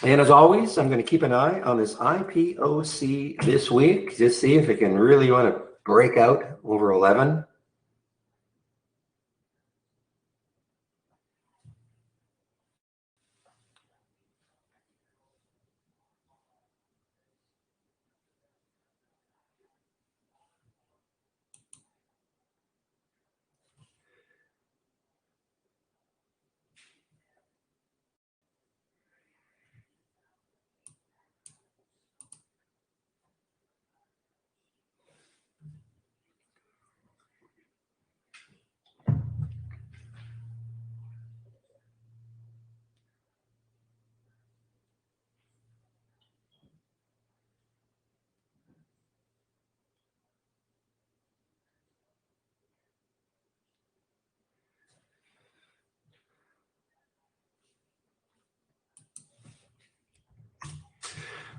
And as always, I'm going to keep an eye on this IPOC this week, just see if it can really want to break out over 11.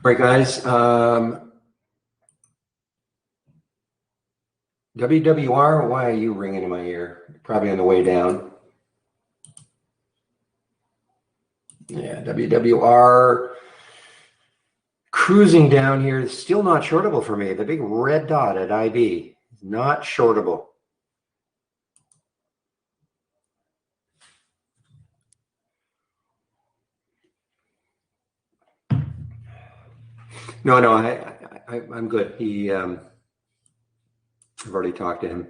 All right, guys. WWR, why are you ringing in my ear? Probably on the way down. Yeah, WWR cruising down here is still not shortable for me. The big red dot at IB is not shortable. No, I'm good. I've already talked to him.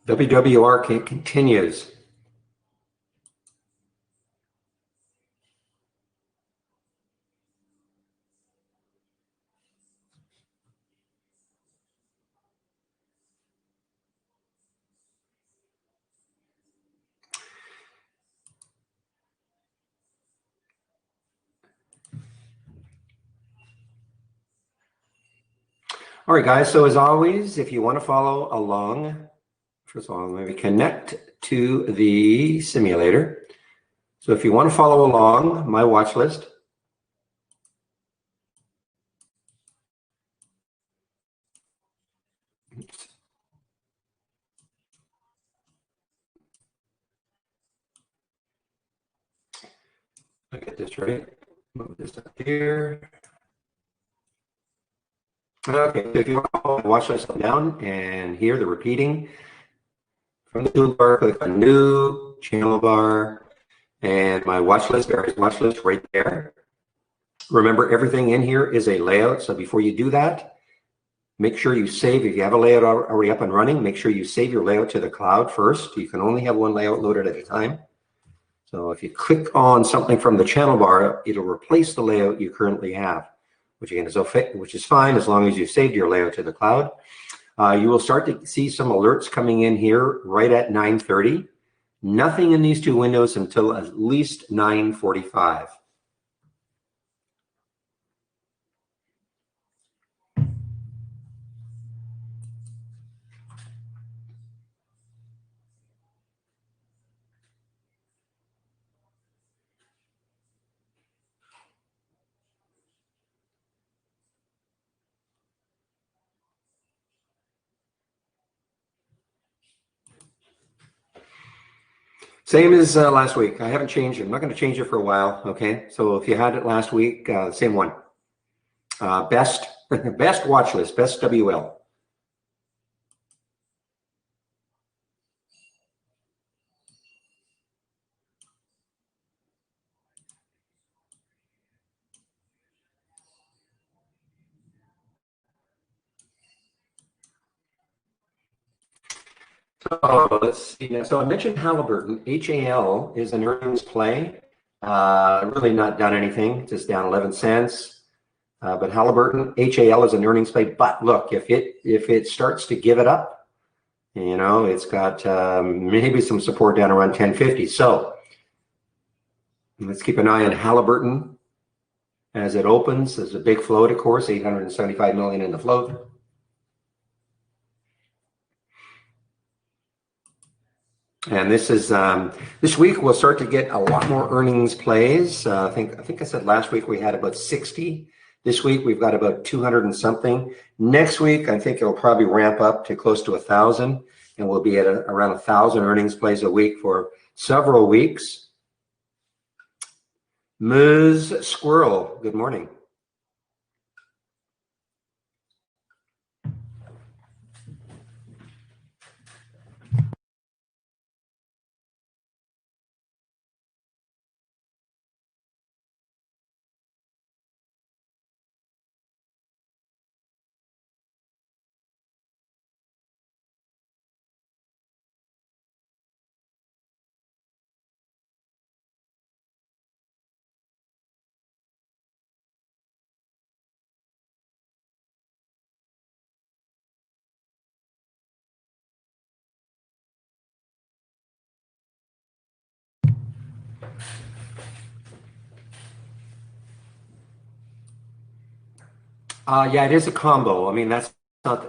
WWR continues. All right, guys. So as always, if you want to follow along, first of all, let me connect to the simulator. So if you want to follow along my watch list, I'll get this right. Move this up here. Okay, so if you want to follow my watch list down and hear the repeating from the toolbar, click on New, Channel Bar, and my watch list, various watch list right there. Remember, everything in here is a layout, so before you do that, make sure you save. If you have a layout already up and running, make sure you save your layout to the cloud first. You can only have one layout loaded at a time. So if you click on something from the channel bar, it'll replace the layout you currently have, which again is okay, which is fine as long as you've saved your layout to the cloud. You will start to see some alerts coming in here right at 9:30. Nothing in these two windows until at least 9:45. Same as last week. I haven't changed it. I'm not going to change it for a while. Okay. So if you had it last week, same one. Best watch list, best WL. So let's see. So I mentioned Halliburton. HAL is an earnings play. Really not done anything. Just down 11 cents. But Halliburton, HAL is an earnings play. But look, if it starts to give it up, you know, it's got maybe some support down around 1050. So let's keep an eye on Halliburton as it opens. There's a big float, of course, 875 million in the float. And this is this week we'll start to get a lot more earnings plays. I think I said last week we had about 60. This week we've got about 200 and something. Next week I think it'll probably ramp up to close to 1,000, and we'll be at around 1,000 earnings plays a week for several weeks. Ms. Squirrel, good morning. Yeah, it is a combo. I mean, that's not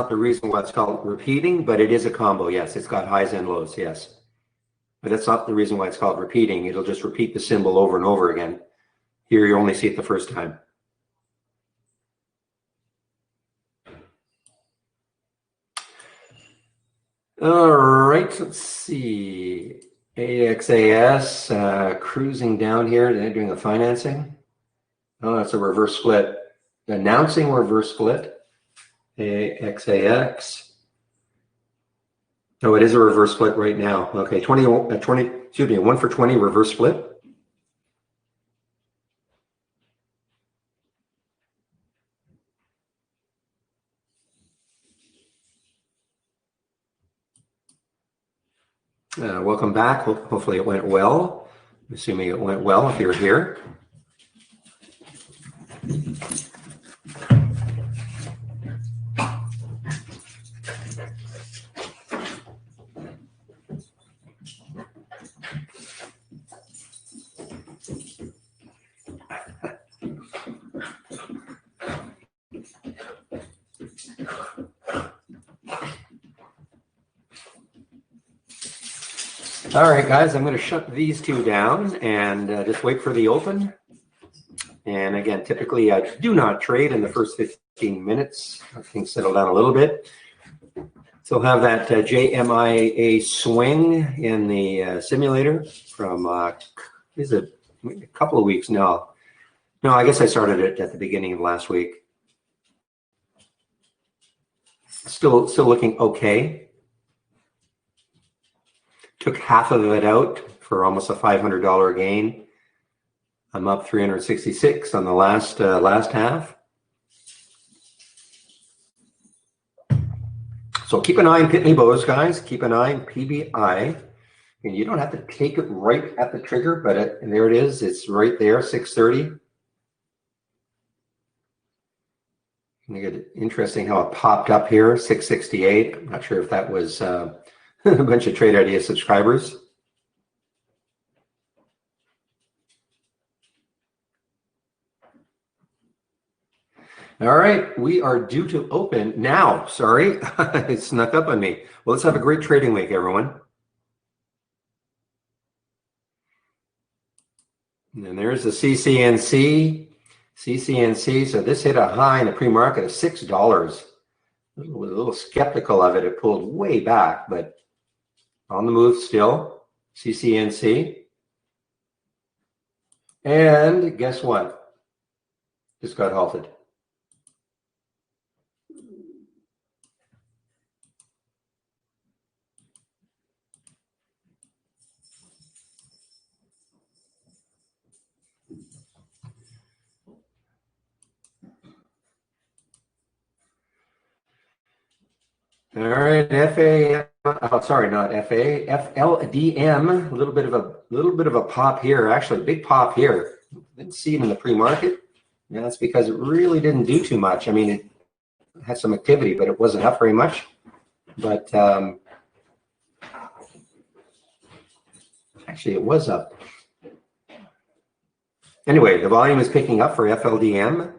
the reason why it's called repeating, but it is a combo. Yes, it's got highs and lows. Yes, but that's not the reason why it's called repeating. It'll just repeat the symbol over and over again. Here, you only see it the first time. All right, let's see. AXAS cruising down here. They're doing a financing. Oh, it's a reverse split. Announcing reverse split. AXAX. Oh, it is a reverse split right now. Okay, 20, excuse me, 1 for 20 reverse split. Welcome back. Hopefully it went well. I'm assuming it went well if you're here. All right, guys, I'm going to shut these two down and just wait for the open. And again, typically I do not trade in the first 15 minutes. Things settle down a little bit. So we'll have that JMIA swing in the simulator from is it a couple of weeks now? No, I guess I started it at the beginning of last week. Still looking okay. Took half of it out for almost a $500 gain. I'm up 366 on the last half. So keep an eye on Pitney Bowes, guys. Keep an eye on PBI. And you don't have to take it right at the trigger, but there it is. It's right there, 630. Interesting how it popped up here, 668. I'm not sure if that was a bunch of Trade Idea subscribers. All right, we are due to open now. Sorry, it snuck up on me. Well, let's have a great trading week, everyone. And there's the CCNC. So this hit a high in the pre-market of $6. I was a little skeptical of it. It pulled way back, but on the move still. CCNC. And guess what? Just got halted. All right, FLDM, a little bit of a pop here. Actually, big pop here. Didn't see it in the pre-market. Yeah, that's because it really didn't do too much. I mean, it had some activity, but it wasn't up very much. But actually, it was up. Anyway, the volume is picking up for FLDM.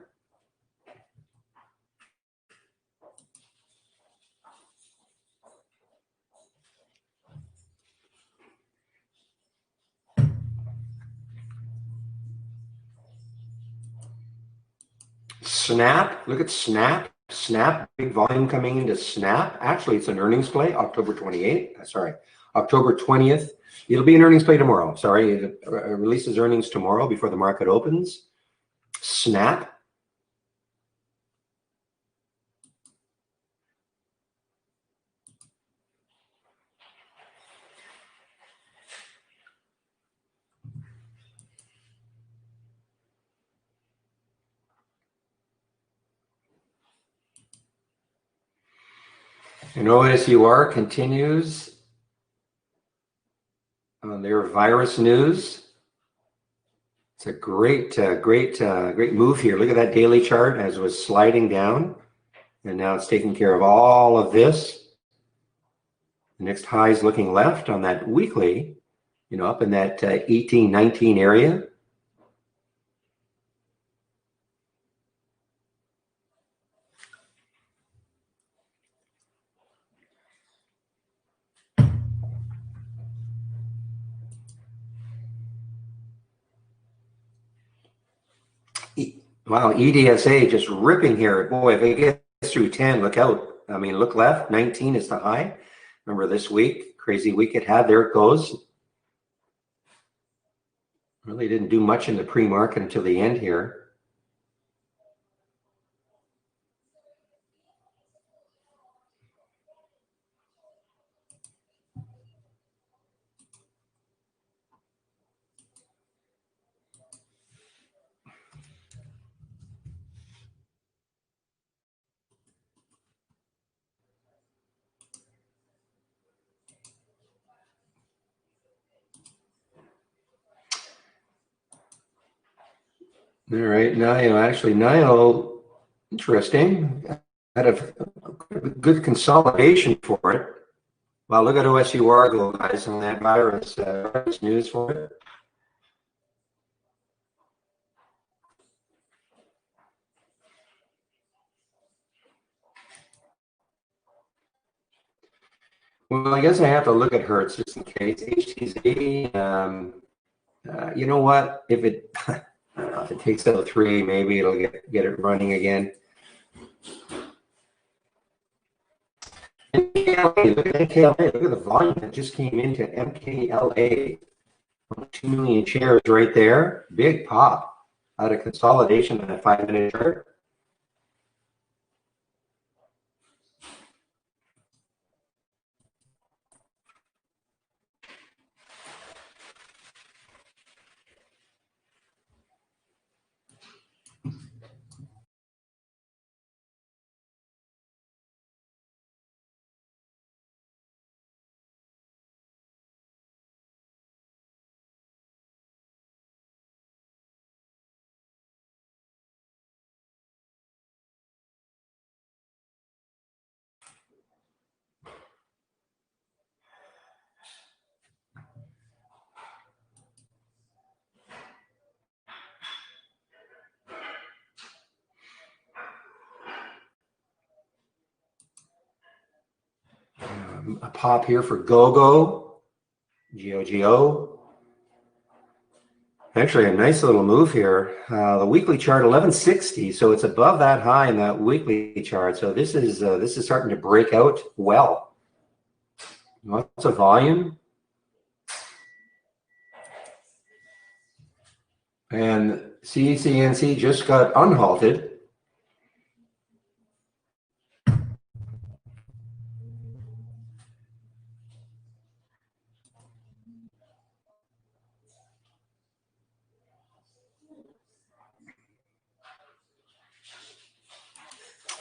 Snap, look at Snap. Snap, big volume coming into Snap. Actually, it's an earnings play, October 28th. Sorry, October 20th. It'll be an earnings play tomorrow. Sorry, it releases earnings tomorrow before the market opens. Snap. And OSUR continues on their virus news. It's a great move here. Look at that daily chart as it was sliding down, and now it's taking care of all of this. The next high is looking left on that weekly, up in that 18, 19 area. Wow, EDSA just ripping here. Boy, if it gets through 10, look out. I mean, look left, 19 is the high. Remember this week, crazy week it had, there it goes. Really didn't do much in the pre-market until the end here. All right, NIO, interesting. Had a good consolidation for it. Wow, look at OSUR go, guys, on that virus news for it. Well, I guess I have to look at Hertz just in case. HTZ, you know what? If it if it takes out 3, maybe it'll get it running again. MKLA, look at MKLA. Look at the volume that just came into MKLA. 2 million shares right there. Big pop out of consolidation on that 5-minute chart. A pop here for GOGO, GOGO. Actually, a nice little move here. The weekly chart 1160, so it's above that high in that weekly chart. So this is starting to break out well. Lots of volume, and CCNC just got unhalted.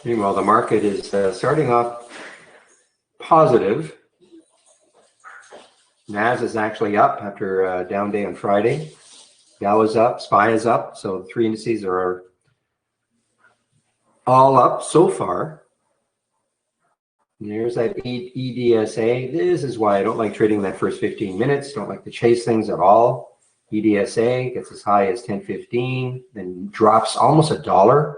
Meanwhile, the market is starting off positive. NAS is actually up after a down day on Friday. Dow is up, SPY is up, so the 3 indices are all up so far. And there's that EDSA. This is why I don't like trading that first 15 minutes. Don't like to chase things at all. EDSA gets as high as 10.15, then drops almost $1.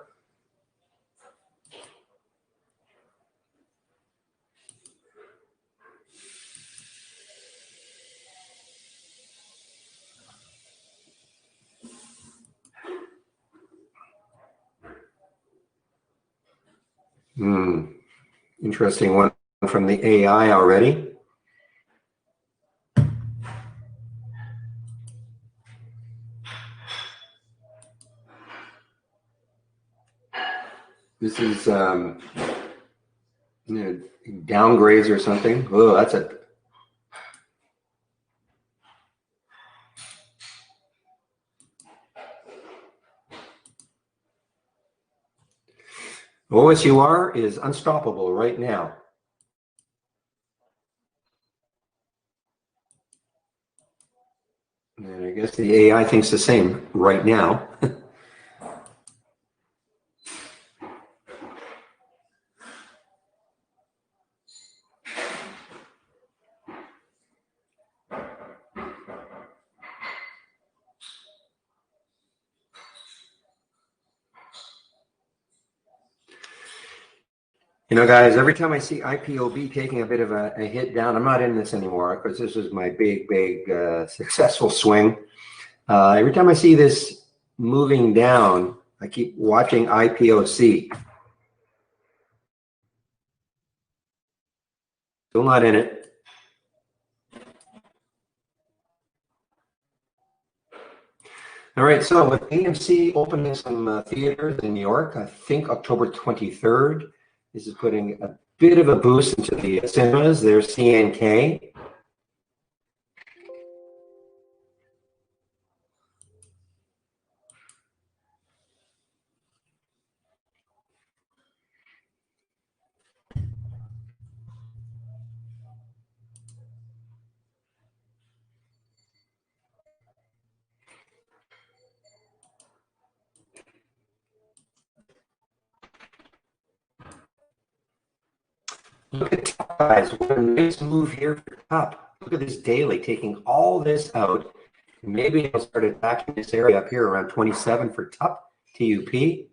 Interesting one from the AI already. This is downgrades or something. Oh, that's a OSUR is unstoppable right now. And I guess the AI thinks the same right now. You know, guys, every time I see IPOB taking a bit of a hit down, I'm not in this anymore because this is my big successful swing. Every time I see this moving down, I keep watching IPOC. Still not in it. All right, so with AMC opening some theaters in New York, I think October 23rd, this is putting a bit of a boost into the cinemas. There's CNK. Look at top, guys. What a nice move here for top. Look at this daily, taking all this out. Maybe it'll start attacking this area up here around 27 for top TUP.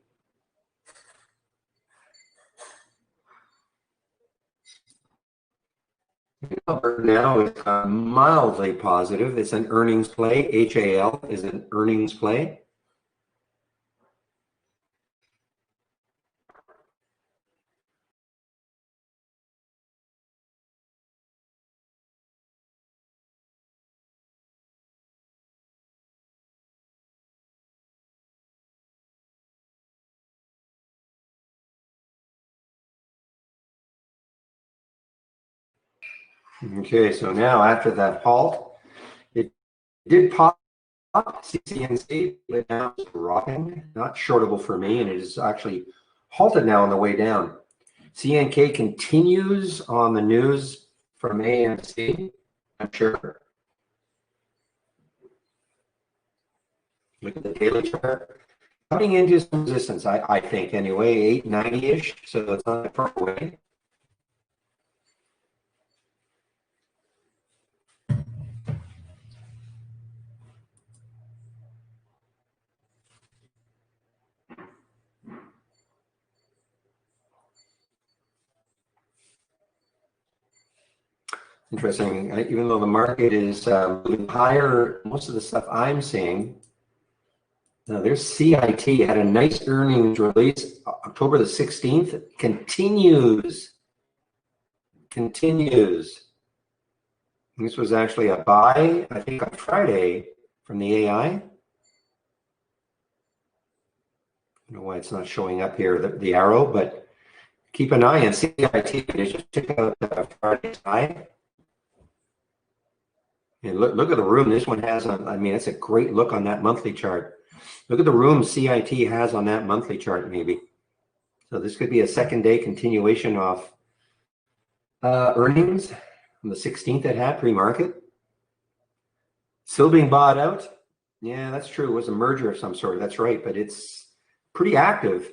Now is mildly positive. It's an earnings play. HAL is an earnings play. Okay, so now after that halt, it did pop. CCNC, but now it's rocking, not shortable for me, and it is actually halted now on the way down. CNK continues on the news from AMC, I'm sure. Look at the daily chart. Coming into some resistance, I think, anyway, 890-ish, so it's not far away. Interesting. Even though the market is moving higher, most of the stuff I'm seeing, now there's CIT had a nice earnings release October the 16th. Continues. This was actually a buy, I think, on Friday from the AI. I don't know why it's not showing up here, the arrow, but keep an eye on CIT. It just took out Friday's high. And look at the room this one has on. I mean, it's a great look on that monthly chart. Look at the room CIT has on that monthly chart, maybe. So this could be a second day continuation of earnings on the 16th it had pre-market. Still being bought out. Yeah, that's true. It was a merger of some sort. That's right, but it's pretty active.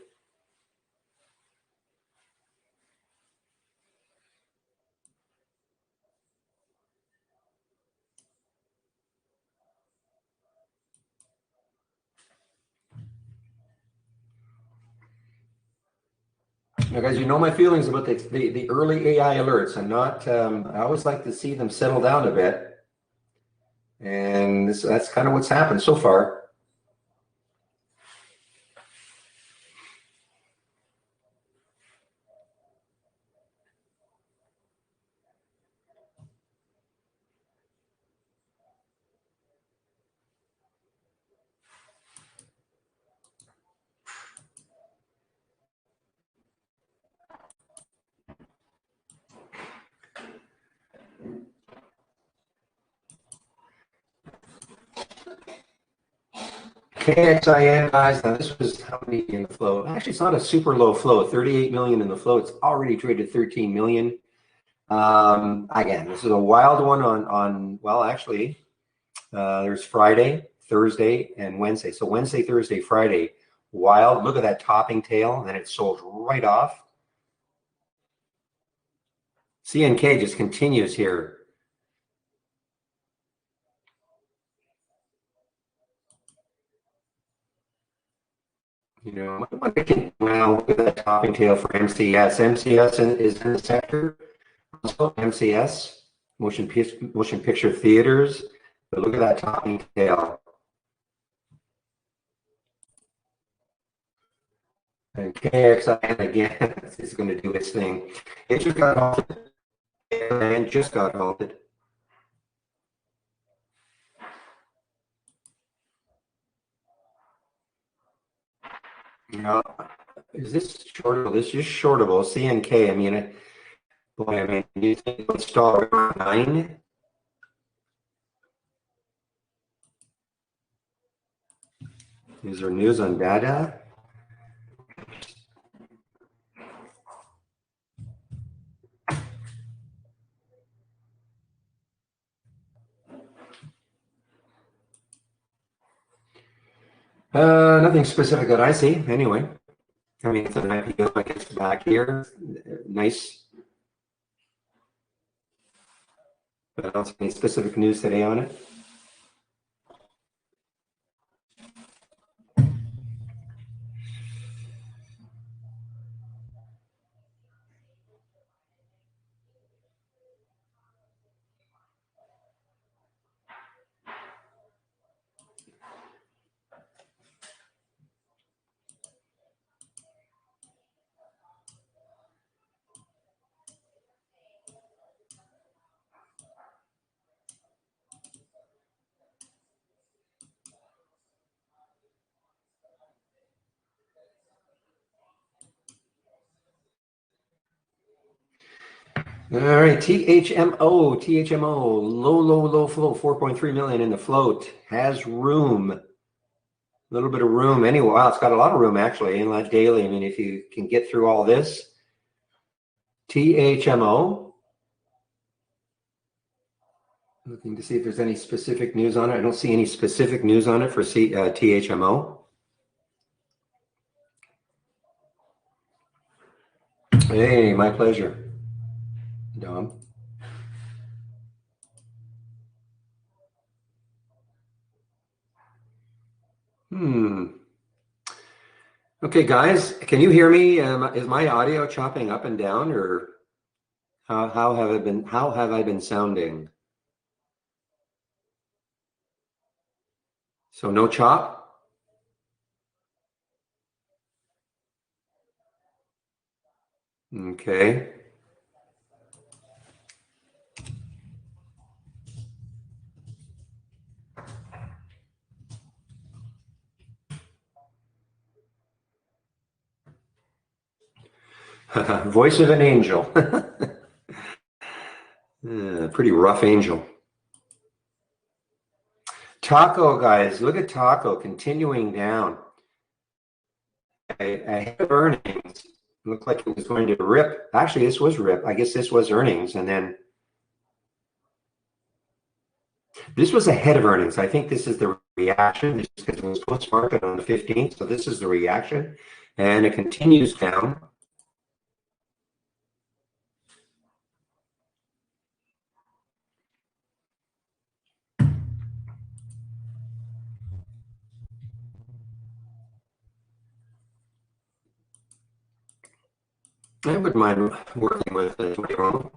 Now, guys, you know my feelings about the early AI alerts. I'm not. I always like to see them settle down a bit, and that's kind of what's happened so far. KXIN, guys, now this was how many in the flow? Actually, it's not a super low flow, 38 million in the flow. It's already traded 13 million. Again, this is a wild one on well, actually, there's Friday, Thursday, and Wednesday. So Wednesday, Thursday, Friday, wild. Look at that topping tail, and then it sold right off. CNK just continues here. You know, well, look at that topping tail for MCS. MCS is in the sector. Also, MCS, motion picture theaters. But look at that topping tail. And KXIN again is going to do its thing. It just got halted. And just got halted. No, is this shortable? This is shortable. CNK. I mean, boy, I mean, you think let's start around 9. Is there news on data? Nothing specific that I see. Anyway, I mean, it's an IPO. I guess back here, nice. But I don't see any specific news today on it. All right, THMO, low flow, 4.3 million in the float, has room, a little bit of room. Anyway, wow, it's got a lot of room actually in that daily. I mean, if you can get through all this, THMO, looking to see if there's any specific news on it. I don't see any specific news on it for THMO. Hey, my pleasure, Dom. Okay, guys, can you hear me? Is my audio chopping up and down, or how have I been sounding? So no chop? Okay. Voice of an angel. Pretty rough angel. Taco, guys, look at Taco continuing down. Ahead of earnings, looked like it was going to rip. Actually, this was rip. I guess this was earnings, and then this was ahead of earnings. I think this is the reaction because it was post-market on the 15th. So this is the reaction, and it continues down. I wouldn't mind working with Jerome.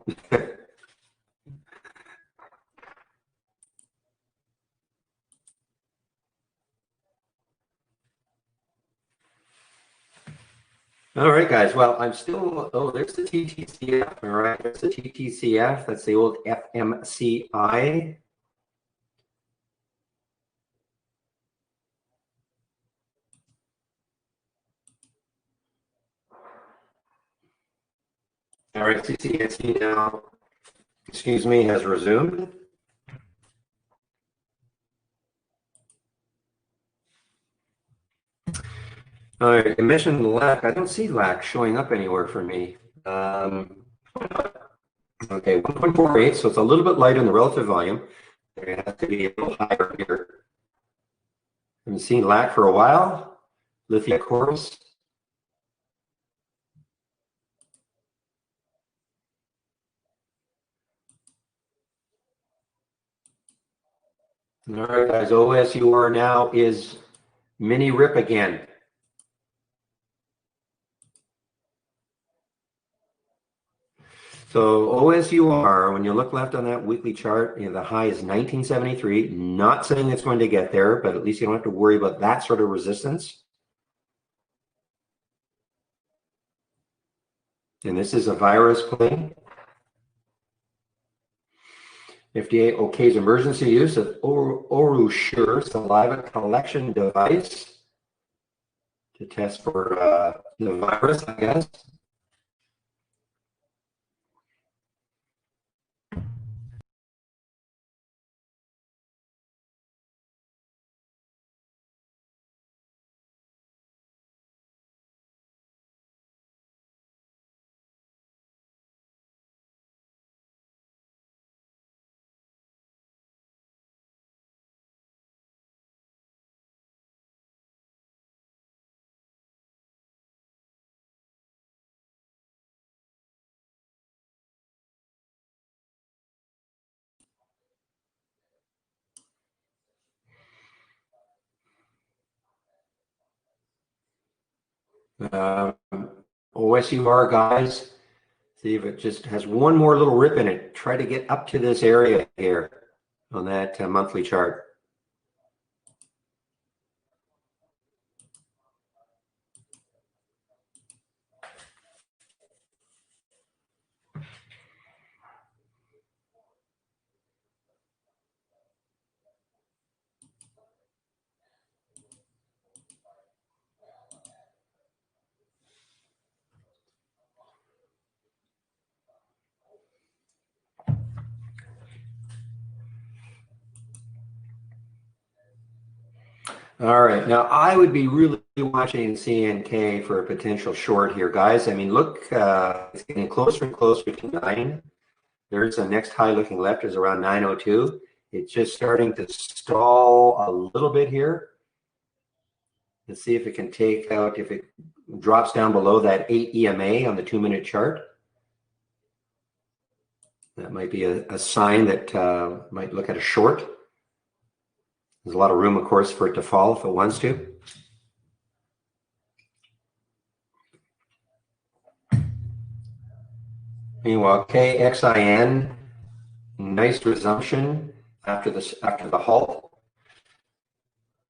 All right, guys. Well, I'm still, oh, there's the TTCF. All right, there's the TTCF. That's the old FMCI. All right, CCSC now, excuse me, has resumed. All right, I mentioned lac. I don't see lac showing up anywhere for me. Okay, 1.48, so it's a little bit light in the relative volume. It has to be a little higher here. Haven't seen lac for a while. Lithium chorus. All right, guys, OSUR now is mini rip again. So OSUR, when you look left on that weekly chart, the high is 1973. Not saying it's going to get there, but at least you don't have to worry about that sort of resistance. And this is a virus play. FDA okays emergency use of OruSure saliva collection device to test for the virus, I guess. OSUR, guys, see if it just has one more little rip in it. Try to get up to this area here on that monthly chart. All right, now I would be really watching CNK for a potential short here, guys. I mean, look, it's getting closer and closer to 9. There's the next high looking left is around 902. It's just starting to stall a little bit here. Let's see if it can take out, if it drops down below that 8 EMA on the 2-minute chart. That might be a sign that might look at a short. There's a lot of room, of course, for it to fall if it wants to. Meanwhile, KXIN, nice resumption after the halt.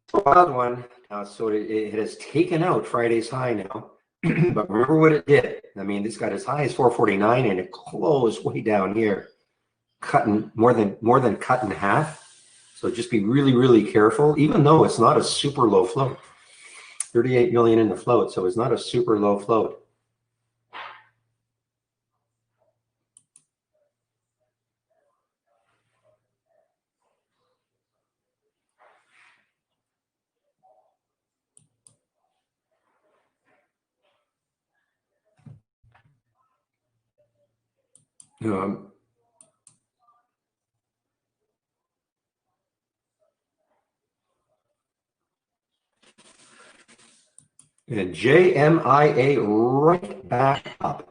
It's a wild one. Now, so it has taken out Friday's high now, but remember what it did. I mean, this got as high as 449, and it closed way down here, cutting more than cut in half. So just be really, really careful, even though it's not a super low float. 38 million in the float, so it's not a super low float. And JMIA right back up.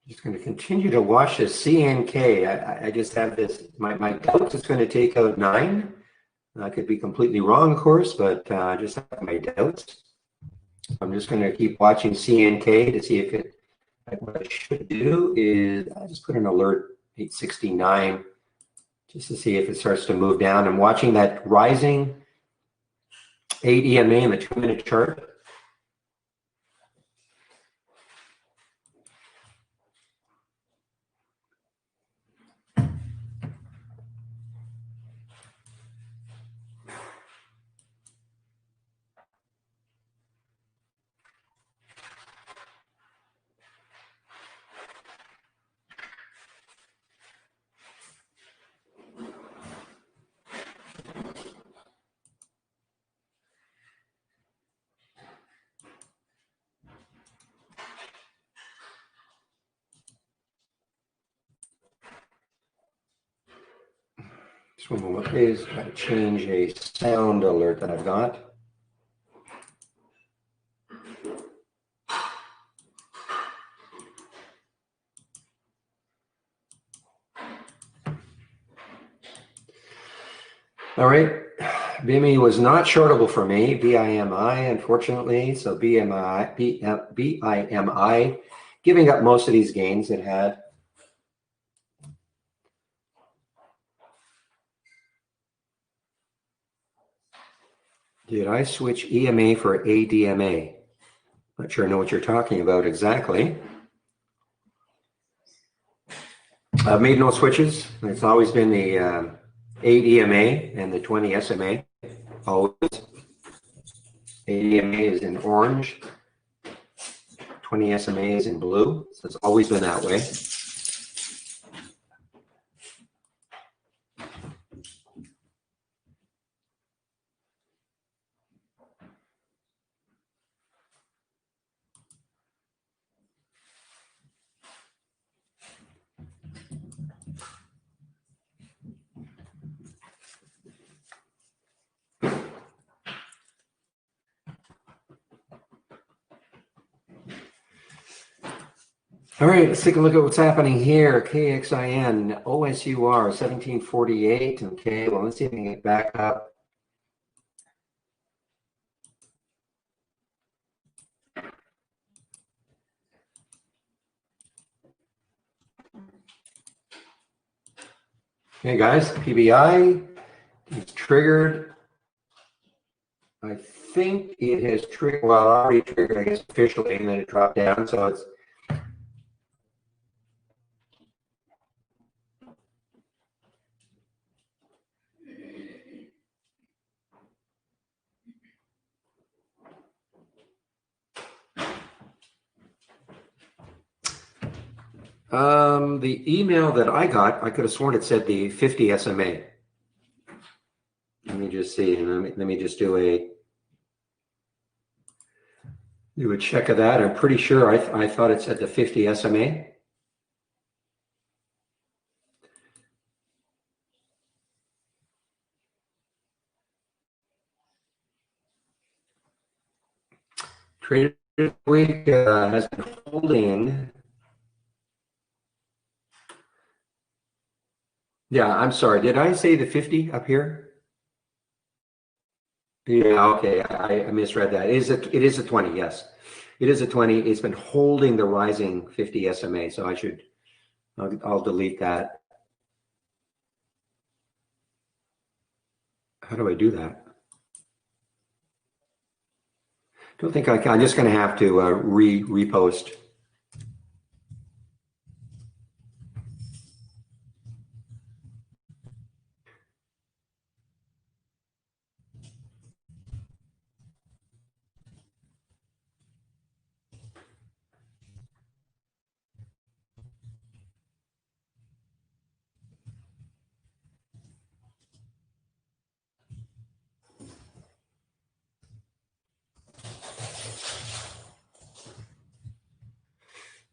Just going to continue to watch this CNK. I just have this, my doubts it's going to take out 9. I could be completely wrong, of course, but I just have my doubts. I'm just going to keep watching CNK to see if it, what I should do is I just put an alert 869 just to see if it starts to move down. I'm watching that rising 8 EMA in the 2-minute chart. Just one moment, please. Got to change a sound alert that I've got. All right, BME was not shortable for me, BIMI, unfortunately. So BIMI giving up most of these gains it had. Did I switch EMA for ADMA? Not sure I know what you're talking about exactly. I've made no switches. It's always been the 8 EMA and the 20 SMA. Always. 8 EMA is in orange. 20 SMA is in blue. So it's always been that way. All right, let's take a look at what's happening here. KXIN, OSUR, 1748. Okay, well, let's see if we can get back up. Okay, guys, PBI is triggered. I think it has triggered, well, already triggered, I guess, officially, and then it dropped down, so it's the email that I got, I could have sworn it said the 50 SMA. Let me just see. Let me just do a check of that. I'm pretty sure I thought it said the 50 SMA. Trader week has been holding. Yeah, I'm sorry. Did I say the 50 up here? Yeah, okay. I misread that. It is a 20, yes. It is a 20. It's been holding the rising 50 SMA, so I'll delete that. How do I do that? Don't think I can. I'm just going to have to repost.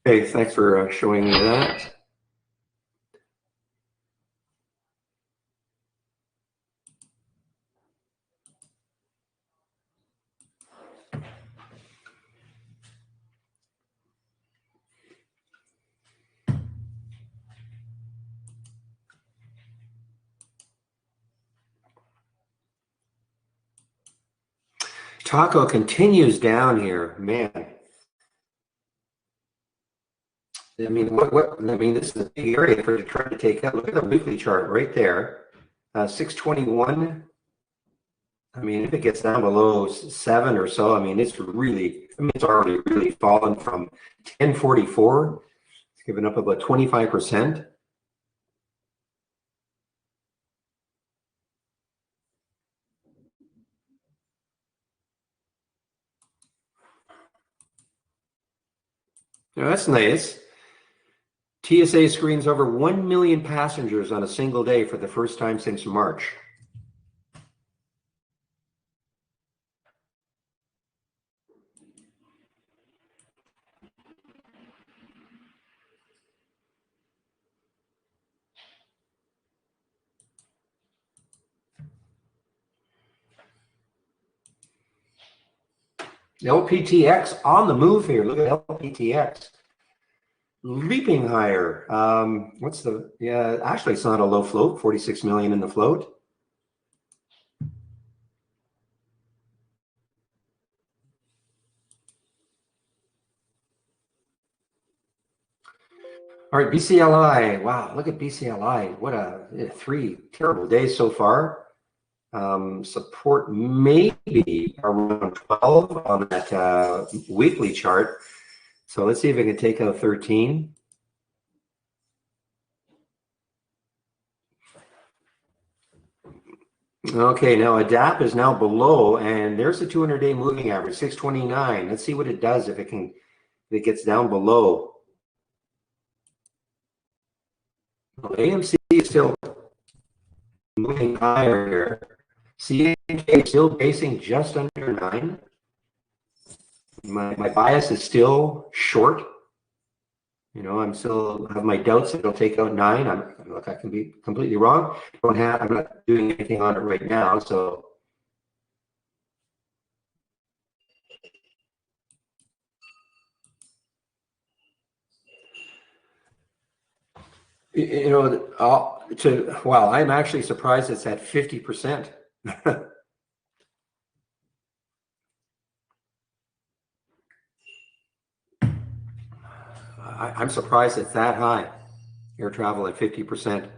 Hey, thanks for showing me that. Taco continues down here, man. I mean, I mean, this is a big area for to try to take out. Look at the weekly chart right there. 621. I mean, if it gets down below 7 or so, I mean, it's really, I mean, it's already really fallen from 1044. It's given up about 25%. Now, that's nice. TSA screens over 1 million passengers on a single day for the first time since March. LPTX on the move here. Look at LPTX leaping higher. What's the, yeah, actually it's not a low float, 46 million in the float. All right, BCLI. Wow, look at BCLI. What a 3 terrible days so far. Support maybe around 12 on that weekly chart. So let's see if it can take out 13. Okay, now ADAP is now below, and there's the 200-day moving average, 629. Let's see what it does if it gets down below. Well, AMC is still moving higher here. CHA still basing just under 9. My bias is still short. You know, I'm still have my doubts that it'll take out 9. Look, I can be completely wrong. I'm not doing anything on it right now, so. You know, wow, I'm actually surprised it's at 50%. I'm surprised it's that high. Air travel at 50%.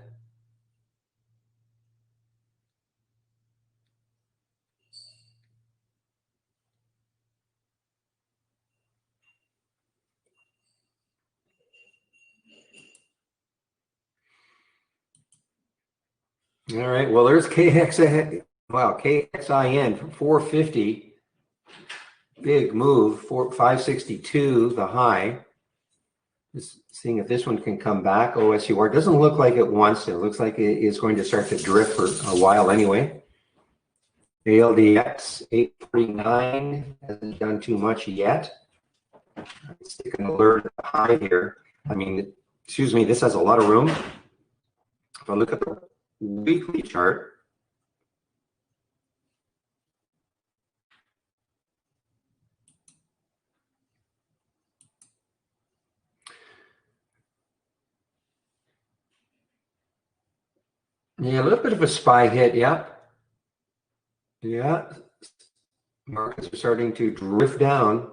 All right, well, there's KXIN. Wow, KXIN from 450. Big move, 562, the high. Just seeing if this one can come back. OSUR doesn't look like it wants to. It looks like it is going to start to drift for a while anyway. ALDX 849 hasn't done too much yet. It's taking a alert high here. I mean, excuse me, this has a lot of room. If I look at the weekly chart, yeah, a little bit of a SPY hit, yeah. Yeah, markets are starting to drift down.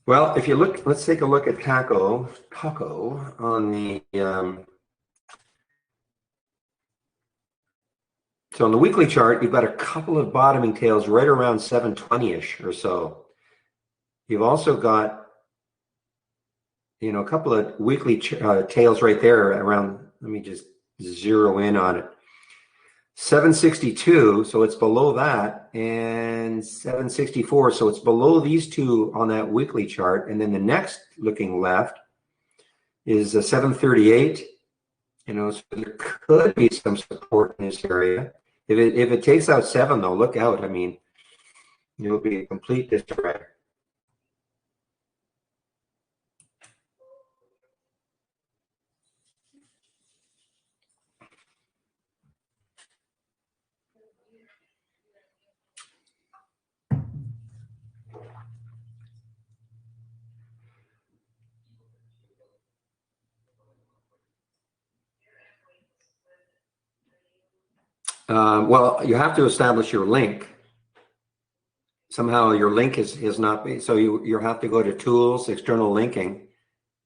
Well, if you look, let's take a look at Taco on the, so on the weekly chart, you've got a couple of bottoming tails right around 720-ish or so. You've also got, you know, a couple of weekly tails right there around, let me just zero in on it. 762, so it's below that, and 764, so it's below these two on that weekly chart. And then the next looking left is a 738. You know, so there could be some support in this area. If it takes out 7, though, look out. I mean, it'll be a complete disarray. Well, you have to establish your link. somehow your link is not, so you have to go to tools, external linking,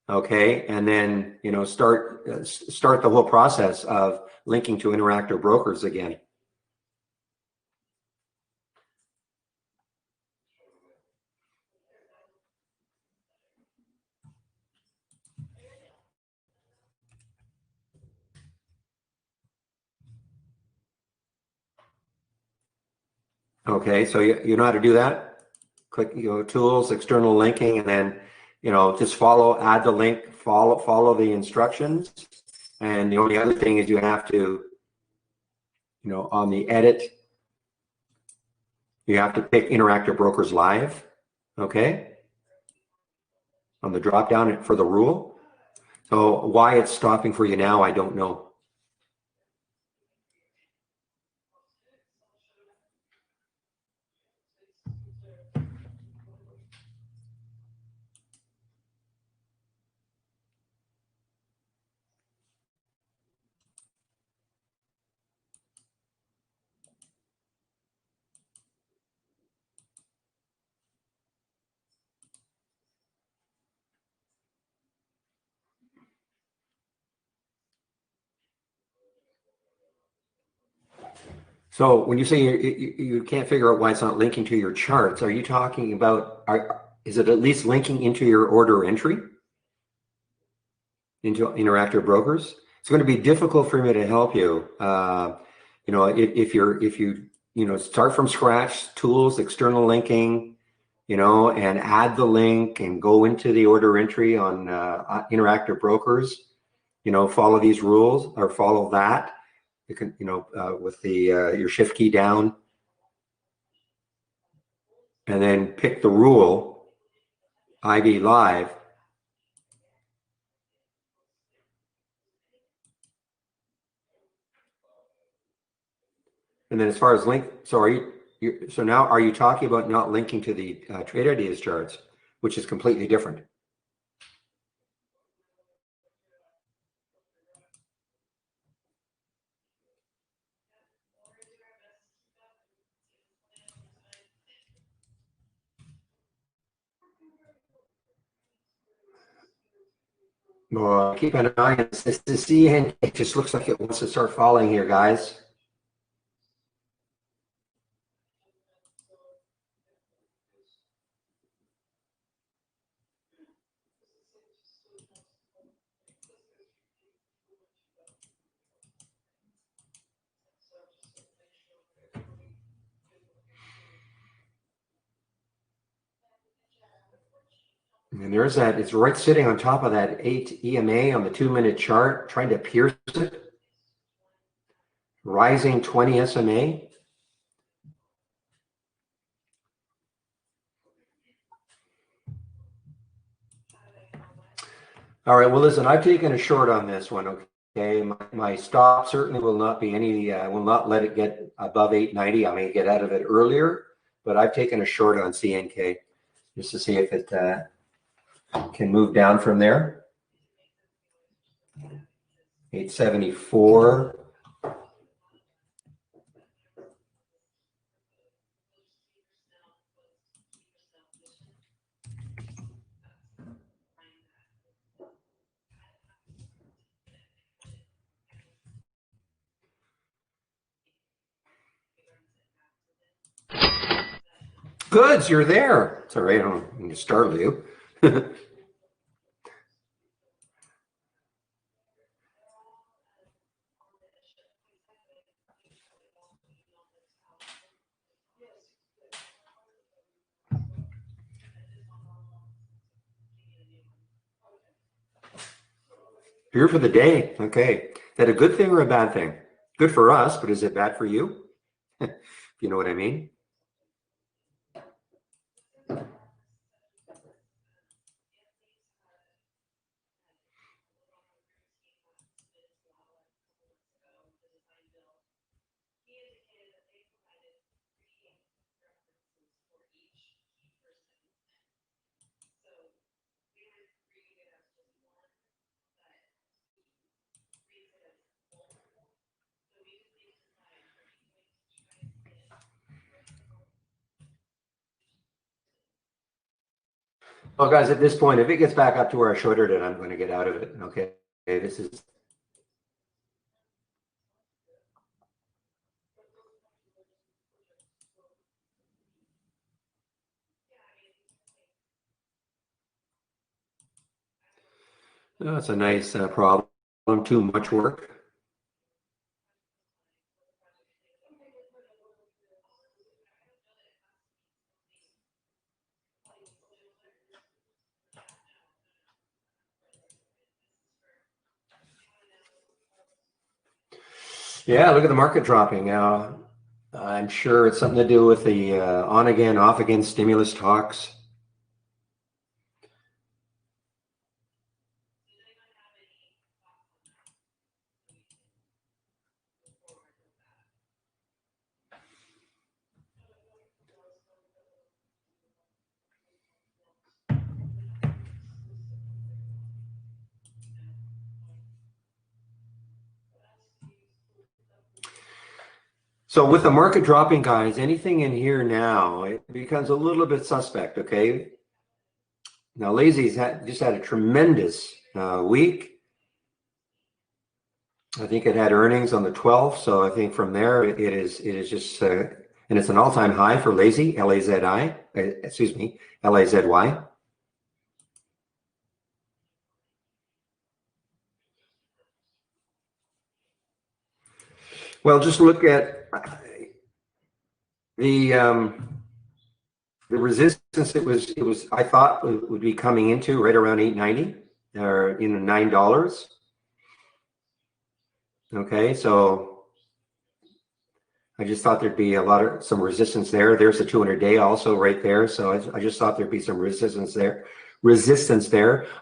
okay, and then start the whole process of linking to Interactive Brokers again. Okay, so you know how to do that? Click tools, external linking, and then just add the link, follow the instructions. And the only other thing is you have to on the edit, you have to pick Interactive Brokers Live, okay, on the drop down for the rule. So why it's stopping for you now, I don't know. So when you say you can't figure out why it's not linking to your charts, are you talking about, is it at least linking into your order entry? Into Interactive Brokers? It's going to be difficult for me to help you. If you start from scratch, tools, external linking, and add the link and go into the order entry on Interactive Brokers, follow these rules or follow that. You can, with the your shift key down, and then pick the rule, IB Live. And then as far as link, so so now are you talking about not linking to the trade ideas charts, which is completely different? Well, keep an eye on this. The CN, it just looks like it wants to start falling here, guys. And there's that, it's right sitting on top of that 8 EMA on the 2-minute chart, trying to pierce it. Rising 20 SMA. All right, well, listen, I've taken a short on this one, okay? My stop certainly will not be will not let it get above 890. I may get out of it earlier, but I've taken a short on CNK just to see if it can move down from there. 874. Goods, you're there. It's all right, I don't mean to startle you. Here for the day. Okay. Is that a good thing or a bad thing? Good for us, but is it bad for you? If you know what I mean? Well, guys, at this point, if it gets back up to where I shorted it, I'm going to get out of it. Okay, this is. That's a nice problem. Too much work. Yeah, look at the market dropping. I'm sure it's something to do with the on again, off again stimulus talks. So with the market dropping, guys, anything in here now, it becomes a little bit suspect, okay? Now, Lazy's just had a tremendous week. I think it had earnings on the 12th, so I think from there it is just, and it's an all-time high for Lazy, L-A-Z-I, excuse me, L-A-Z-Y. Well, just look at the resistance it was I thought would be coming into right around 890 or $9. Okay, so I just thought there'd be some resistance there. There's the 200-day also right there. So I just thought there'd be some resistance there.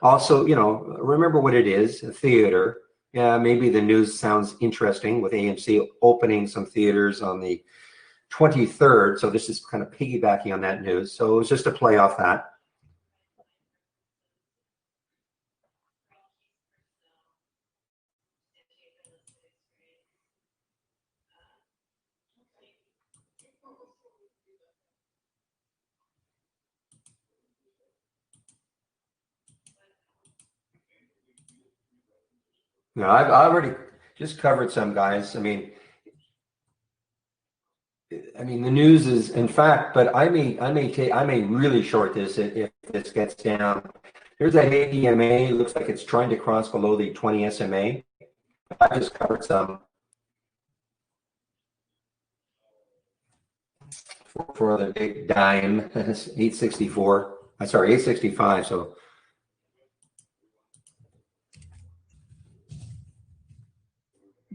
Also, remember what it is, a theater. Yeah, maybe the news sounds interesting with AMC opening some theaters on the 23rd. So this is kind of piggybacking on that news. So it was just a play off that. No, I've already just covered some, guys. I mean, the news is, in fact, but I may really short this if this gets down. There's that AEMA. Looks like it's trying to cross below the 20 SMA. I just covered some for the big dime. 864. Sorry, 865. So,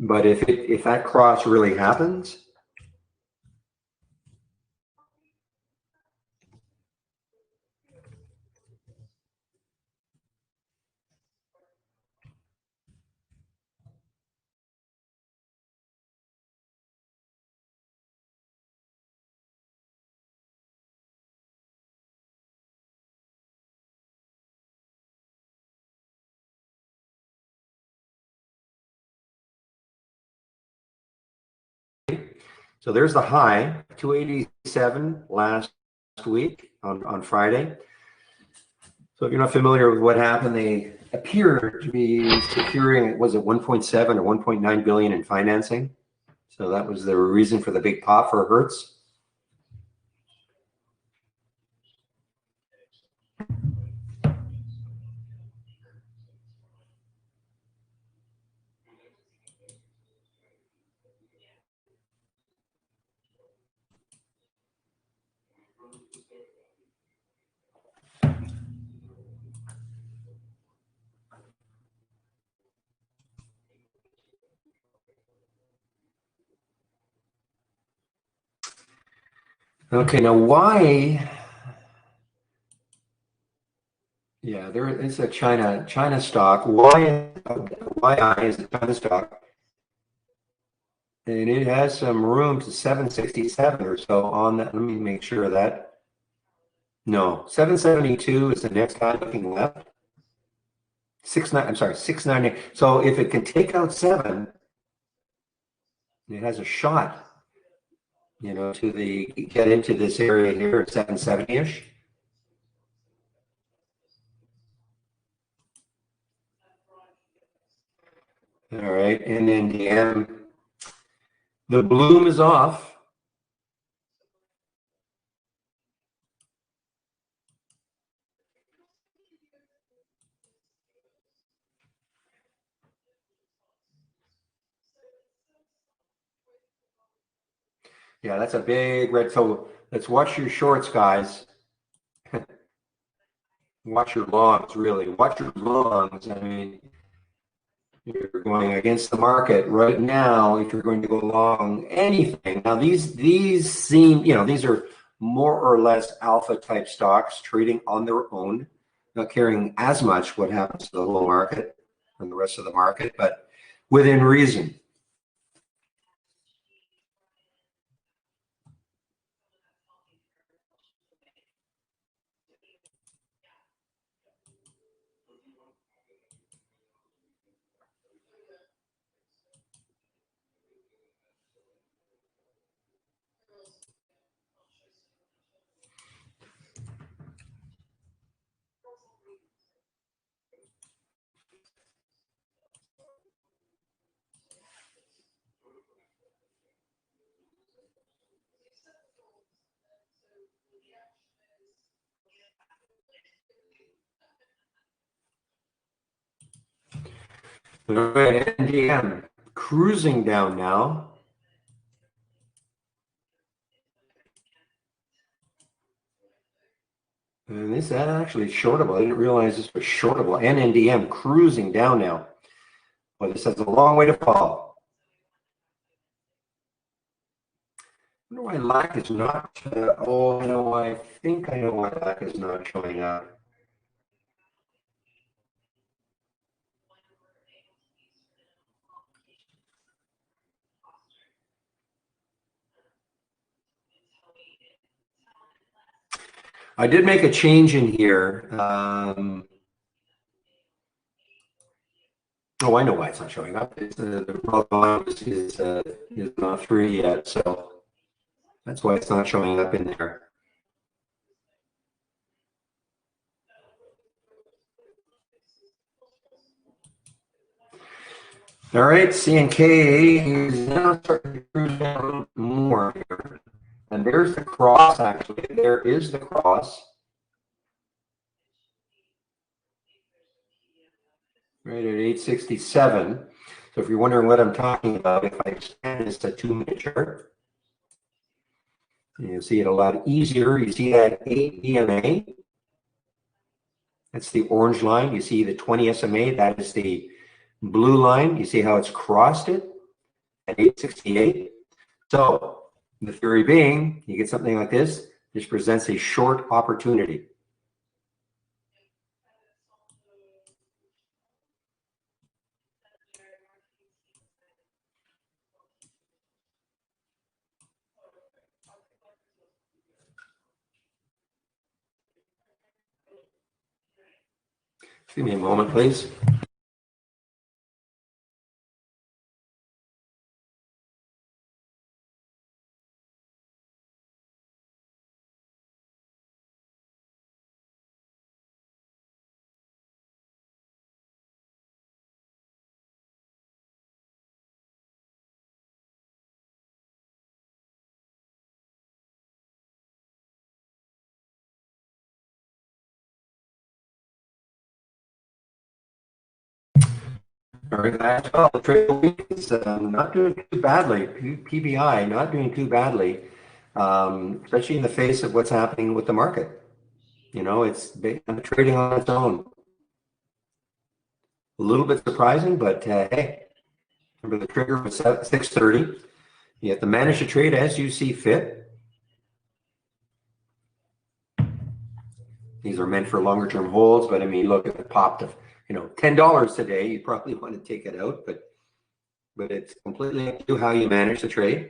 but if that cross really happens. So there's the high, 287 last week on Friday. So if you're not familiar with what happened, they appear to be securing, was it 1.7 or 1.9 billion in financing? So that was the reason for the big pop for Hertz. Okay, now why? Yeah, there is a China stock. Why is a China stock? And it has some room to 767 or so on that. Let me make sure of that. No, 772 is the next high looking left. 690. So if it can take out 7, it has a shot, to get into this area here at 770-ish. All right, and then the bloom is off. Yeah, that's a big red. So let's watch your shorts, guys. Watch your longs, really. Watch your longs. I mean, you're going against the market right now. If you're going to go long anything, now these seem, these are more or less alpha type stocks trading on their own, not caring as much what happens to the whole market and the rest of the market, but within reason. All right, NDM cruising down now. And this actually shortable. I didn't realize this was shortable. NDM cruising down now. Well, this has a long way to fall. I wonder why lack is not. Oh, no, I think I know why lack is not showing up. I did make a change in here. Oh, I know why it's not showing up. It's, the volume is not free yet, so that's why it's not showing up in there. All right, CNK is now starting to cruise down a little more here. And there's the cross, actually. There is the cross. Right at 867. So if you're wondering what I'm talking about, if I expand this to 2-minute chart, you'll see it a lot easier. You see that 8 EMA? That's the orange line. You see the 20 SMA, that is the blue line. You see how it's crossed it at 868. So the theory being, you get something like this. This presents a short opportunity. Give me a moment, please. All right, that's all. The trade week is not doing too badly. PBI not doing too badly, especially in the face of what's happening with the market. It's trading on its own. A little bit surprising, but hey, remember the trigger was 630. You have to manage the trade as you see fit. These are meant for longer term holds, but I mean, look, if it popped to $10 today, you probably want to take it out, but it's completely up to how you manage the trade.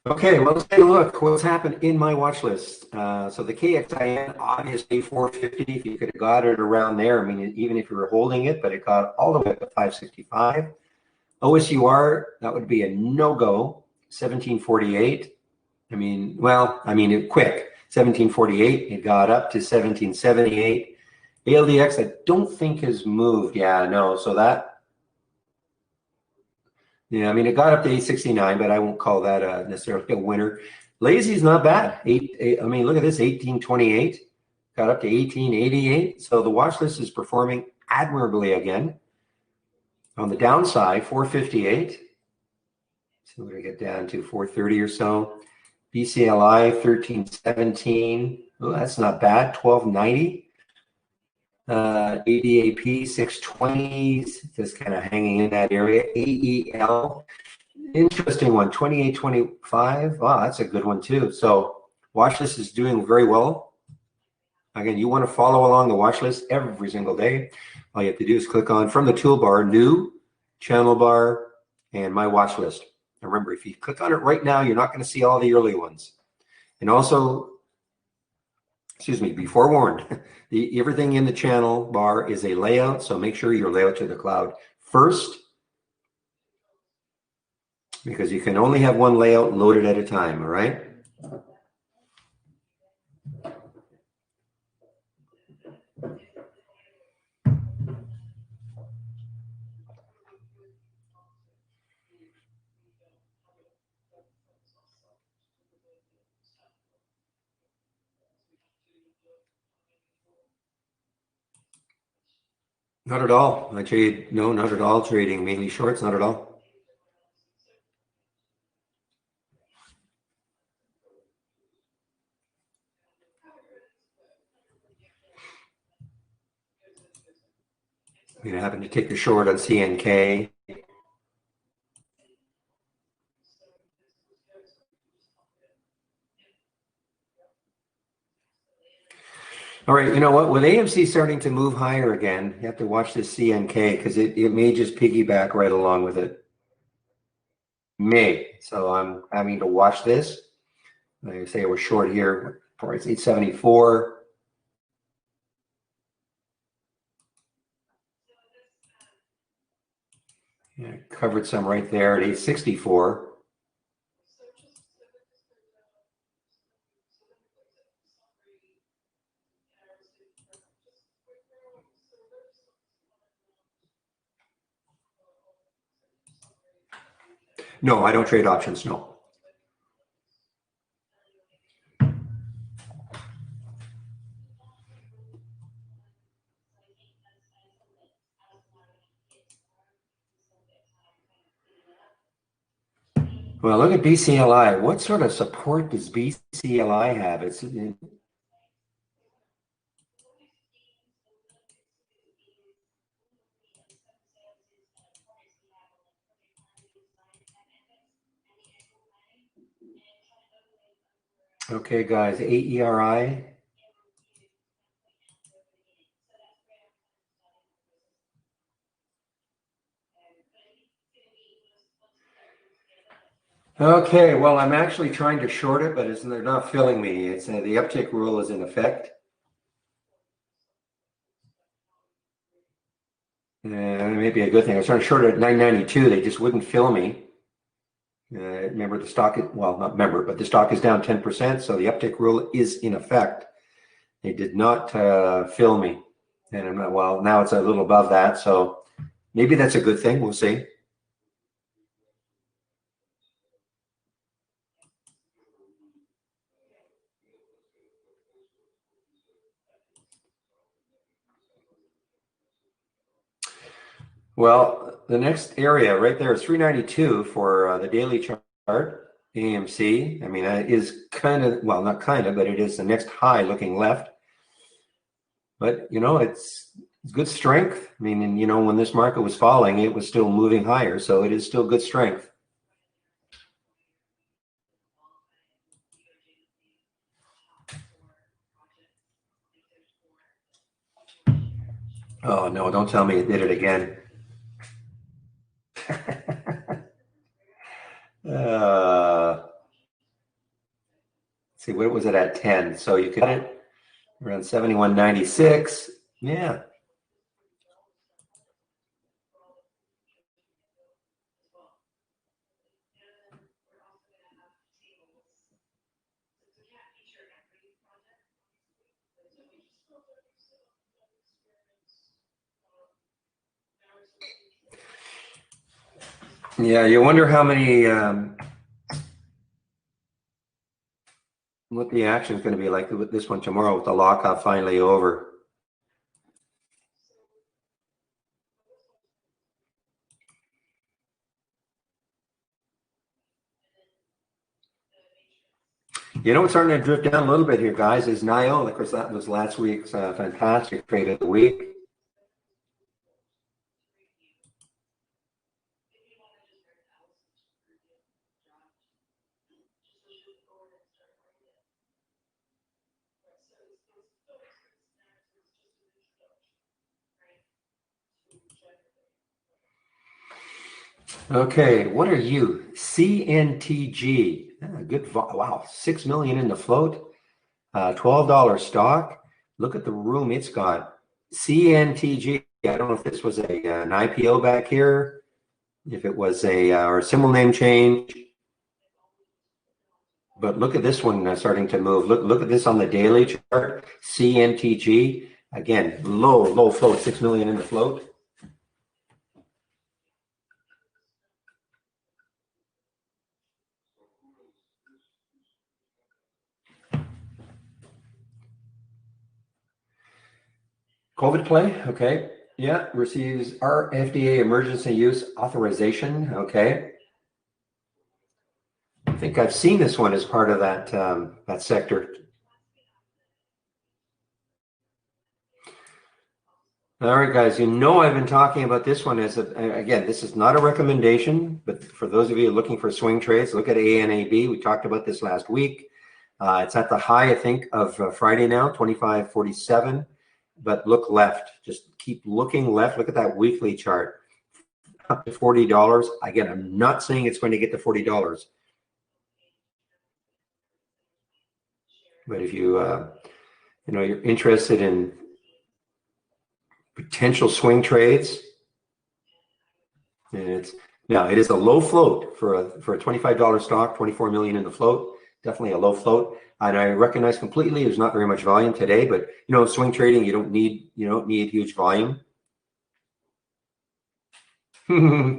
Okay, well, let's take a look. What's happened in my watch list? So the KXIN, obviously 450, if you could have got it around there, I mean, even if you were holding it, but it got all the way up to 565. OSUR, that would be a no-go, 1748. I mean, well, I mean, quick, 1748, it got up to 1778. ALDX, I don't think has moved. Yeah, no, so that, yeah, I mean, it got up to 869, but I won't call that necessarily a winner. Lazy is not bad. I mean, look at this, 1828, got up to 1888. So the watch list is performing admirably again. On the downside, 458. So we're going to get down to 430 or so. BCLI 1317. Oh, that's not bad. 1290. ADAP 620, just kind of hanging in that area. AEL, interesting one, 2825. Wow, that's a good one too. So watch list is doing very well. Again, you want to follow along the watch list every single day. All you have to do is click on from the toolbar, new, channel bar, and my watch list. And remember, if you click on it right now, you're not going to see all the early ones. And also, excuse me, be forewarned, everything in the channel bar is a layout, so make sure your layout to the cloud first, because you can only have one layout loaded at a time, all right? Not at all. I trade, no, not at all trading, mainly shorts, not at all. I happen to take a short on CNK. All right, you know what? With AMC starting to move higher again, you have to watch this CNK because it may just piggyback right along with it. May. So I'm having to watch this. Like I say, I was short here. Price 874. Yeah, covered some right there at 864. No, I don't trade options, no. Well, look at BCLI. What sort of support does BCLI have? It's okay, guys. AERI. Okay, well, I'm actually trying to short it, but they're not filling me. It's the uptick rule is in effect. Maybe a good thing. I was trying to short it at 992. They just wouldn't fill me. Remember the stock, well, not remember, but the stock is down 10%. So the uptick rule is in effect. They did not fill me. And I'm not, well, now it's a little above that. So maybe that's a good thing. We'll see. Well, the next area right there is 392 for the daily chart, AMC. I mean, that is kind of, well, not kind of, but it is the next high looking left. But, you know, it's good strength. I mean, and, you know, when this market was falling, it was still moving higher. So it is still good strength. Oh, no, don't tell me it did it again. uh, see, what was it at 10? So you get it around 71.96. Yeah. Yeah, you wonder how many, what the action is going to be like with this one tomorrow with the lockout finally over. You know what's starting to drift down a little bit here, guys, is NIO. Of course, that was last week's fantastic trade of the week. Okay, what are you? CNTG. Good. Wow, 6 million in the float. $12 stock. Look at the room it's got. CNTG. I don't know if this was an IPO back here, if it was a or a symbol name change. But look at this one starting to move. Look at this on the daily chart. CNTG. Again, low float. 6 million in the float. COVID play, okay. Yeah, receives our FDA emergency use authorization, okay. I think I've seen this one as part of that that sector. All right, guys, you know I've been talking about this one as, again, this is not a recommendation, but for those of you looking for swing trades, look at ANAB. We talked about this last week. It's at the high, I think, of Friday now, 25.47. But look left. Just keep looking left. Look at that weekly chart. Up to $40. Again, I'm not saying it's going to get to $40. But if you, you're interested in potential swing trades, and it is a low float for a $25 stock, 24 million in the float. Definitely a low float, and I recognize completely there's not very much volume today. But swing trading, you don't need huge volume. No.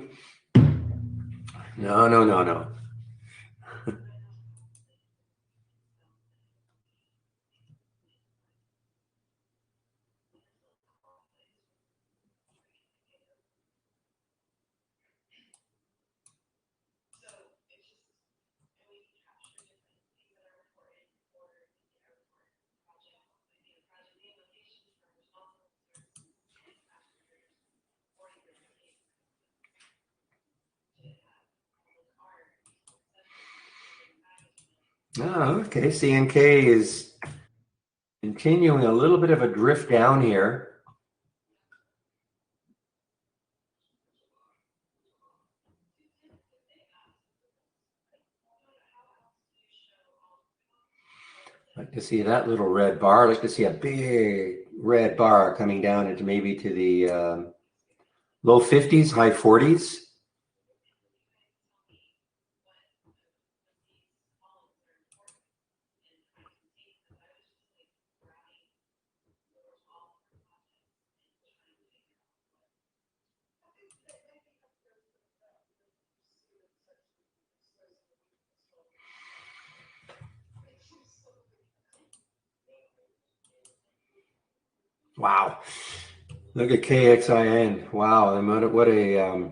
Oh, okay. CNK is continuing a little bit of a drift down here. Like to see that little red bar. Like to see a big red bar coming down into maybe to the low 50s, high 40s. Wow. Look at KXIN. Wow. What a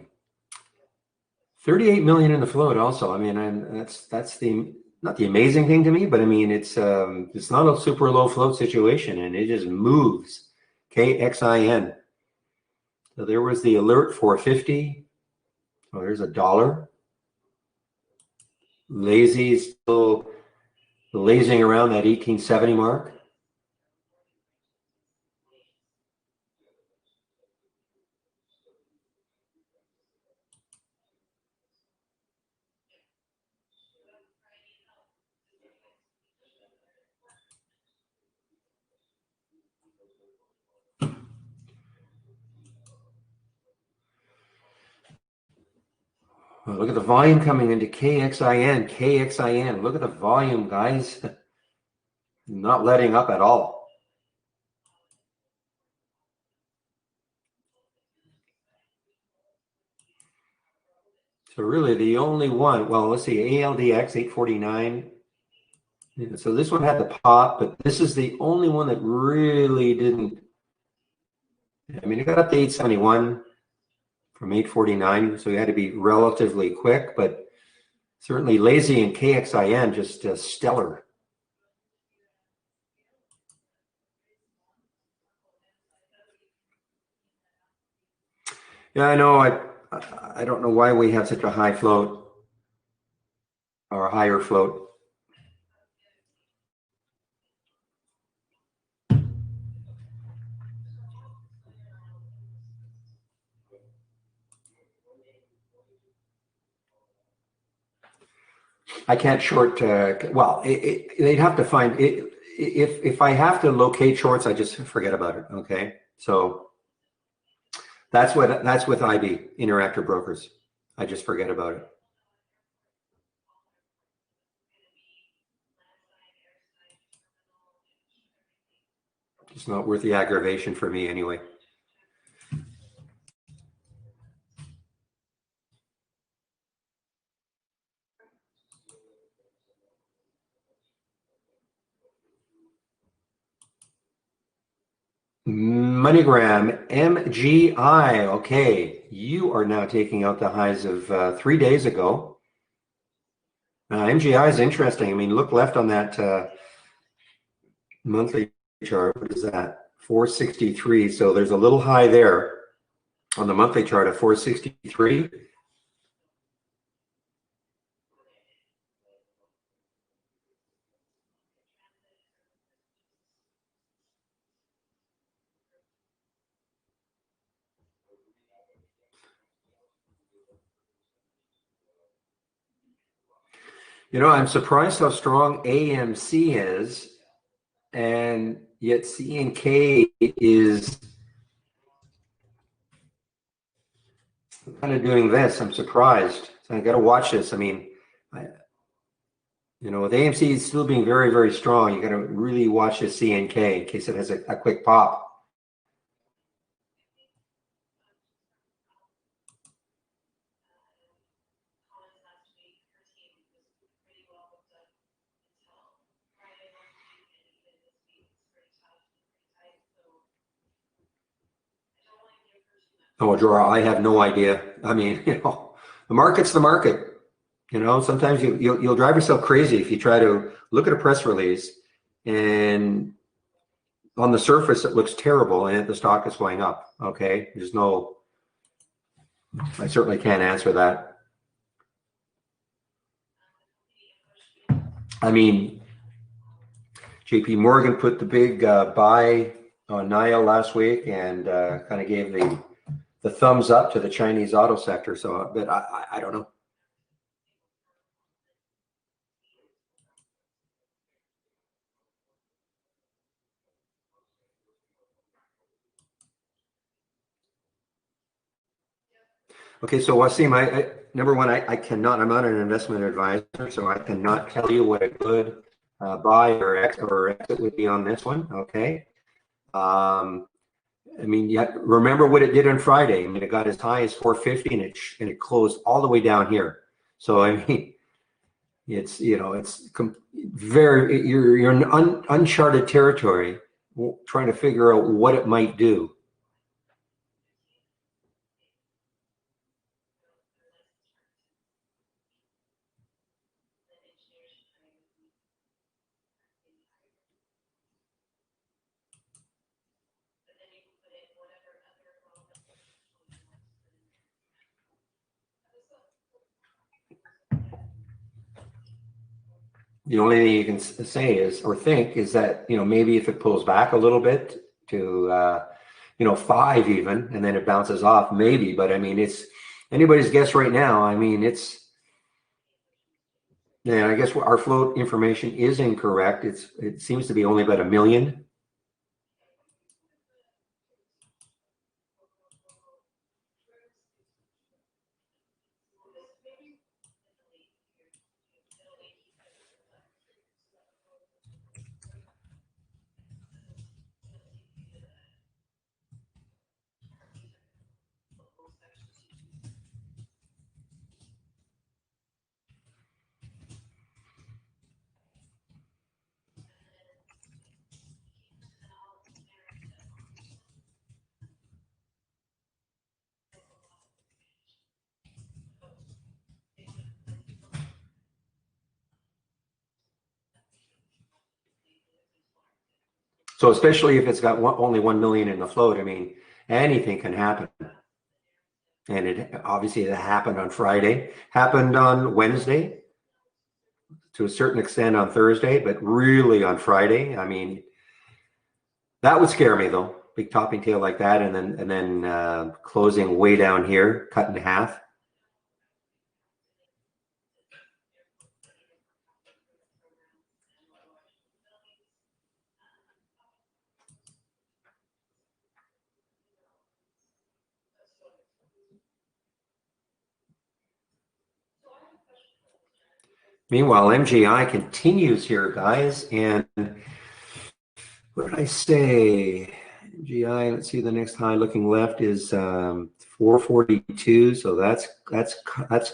38 million in the float also. I mean, and that's the not the amazing thing to me, but I mean it's not a super low float situation, and it just moves. KXIN. So there was the alert 450. Oh, there's a dollar. Lazy, still lazing around that 1870 mark. Oh, look at the volume coming into KXIN, KXIN. Look at the volume, guys. Not letting up at all. So really the only one, well, let's see, ALDX 849. So this one had the pop, but this is the only one that really didn't. I mean, it got up to 871 from 849, so you had to be relatively quick, but certainly Lazy and KXIN just stellar. Yeah, I know. I don't know why we have such a high float or a higher float. I can't short. Well, they'd have to find it. If I have to locate shorts, I just forget about it. Okay, so that's with IB, Interactive Brokers. I just forget about it. It's not worth the aggravation for me anyway. MoneyGram, MGI. Okay, you are now taking out the highs of 3 days ago. MGI is interesting. I mean, look left on that monthly chart. What is that? 463. So there's a little high there on the monthly chart of 463. You know, I'm surprised how strong AMC is, and yet C&K is kind of doing this. I'm surprised. So I got to watch this. I mean, you know, with AMC still being very, very strong, you got to really watch this C&K in case it has a quick pop. Oh, Jorah, I have no idea. I mean, you know, the market's the market. You know, sometimes you'll drive yourself crazy if you try to look at a press release and on the surface it looks terrible and the stock is going up. Okay, there's no. I certainly can't answer that. I mean, JP Morgan put the big buy on NIO last week and kind of gave the thumbs up to the Chinese auto sector. So, but I don't know. Okay, so Wasim, number one, I cannot. I'm not an investment advisor, so I cannot tell you what a good buy or exit would be on this one. Okay. I mean, yeah, remember what it did on Friday. I mean, it got as high as 450 and it closed all the way down here. So I mean, it's, you know, it's very, you're in uncharted territory trying to figure out what it might do. The only thing you can say is, or think, is that, you know, maybe if it pulls back a little bit to, you know, 5 even, and then it bounces off, maybe. But I mean, it's anybody's guess right now. I mean, it's, yeah, I guess our float information is incorrect. It seems to be only about 1 million. So especially if it's got only 1 million in the float, I mean, anything can happen. And it obviously it happened on Friday, happened on Wednesday, to a certain extent on Thursday, but really on Friday. I mean, that would scare me though. Big topping tail like that, and then closing way down here, cut in half. Meanwhile, MGI continues here, guys. And what did I say? MGI, let's see, the next high looking left is 442. So that's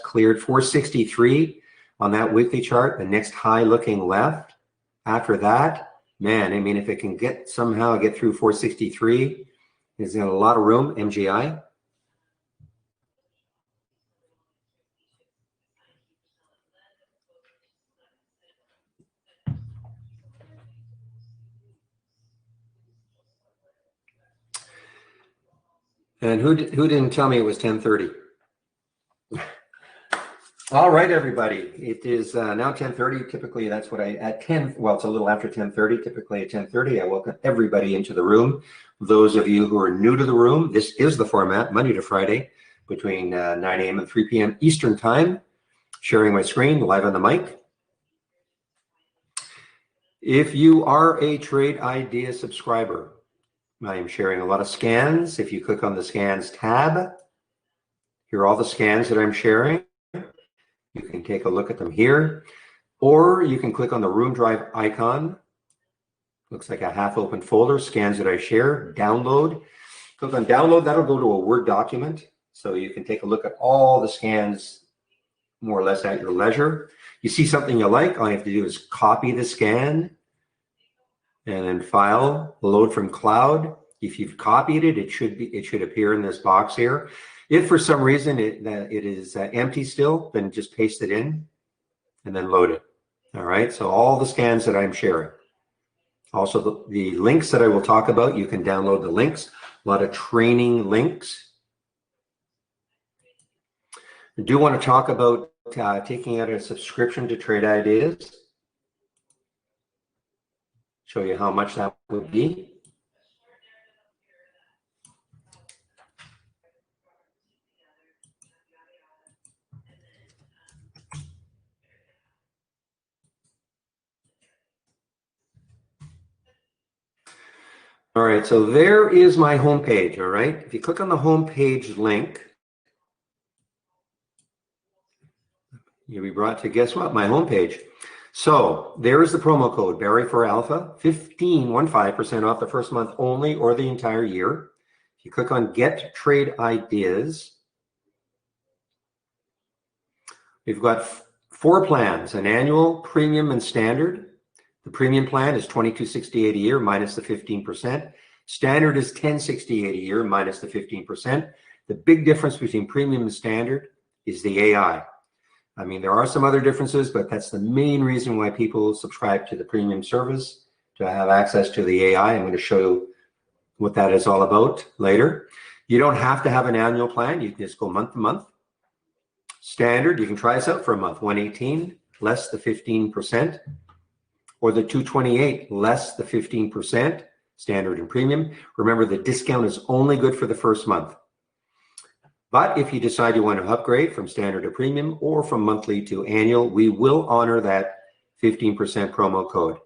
cleared. 463 on that weekly chart. The next high looking left. After that, man, I mean, if it can somehow get through 463, it's got a lot of room, MGI. And who didn't tell me it was 10:30? All right, everybody. It is now 10:30. Typically, that's what at 10. Well, it's a little after 10:30. Typically at 10:30, I welcome everybody into the room. Those of you who are new to the room, this is the format, Monday to Friday, between 9 a.m. and 3 p.m. Eastern Time. Sharing my screen live on the mic. If you are a Trade Idea subscriber, I am sharing a lot of scans. If you click on the scans tab, here are all the scans that I'm sharing. You can take a look at them here, or you can click on the Room Drive icon. Looks like a half open folder, scans that I share, download. Click on download, that'll go to a Word document. So you can take a look at all the scans more or less at your leisure. You see something you like, all you have to do is copy the scan and then file, load from cloud. If you've copied it, it should appear in this box here. If for some reason it is empty still, then just paste it in and then load it. All right, so all the scans that I'm sharing. Also the links that I will talk about, you can download the links, a lot of training links. I do want to talk about taking out a subscription to Trade Ideas. Show you how much that would be. All right, so there is my homepage, all right? If you click on the homepage link, you'll be brought to, guess what, my homepage. So there is the promo code, Barry for Alpha, 15% off the first month only or the entire year. If you click on Get Trade Ideas, we've got 4 plans, an annual, premium, and standard. The premium plan is $22.68 a year minus the 15%. Standard is $10.68 a year minus the 15%. The big difference between premium and standard is the AI. I mean, there are some other differences, but that's the main reason why people subscribe to the premium service, to have access to the AI. I'm going to show you what that is all about later. You don't have to have an annual plan. You can just go month to month. Standard, you can try us out for a month, 118 less the 15%, or the 228 less the 15%, standard and premium. Remember, the discount is only good for the first month. But if you decide you want to upgrade from standard to premium or from monthly to annual, we will honor that 15% promo code.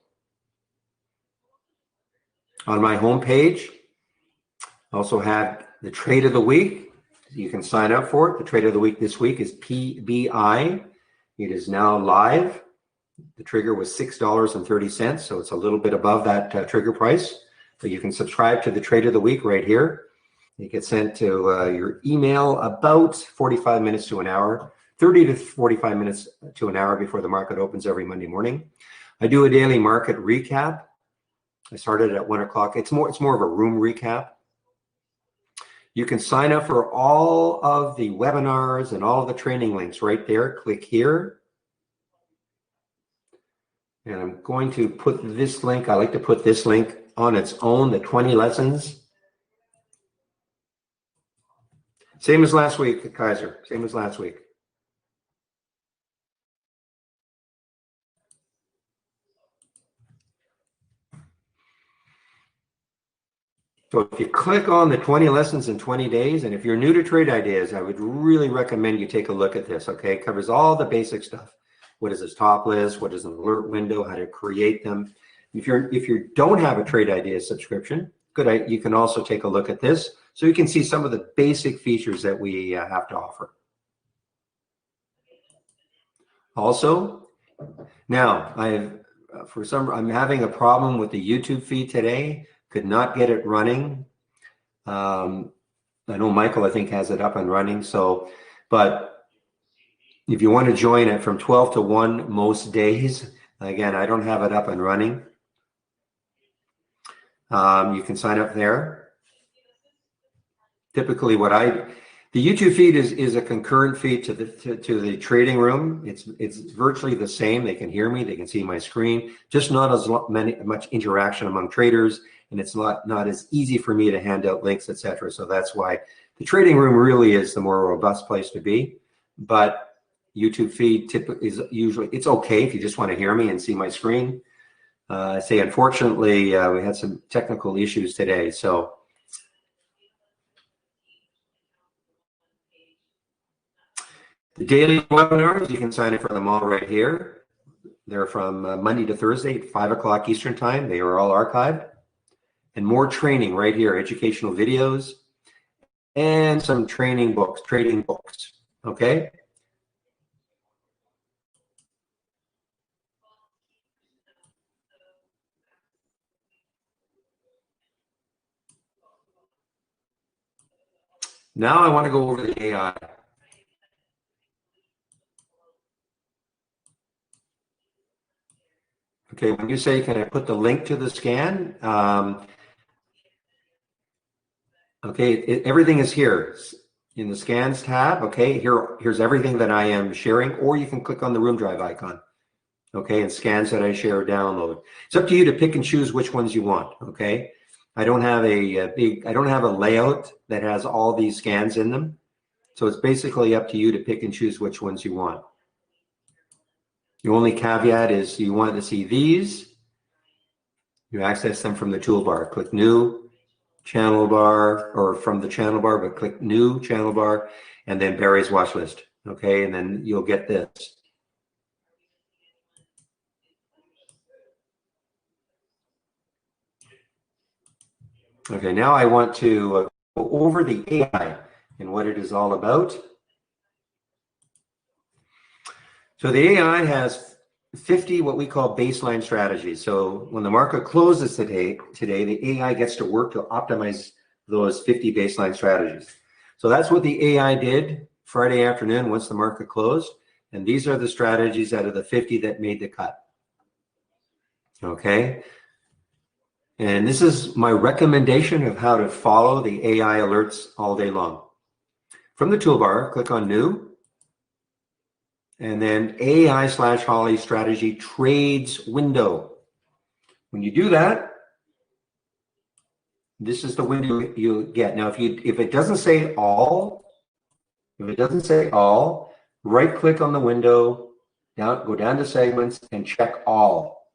On my homepage, I also have the trade of the week. You can sign up for it. The trade of the week this week is PBI. It is now live. The trigger was $6.30, so it's a little bit above that trigger price. But you can subscribe to the trade of the week right here. It gets sent to your email about 45 minutes to an hour, 30 to 45 minutes to an hour before the market opens every Monday morning. I do a daily market recap. I started at 1 o'clock. It's more of a room recap. You can sign up for all of the webinars and all of the training links right there. Click here. And I'm going to put this link, I like to put this link on its own, the 20 lessons. Same as last week, Kaiser, same as last week. So if you click on the 20 lessons in 20 days, and if you're new to trade ideas, I would really recommend you take a look at this, okay? It covers all the basic stuff. What is a stop list? What is an alert window? How to create them? If you don't have a trade ideas subscription, you can also take a look at this so you can see some of the basic features that we have to offer. Also, now I'm having a problem with the YouTube feed today. Could not get it running. I know Michael, I think, has it up and running. So, but if you want to join it from 12 to 1 most days, again, I don't have it up and running. You can sign up there. Typically, the YouTube feed is a concurrent feed to the trading room. It's virtually the same. They can hear me. They can see my screen. Just not as much interaction among traders, and it's not as easy for me to hand out links, etc. So that's why the trading room really is the more robust place to be. But YouTube feed is usually, it's okay if you just want to hear me and see my screen. Unfortunately, we had some technical issues today. So the daily webinars, you can sign up for them all right here. They're from Monday to Thursday at 5 o'clock Eastern time. They are all archived. And more training right here, educational videos and some trading books, okay? Now I want to go over the AI. Okay, when you say, can I put the link to the scan? Okay, everything is here in the scans tab. Okay, here's everything that I am sharing, or you can click on the room drive icon. Okay, and scans that I share or download. It's up to you to pick and choose which ones you want. Okay, I don't have a layout that has all these scans in them. So it's basically up to you to pick and choose which ones you want. The only caveat is you want to see these, you access them from the toolbar. Click new, channel bar, or from the channel bar, but click new channel bar, and then Barry's watch list. Okay, and then you'll get this. Okay, now I want to go over the AI and what it is all about. So the AI has 50 what we call baseline strategies. So when the market closes today, the AI gets to work to optimize those 50 baseline strategies. So that's what the AI did Friday afternoon once the market closed. And these are the strategies out of the 50 that made the cut. Okay. And this is my recommendation of how to follow the AI alerts all day long. From the toolbar, click on new. And then AI/Holly strategy trades window. When you do that, this is the window you get. Now, if it doesn't say all, right click on the window, go down to segments and check all.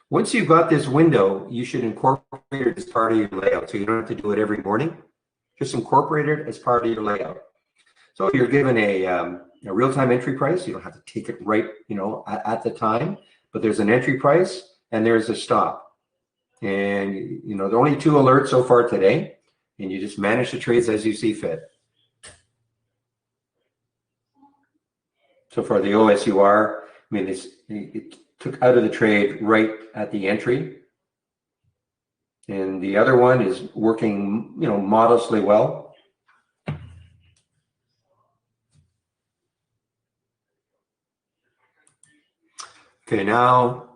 Once you've got this window, you should incorporate it as part of your layout. So you don't have to do it every morning. Just incorporate it as part of your layout. So you're given a real-time entry price. You don't have to take it right, at the time, but there's an entry price and there's a stop. And, there are only 2 alerts so far today, and you just manage the trades as you see fit. So for the OSUR, it took out of the trade right at the entry. And the other one is working, modestly well. Okay, now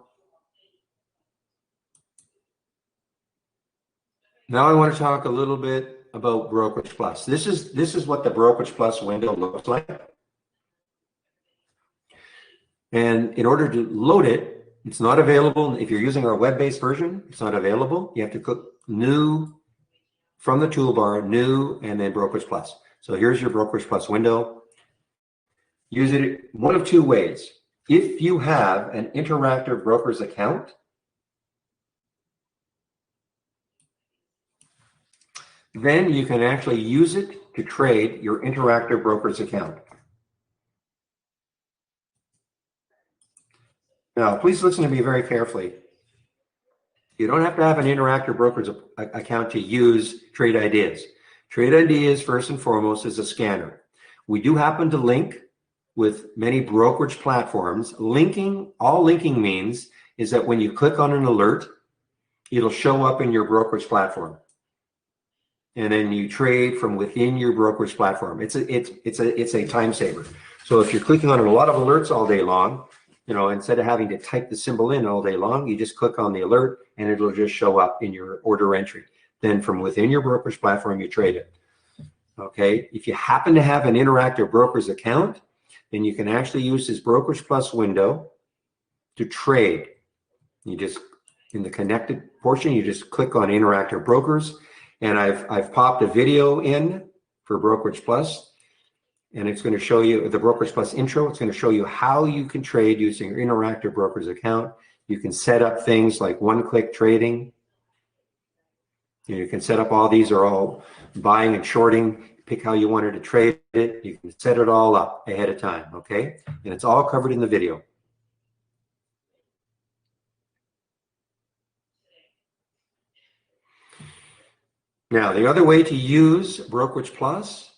I want to talk a little bit about Brokerage Plus. This is what the Brokerage Plus window looks like. And in order to load it, It's not available. If you're using our web-based version, it's not available. You have to click new from the toolbar, new, and then Brokerage Plus. So here's your Brokerage Plus window. Use it one of two ways. If you have an interactive broker's account, then you can actually use it to trade your interactive broker's account. Now, please listen to me very carefully. You don't have to have an interactive broker's account to use Trade Ideas. Trade Ideas, first and foremost, is a scanner. We do happen to link with many brokerage platforms. All linking means is that when you click on an alert, it'll show up in your brokerage platform. And then you trade from within your brokerage platform. It's a time saver. So if you're clicking on a lot of alerts all day long, you know, instead of having to type the symbol in all day long, you just click on the alert and it'll just show up in your order entry. Then from within your brokerage platform, you trade it. Okay. If you happen to have an interactive broker's account, then you can actually use this Brokerage Plus window to trade. You just, in the connected portion, you just click on interactive brokers. And I've popped a video in for Brokerage Plus. And it's going to show you the Brokerage Plus intro. It's going to show you how you can trade using your interactive broker's account. You can set up things like one-click trading. You can set up all these are all buying and shorting. Pick how you wanted to trade it. You can set it all up ahead of time, okay? And it's all covered in the video. Now, the other way to use Brokerage Plus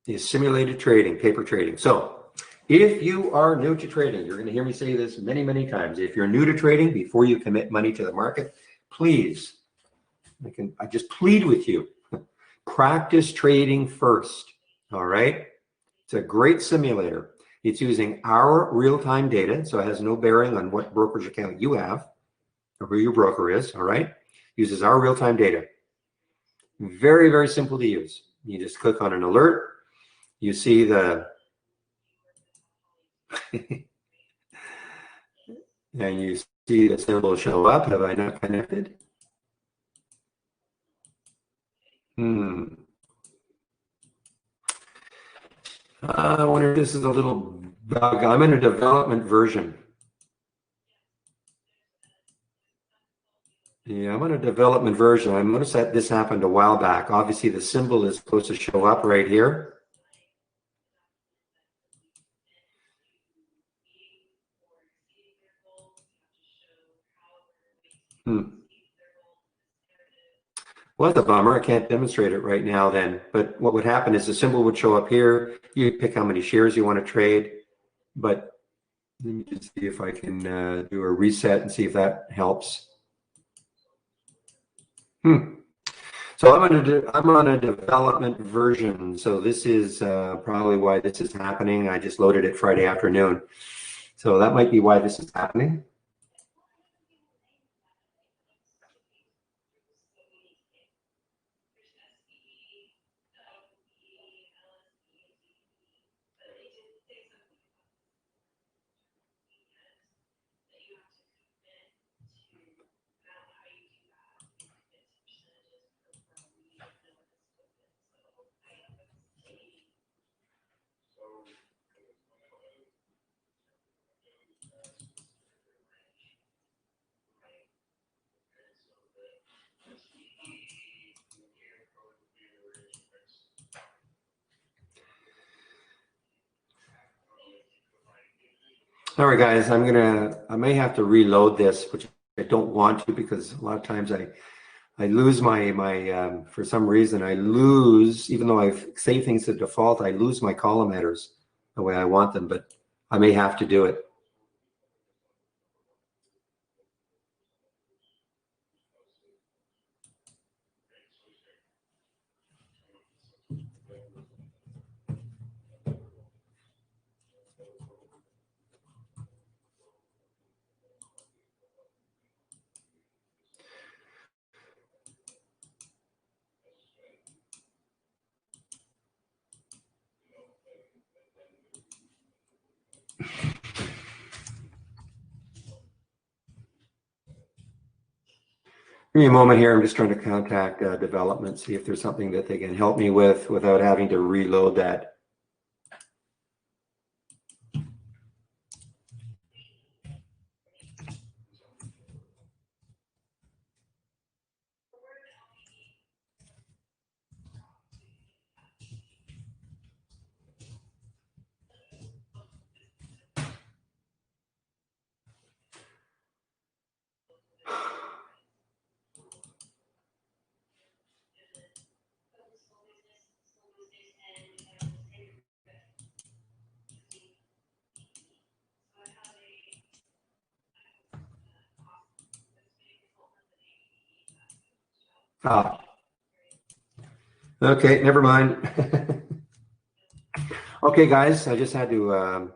is simulated trading, paper trading. So if you are new to trading, you're going to hear me say this many, many times. If you're new to trading, before you commit money to the market, please, I just plead with you, practice trading first, all right? It's a great simulator. It's using our real-time data, so it has no bearing on what brokerage account you have or who your broker is, all right? Uses our real-time data. Very, very simple to use. You just click on an alert. You see the and you see the symbol show up. Have I not connected? I wonder if this is a little bug. I'm in a development version. Yeah, I'm on a development version. I noticed that this happened a while back. Obviously, the symbol is supposed to show up right here. Well, that's a bummer. I can't demonstrate it right now then. But what would happen is the symbol would show up here. You pick how many shares you want to trade. But let me just see if I can do a reset and see if that helps. So I'm on a development version. So this is probably why this is happening. I just loaded it Friday afternoon. So that might be why this is happening. All right, guys, I may have to reload this, which I don't want to because a lot of times I lose my for some reason I lose, even though I've saved things to default, I lose my column headers the way I want them, but I may have to do it. Give me a moment here. I'm just trying to contact development, see if there's something that they can help me with without having to reload that. Ah, okay, never mind. Okay, guys, I just had to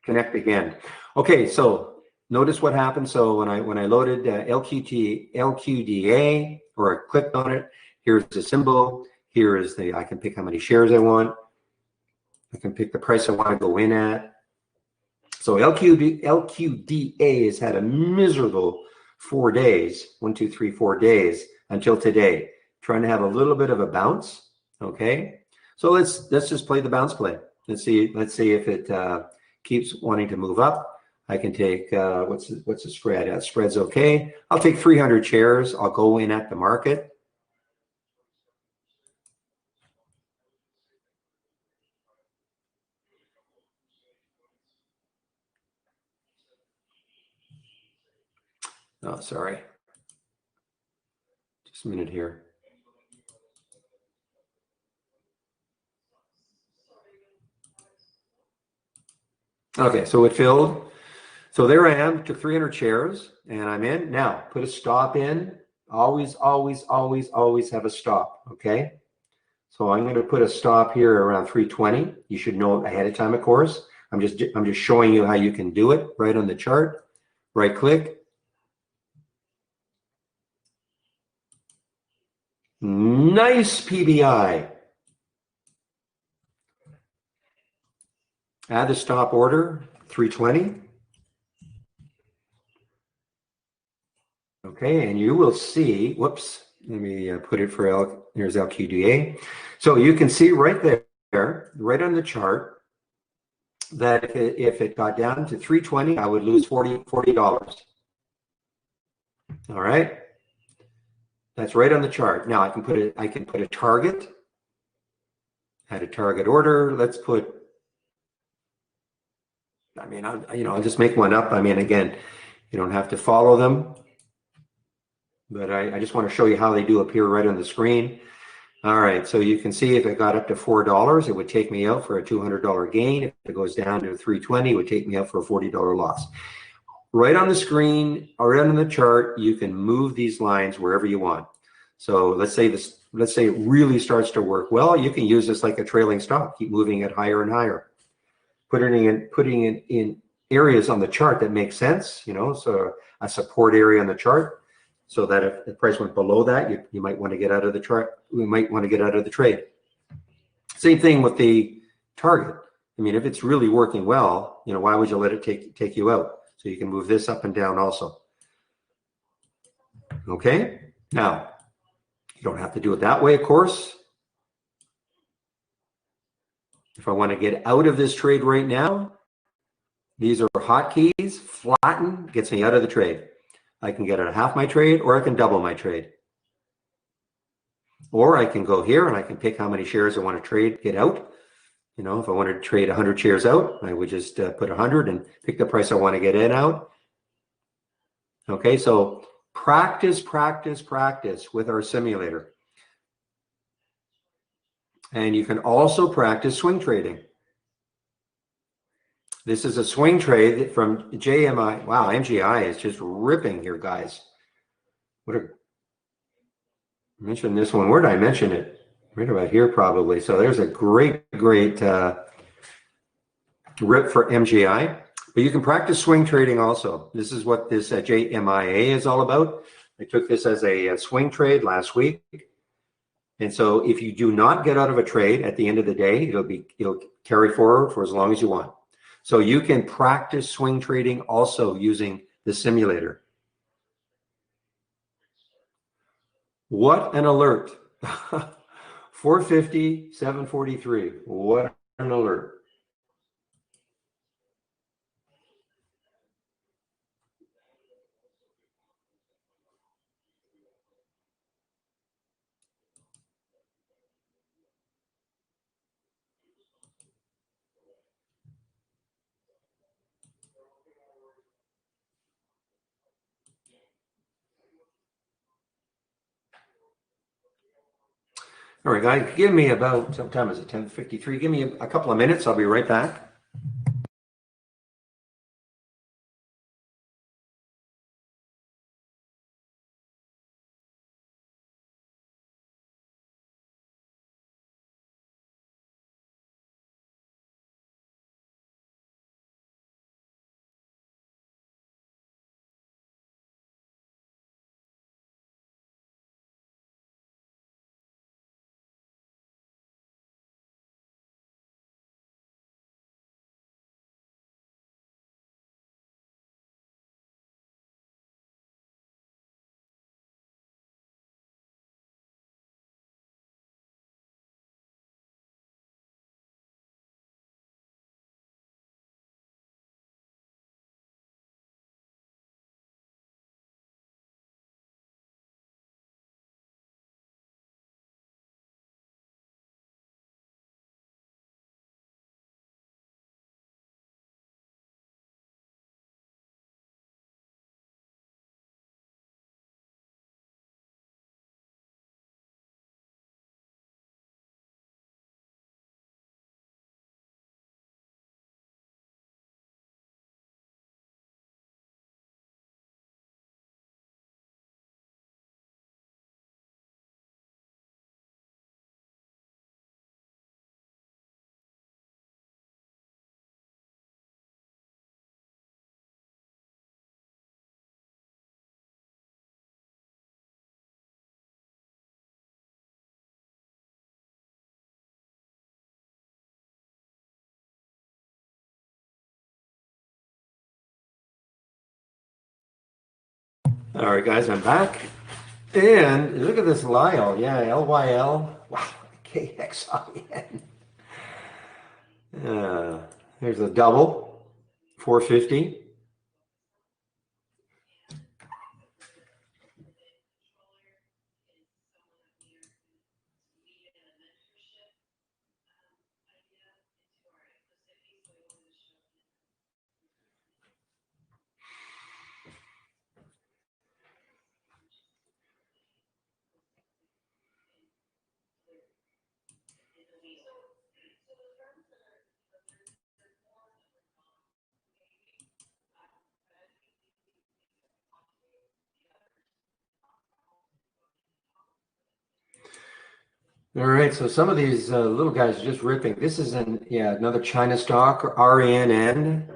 connect again. Okay, so notice what happened. So when I loaded LQDA, or I clicked on it, here's the symbol. Here is I can pick how many shares I want. I can pick the price I want to go in at. So LQDA has had a miserable 4 days, 1, 2, 3, 4 days until today, trying to have a little bit of a bounce. Okay, so let's just play the bounce play. Let's see if it keeps wanting to move up. I can take what's the spread? That spread's okay. I'll take 300 shares. I'll go in at the market. Oh, sorry. Just a minute here. Okay, so it filled. So there I am, took 300 shares, and I'm in. Now, put a stop in. Always, always, always, always have a stop, okay? So I'm going to put a stop here around 320. You should know ahead of time, of course. I'm just showing you how you can do it right on the chart. Right click. Nice PBI. Add the stop order, 320. Okay, and you will see, whoops, let me put it for here's LQDA. So you can see right there, right on the chart, that if it got down to 320, I would lose $40. All right, that's right on the chart. Now I can put a target, add a target order. Let's put, I mean, I'll just make one up. I mean, again, you don't have to follow them, but I just want to show you how they do appear right on the screen. All right, so you can see if it got up to $4, it would take me out for a $200 gain. If it goes down to 320, it would take me out for a $40 loss. Right on the screen, or right on the chart, you can move these lines wherever you want. So let's say it really starts to work well. You can use this like a trailing stop. Keep moving it higher and higher. Putting it in areas on the chart that make sense. So a support area on the chart. So that if the price went below that, you might want to get out of the chart. We might want to get out of the trade. Same thing with the target. I mean, if it's really working well, why would you let it take you out? So you can move this up and down also. Okay. Now, you don't have to do it that way, of course. If I want to get out of this trade right now, these are hotkeys. Flatten gets me out of the trade. I can get out of half my trade, or I can double my trade. Or I can go here and I can pick how many shares I want to trade, get out. If I wanted to trade 100 shares out, I would just put 100 and pick the price I want to get in out. Okay, so practice, practice, practice with our simulator. And you can also practice swing trading. This is a swing trade from JMI. Wow, MGI is just ripping here, guys. I mentioned this one. Where did I mention it? Right about here, probably. So there's a great rip for MGI. But you can practice swing trading also. This is what this JMIA is all about. I took this as a swing trade last week. And so if you do not get out of a trade at the end of the day, it'll carry forward for as long as you want. So you can practice swing trading also using the simulator. What an alert. 450, 743. What an alert. All right, guys, give me about, sometime is it 10:53? Give me a couple of minutes. I'll be right back. All right, guys, I'm back. And look at this Lyle. Yeah, LYL. Wow, KXIN. There's a double, 450. All right, so some of these little guys are just ripping. This is another China stock, RENN.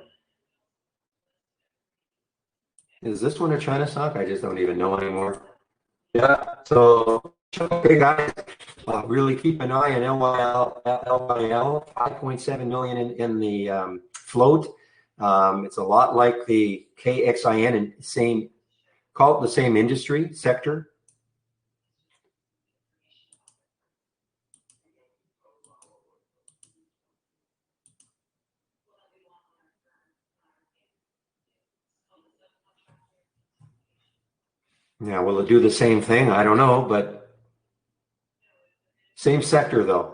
Is this one a China stock? I just don't even know anymore. Yeah, so okay, guys, really keep an eye on LYL, 5.7 million in the float. It's a lot like the KXIN and call it the same industry sector. Yeah, will it do the same thing? I don't know, but same sector though.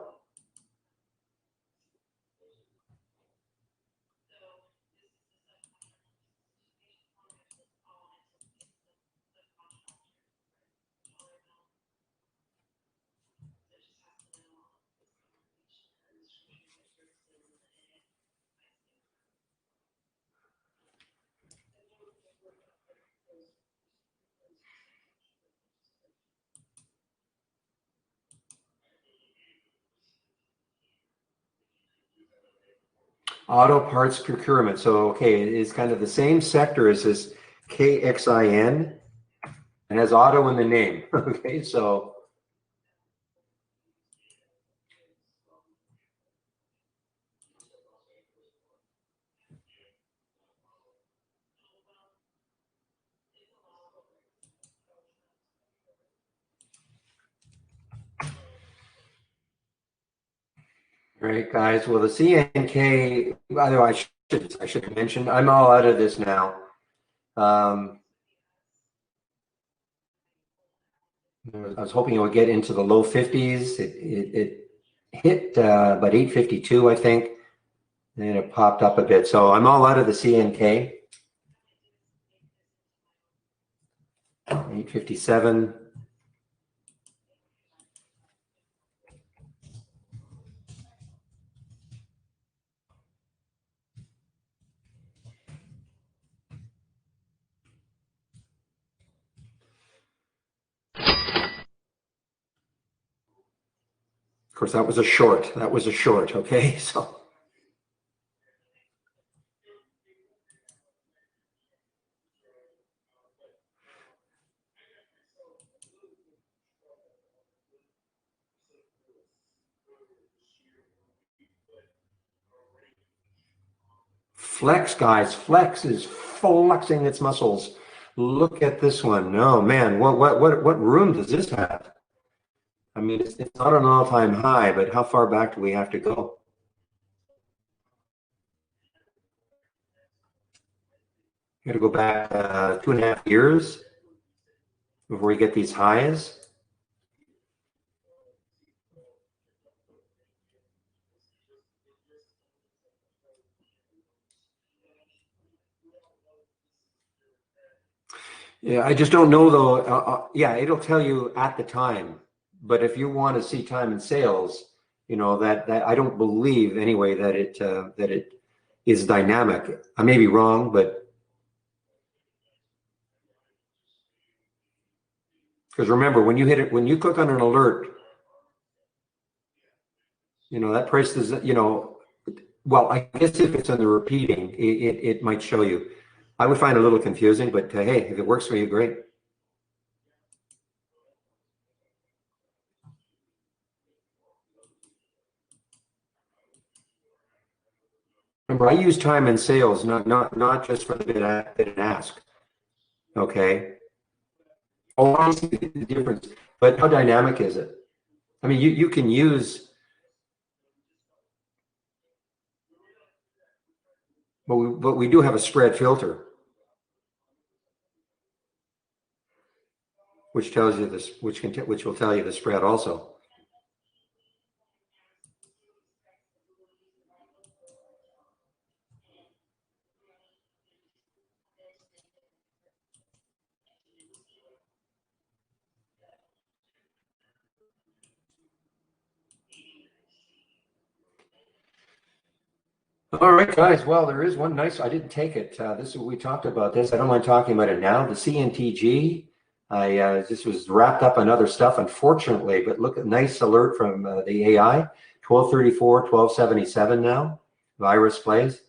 Auto parts procurement. So, okay, it's kind of the same sector as this KXIN and has auto in the name. Okay, so All right, guys. Well, the CNK, by the way, I should mention, I'm all out of this now. Um, I was hoping it would get into the low 50s. It hit about 852, I think, and then it popped up a bit. So I'm all out of the CNK. 857. Of course, that was a short. That was a short. Okay, so. Flex, guys. Flex is flexing its muscles. Look at this one. Oh man, what room does this have? I mean, it's not an all-time high, but how far back do we have to go? You got to go back 2.5 years before we get these highs. Yeah, I just don't know though. Yeah, it'll tell you at the time, but if you want to see time in sales, that I don't believe anyway that it is dynamic. I may be wrong, but because remember when you hit it, when you click on an alert, that price does, well, I guess if it's on the repeating, it might show you. I would find it a little confusing, but hey, if it works for you, great. Remember, I use time in sales, not just for the bid and ask. Okay. Oh, I see the difference. But how dynamic is it? I mean, you can use, but we do have a spread filter, which tells you this, which will tell you the spread also. All right, guys. Well, there is one nice. I didn't take it. This is we talked about this. I don't mind talking about it now. The CNTG. I this was wrapped up in other stuff, unfortunately. But look at nice alert from the AI. 1234, 1277 now. Virus plays.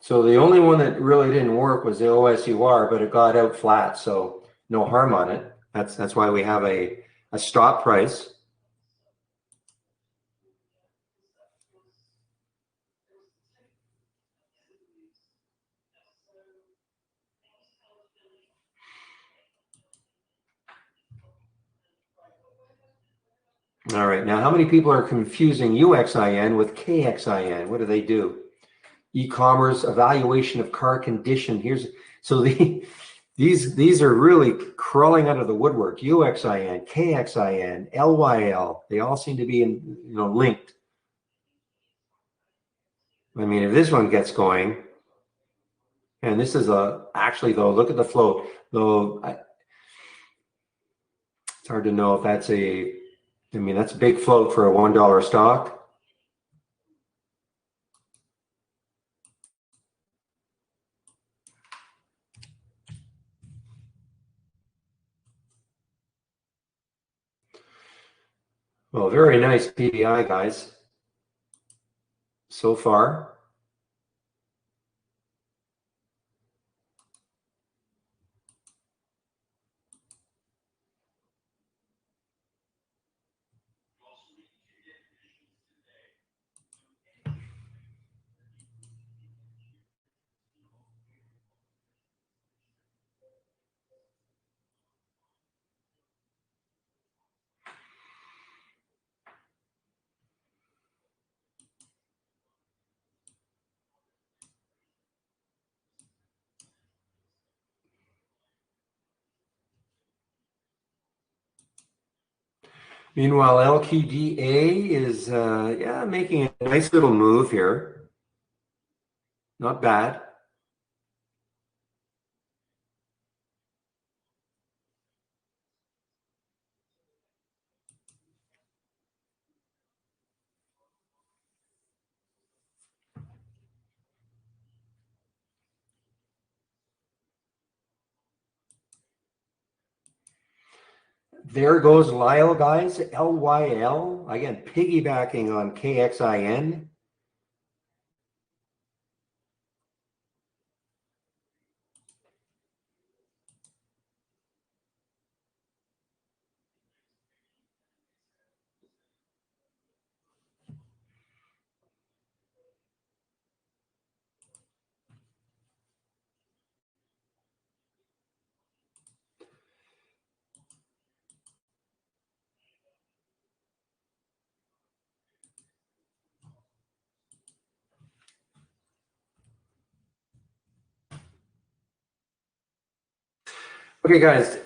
So the only one that really didn't work was the OSUR, but it got out flat. So no harm on it. That's why we have a stop price. All right, now how many people are confusing UXIN with KXIN? What do they do? E-commerce evaluation of car condition. These are really crawling out of the woodwork. UXIN, KXIN, LYL. They all seem to be linked. I mean, if this one gets going, and this is actually though, look at the float. Though it's hard to know if that's that's a big float for a $1 stock. Well, very nice PVI, guys, so far. Meanwhile, LQDA is yeah, making a nice little move here. Not bad. There goes Lyle, guys. LYL. Again, piggybacking on KXIN. Okay, guys,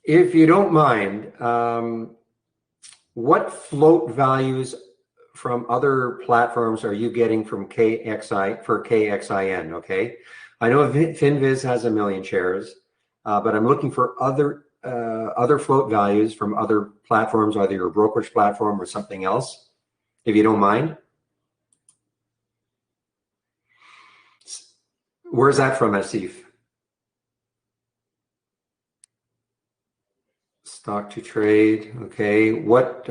if you don't mind, what float values from other platforms are you getting from KXI for KXIN? Okay, I know FinViz has 1,000,000 shares, but I'm looking for other float values from other platforms, either your brokerage platform or something else, if you don't mind. Where's that from, Asif? Stock to trade. Okay, what?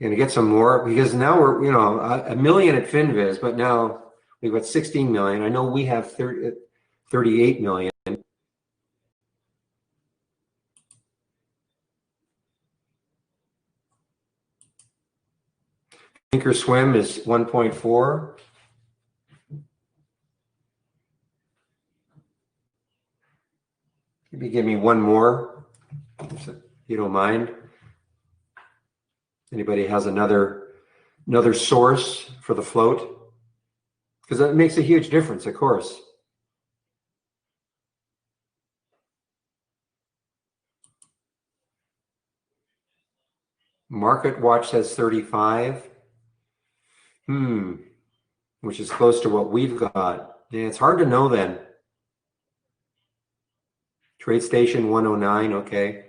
Gonna get some more because now we're, you know, 1,000,000 at FinViz, but now we've got 16 million. I know we have 38 million. Thinkorswim is 1.4. Maybe give me one more, if you don't mind. Anybody has another source for the float? Because that makes a huge difference, of course. Market Watch says 35. Which is close to what we've got. Yeah, it's hard to know then. Trade Station 109, okay.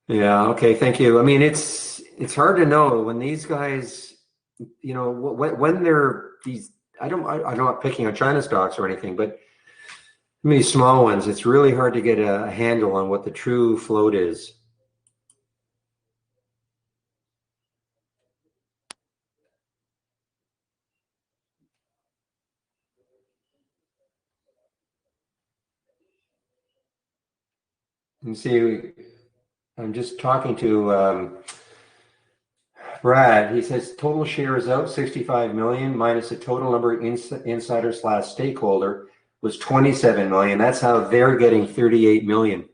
Yeah, okay, thank you. I mean, it's hard to know when these guys, you know, when they're these. I'm not picking on China stocks or anything, but these small ones, it's really hard to get a handle on what the true float is. And see, I'm just talking to Brad. He says total shares out 65 million minus the total number of insider / stakeholder was 27 million. That's how they're getting 38 million.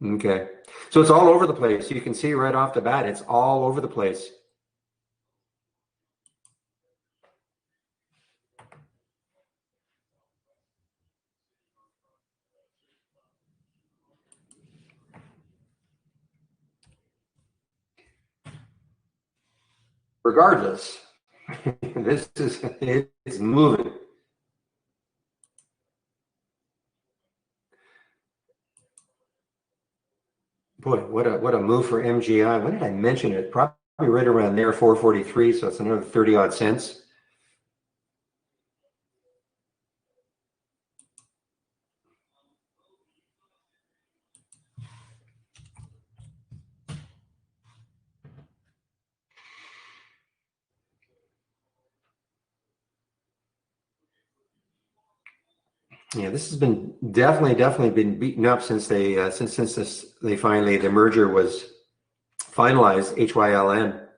Okay. So it's all over the place. You can see right off the bat, it's all over the place. Regardless, it's moving. Boy, what a move for MGI. When did I mention it? Probably right around there, 443. So it's another 30 odd cents. Yeah, this has been definitely been beaten up since they finally the merger was finalized. HYLN.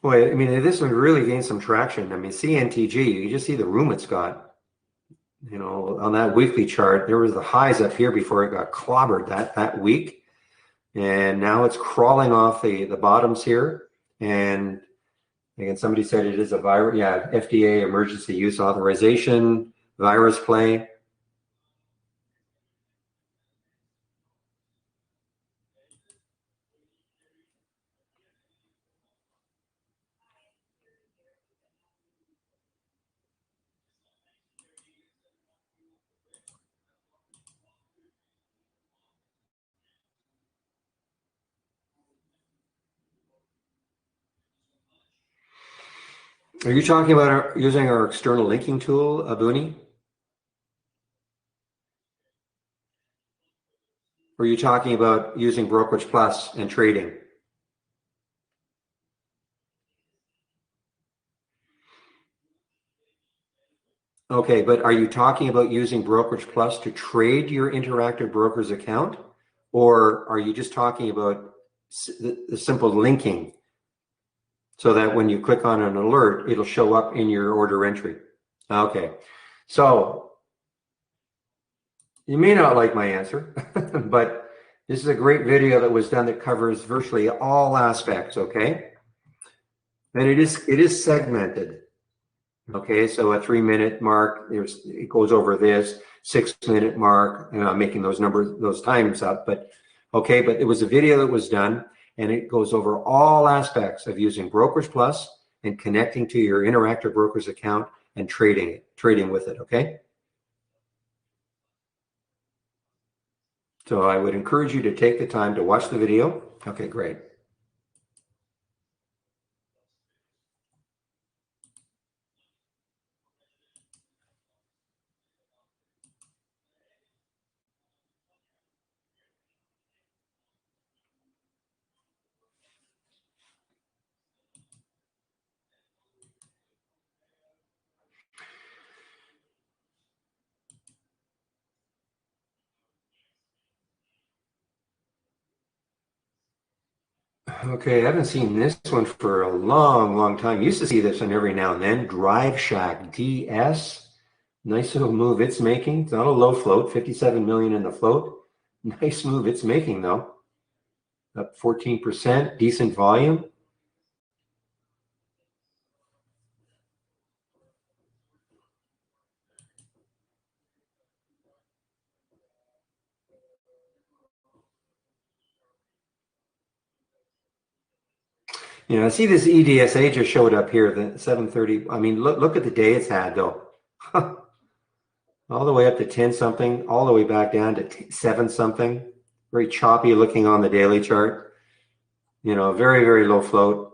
Boy, I mean, this one really gained some traction. I mean, CNTG, you just see the room it's got. You know, on that weekly chart, there was the highs up here before it got clobbered that week, and now it's crawling off the bottoms here. And again, somebody said it is a virus. Yeah, FDA emergency use authorization, virus play. Are you talking about using our external linking tool, Abuni? Or are you talking about using Brokerage Plus and trading? Okay, but are you talking about using Brokerage Plus to trade your Interactive Brokers account? Or are you just talking about the simple linking so that when you click on an alert, it'll show up in your order entry? Okay, so you may not like my answer, but this is a great video that was done that covers virtually all aspects, okay? And it is segmented. Okay, so a 3-minute mark, it goes over this 6-minute mark, making those times up. But okay, but it was a video that was done, and it goes over all aspects of using Brokerage Plus and connecting to your Interactive Brokers account and trading with it. Okay, so I would encourage you to take the time to watch the video. Okay, great. Okay, I haven't seen this one for a long time. Used to see this one every now and then. Drive Shack DS. Nice little move it's making. It's not a low float, 57 million in the float. Nice move it's making though. Up 14%, decent volume. You know, I see this EDSA just showed up here, the 730. I mean, look at the day it's had though. All the way up to 10 something, all the way back down to 7 something. Very choppy looking on the daily chart. You know, very low float.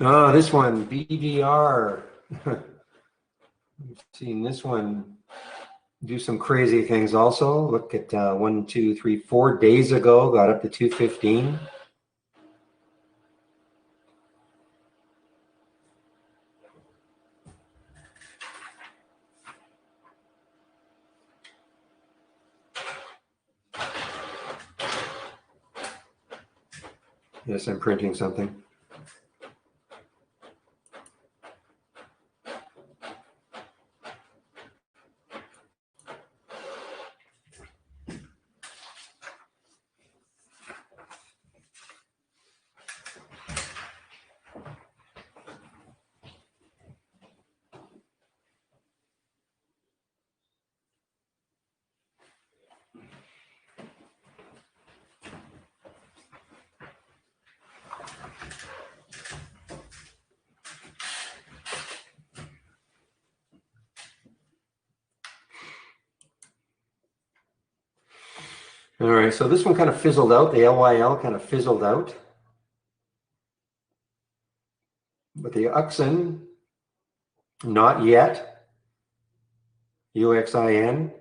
Oh, this one, BDR. We've seen this one do some crazy things also. Look at 1, 2, 3, 4 days ago, got up to 215. Yes, I'm printing something. All right, so this one kind of fizzled out. The LYL kind of fizzled out. But the UXIN, not yet. UXIN.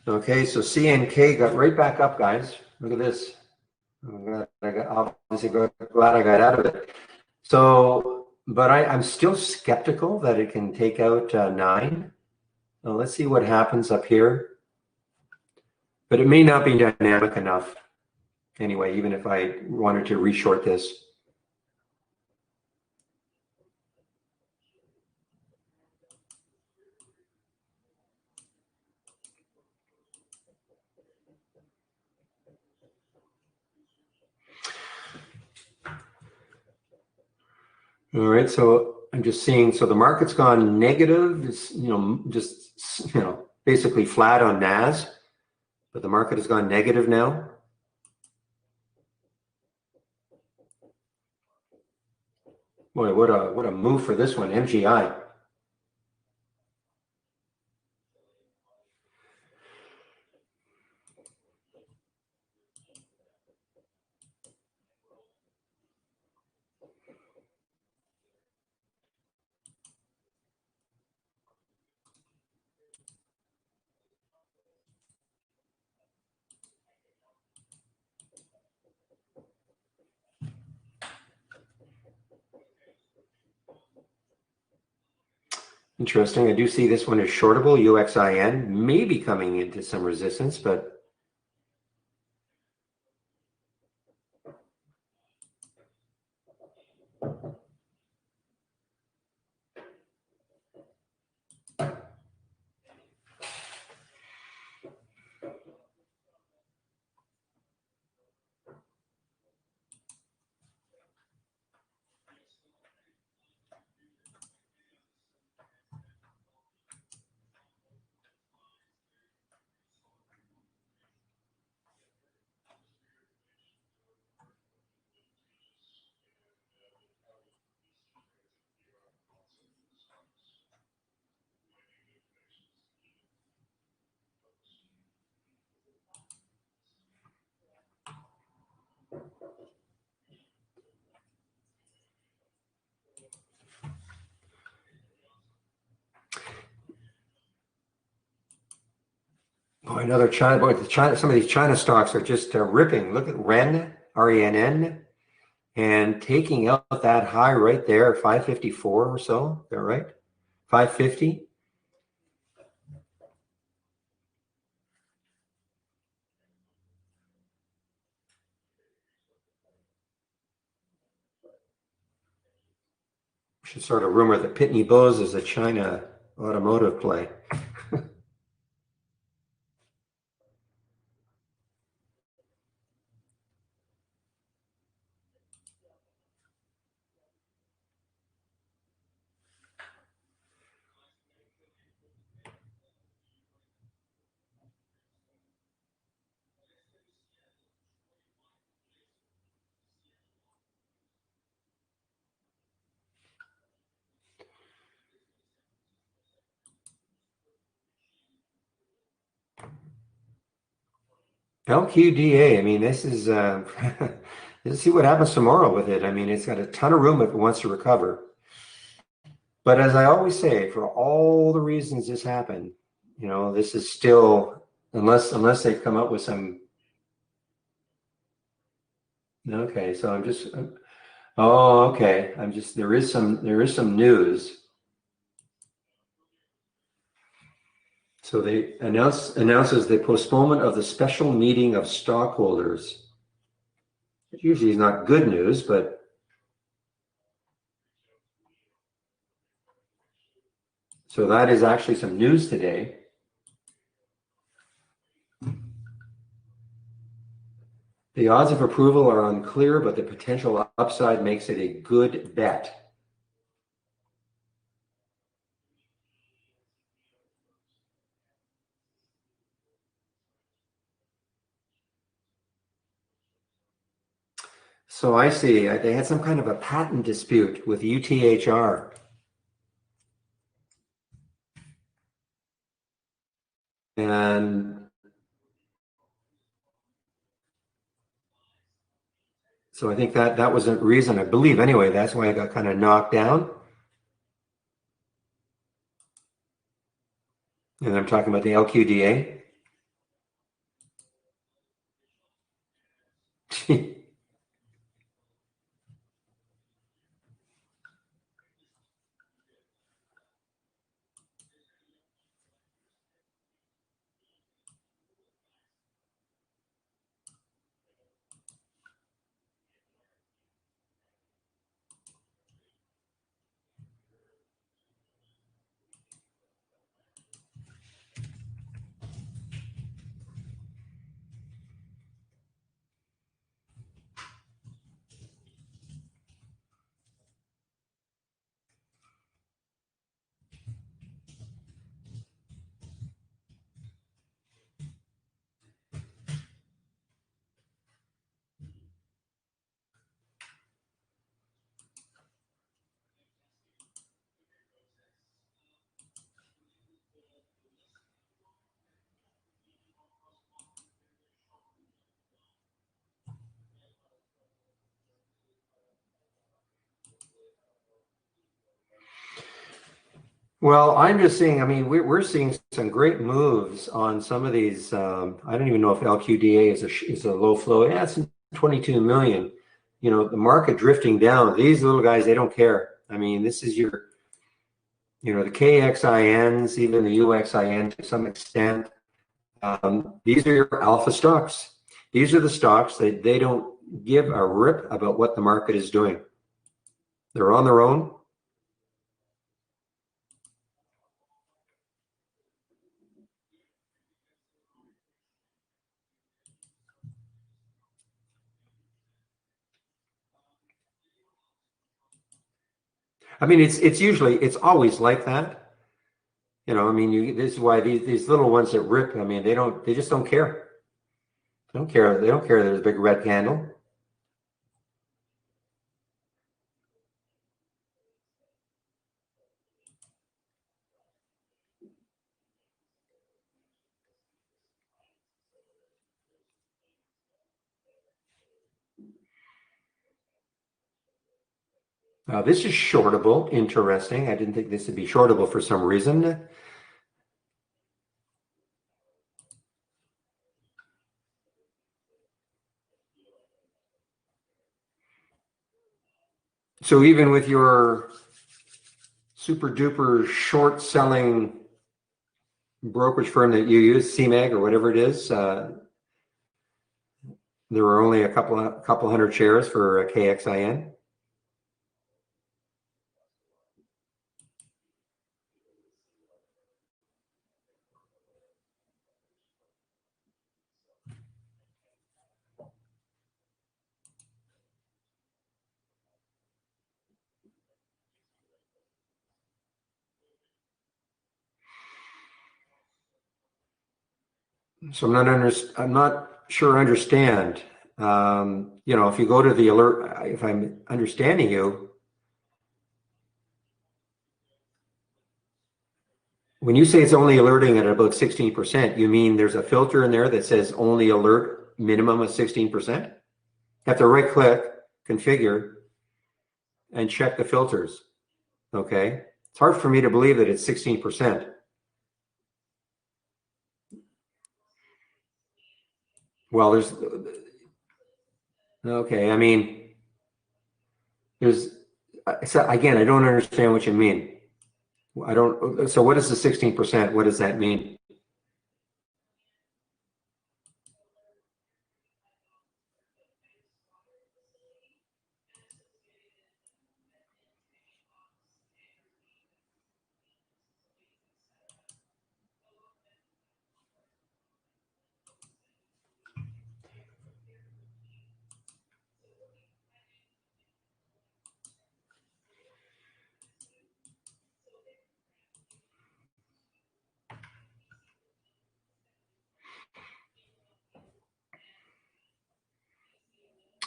Okay, so CNK got right back up, guys. Look at this. Obviously glad I got out of it. So, but I'm still skeptical that it can take out 9. Well, let's see what happens up here. But it may not be dynamic enough anyway, even if I wanted to reshort this. All right, so I'm just seeing, so the market's gone negative. It's, just, basically flat on NAS, but the market has gone negative now. Boy, what a move for this one, MGI. Interesting. I do see this one is shortable, UXIN, maybe coming into some resistance, but oh, another China. Boy, some of these China stocks are just ripping. Look at REN, RENN, and taking out that high right there, 554 or so. Is that right? 550. Should sort of rumor that Pitney Bowes is a China automotive play. LQDA, I mean, this is, let's see what happens tomorrow with it. I mean, it's got a ton of room if it wants to recover. But as I always say, for all the reasons this happened, you know, this is still, unless they come up with some, okay, so I'm just, oh, okay, I'm just, there is some news. So they announces the postponement of the special meeting of stockholders. It usually is not good news, but so that is actually some news today. The odds of approval are unclear, but the potential upside makes it a good bet. So I see they had some kind of a patent dispute with UTHR. And so I think that was a reason, I believe anyway, that's why it got kind of knocked down. And I'm talking about the LQDA. Well, I'm just seeing, I mean, we're seeing some great moves on some of these. I don't even know if LQDA is a low flow. Yeah, it's 22 million. You know, the market drifting down. These little guys, they don't care. I mean, this is your, you know, the KXINs, even the UXIN to some extent. These are your alpha stocks. These are the stocks that they don't give a rip about what the market is doing. They're on their own. I mean, it's always like that. You know, I mean, this is why these little ones that rip. I mean, they just don't care. They don't care. They don't care. There's a big red candle. This is shortable. Interesting. I didn't think this would be shortable for some reason. So even with your super duper short selling brokerage firm that you use, CMAG or whatever it is, there were only a couple hundred shares for a KXIN. So I'm not sure I understand. You know, if you go to the alert, if I'm understanding you, When you say it's only alerting at about 16%, you mean there's a filter in there that says only alert minimum of 16%? You have to right click, configure, and check the filters. Okay. It's hard for me to believe that it's 16%. Well, there's, okay, I mean, there's, so again, I don't understand what you mean. I don't, so what is the 16%? What does that mean?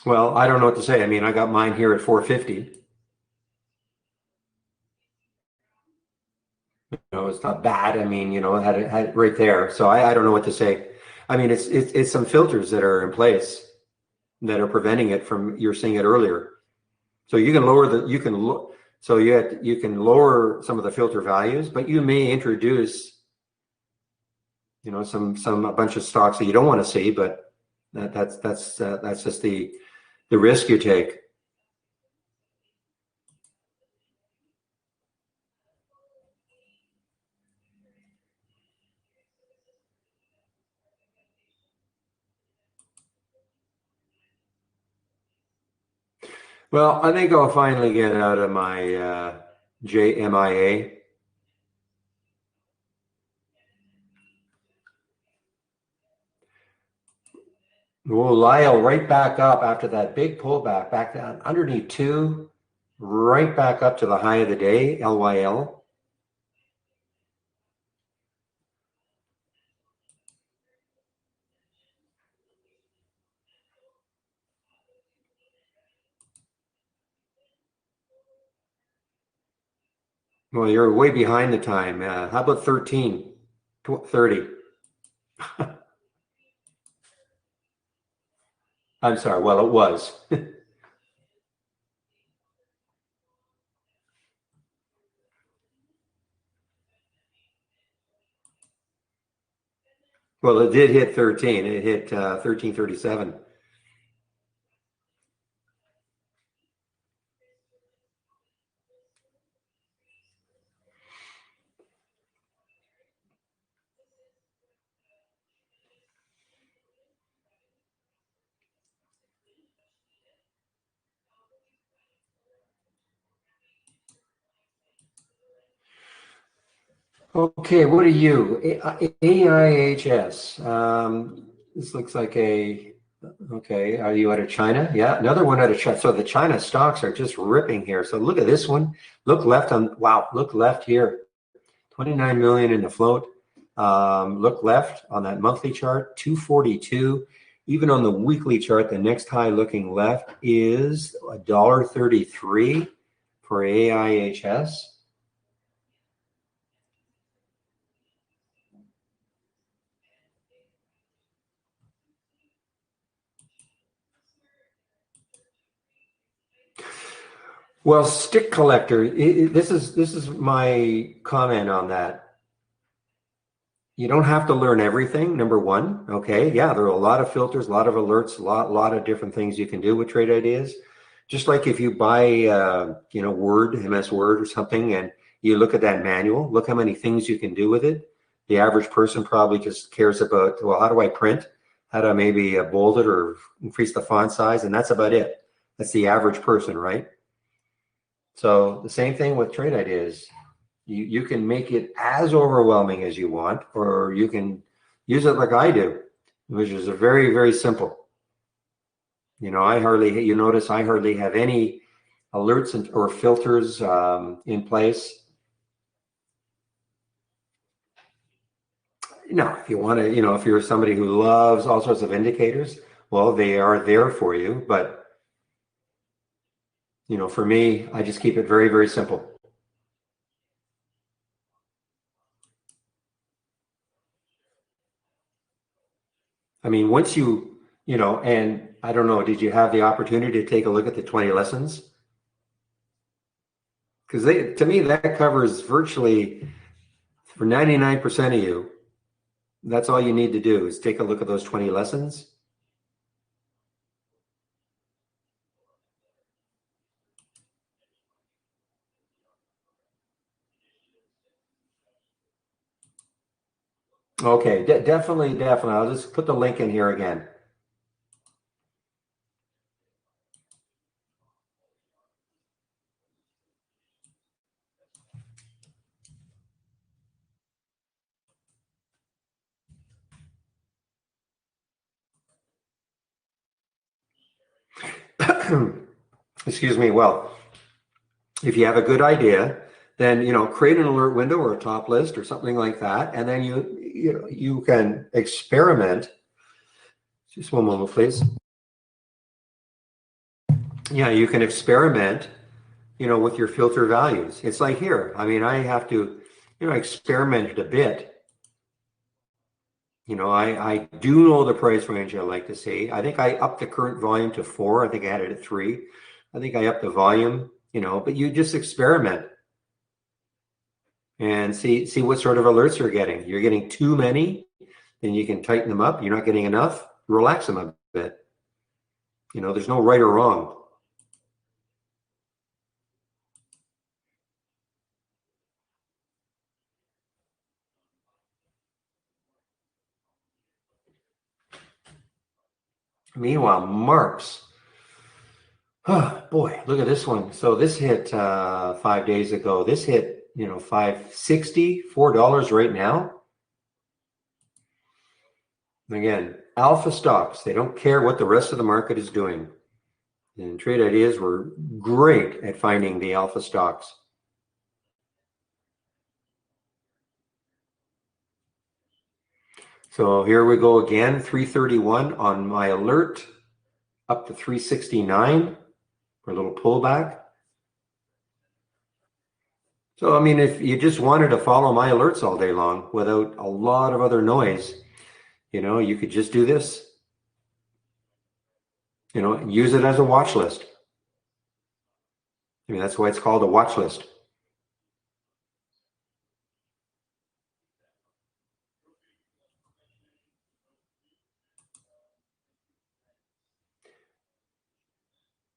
Well, I don't know what to say. I mean, I got mine here at 450. You know, it's not bad. I mean, you know, had it right there. So I don't know what to say. I mean, it's some filters that are in place that are preventing it from, you're seeing it earlier. So you can lower the, you can look, so you can lower some of the filter values, but you may introduce, you know, a bunch of stocks that you don't want to see, but that's just the risk you take. Well, I think I'll finally get out of my JMIA. Well, Lyle, right back up after that big pullback, back down underneath 2, right back up to the high of the day, LYL. Well, you're way behind the time. How about 13, 30? I'm sorry. Well, it was. Well, it did hit 13. It hit 1337. Okay, what are you? AIHS. This looks like a, okay, are you out of China? Yeah, another one out of China. So the China stocks are just ripping here. So look at this one. Look left on, wow, look left here. 29 million in the float. Look left on that monthly chart, 242. Even on the weekly chart, the next high looking left is $1.33 for AIHS. Well, stick collector, this is my comment on that. You don't have to learn everything, number one. Okay, yeah, there are a lot of filters, a lot of alerts, a lot of different things you can do with trade ideas. Just like if you buy, you know, Word, MS Word or something, and you look at that manual, look how many things you can do with it. The average person probably just cares about, well, how do I print? How do I maybe bold it or increase the font size? And that's about it. That's the average person, right? So the same thing with trade ideas. You can make it as overwhelming as you want, or you can use it like I do, which is a very, very simple. You know, you notice I hardly have any alerts or filters in place. Now, if you want to, you know, if you're somebody who loves all sorts of indicators, well, they are there for you. But, you know, for me, I just keep it very, very simple. I mean, once and I don't know, did you have the opportunity to take a look at the 20 lessons? Because to me, that covers virtually, for 99% of you, that's all you need to do is take a look at those 20 lessons. Okay, definitely. I'll just put the link in here again. Excuse me. Well, if you have a good idea, then create an alert window or a top list or something like that, and then you can experiment. Just one moment, please. Yeah, you can experiment, with your filter values. It's like here. I mean, I have to, experiment a bit. I do know the price range I like to see. I think I upped the current volume to 4. I think I had it at 3. I think I upped the volume, but you just experiment and see what sort of alerts you're getting. You're getting too many, then you can tighten them up. You're not getting enough, relax them a bit. There's no right or wrong. Meanwhile, Marps. Oh boy, look at this one. So this hit 5 days ago. This hit, $5.60, $4 right now. Again, alpha stocks, they don't care what the rest of the market is doing. And Trade Ideas were great at finding the alpha stocks. So here we go again, 331 on my alert, up to 369 for a little pullback. So, I mean, if you just wanted to follow my alerts all day long without a lot of other noise, you could just do this. Use it as a watch list. I mean, that's why it's called a watch list.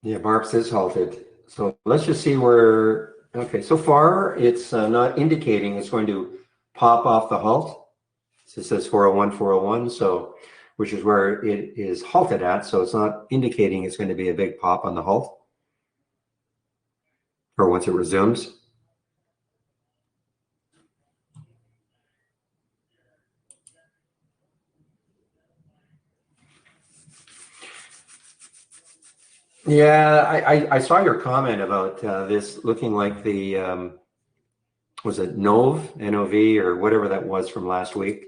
Yeah, Marps is halted. So let's just see where, okay, so far it's not indicating it's going to pop off the halt. So it says 401, 401, so, which is where it is halted at. So it's not indicating it's going to be a big pop on the halt or once it resumes. Yeah, I saw your comment about this looking like the, was it NOV, NOV, or whatever that was from last week?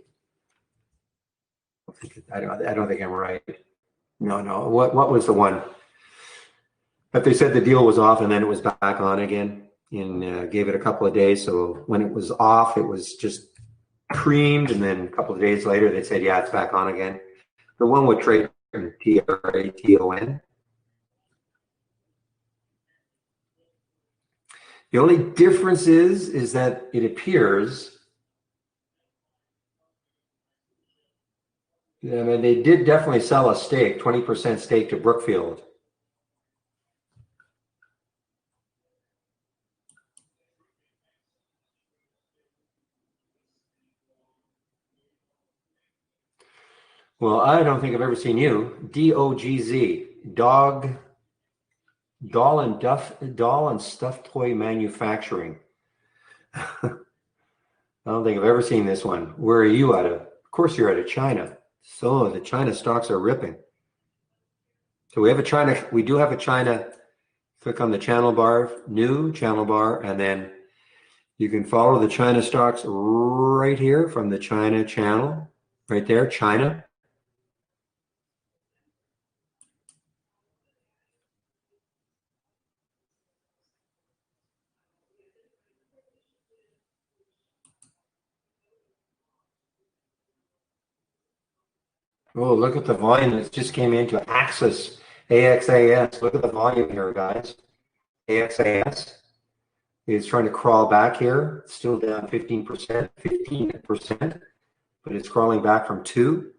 I don't think I'm right. No. What was the one? But they said the deal was off and then it was back on again, and gave it a couple of days. So when it was off, it was just creamed, and then a couple of days later they said, yeah, it's back on again. The one with Traton, Traton. The only difference is that it appears, I mean, they did definitely sell a stake, 20% stake to Brookfield. Well, I don't think I've ever seen you. DOGZ, Doll and Stuffed Toy Manufacturing. I don't think I've ever seen this one. Where are you out of? Of course, you're out of China. So the China stocks are ripping. So we do have a China. Click on the channel bar, new channel bar, and then you can follow the China stocks right here from the China channel, right there, China. Oh, look at the volume that just came into Axis, AXAS. Look at the volume here, guys. AXAS is trying to crawl back here. It's still down 15%, but it's crawling back from 2.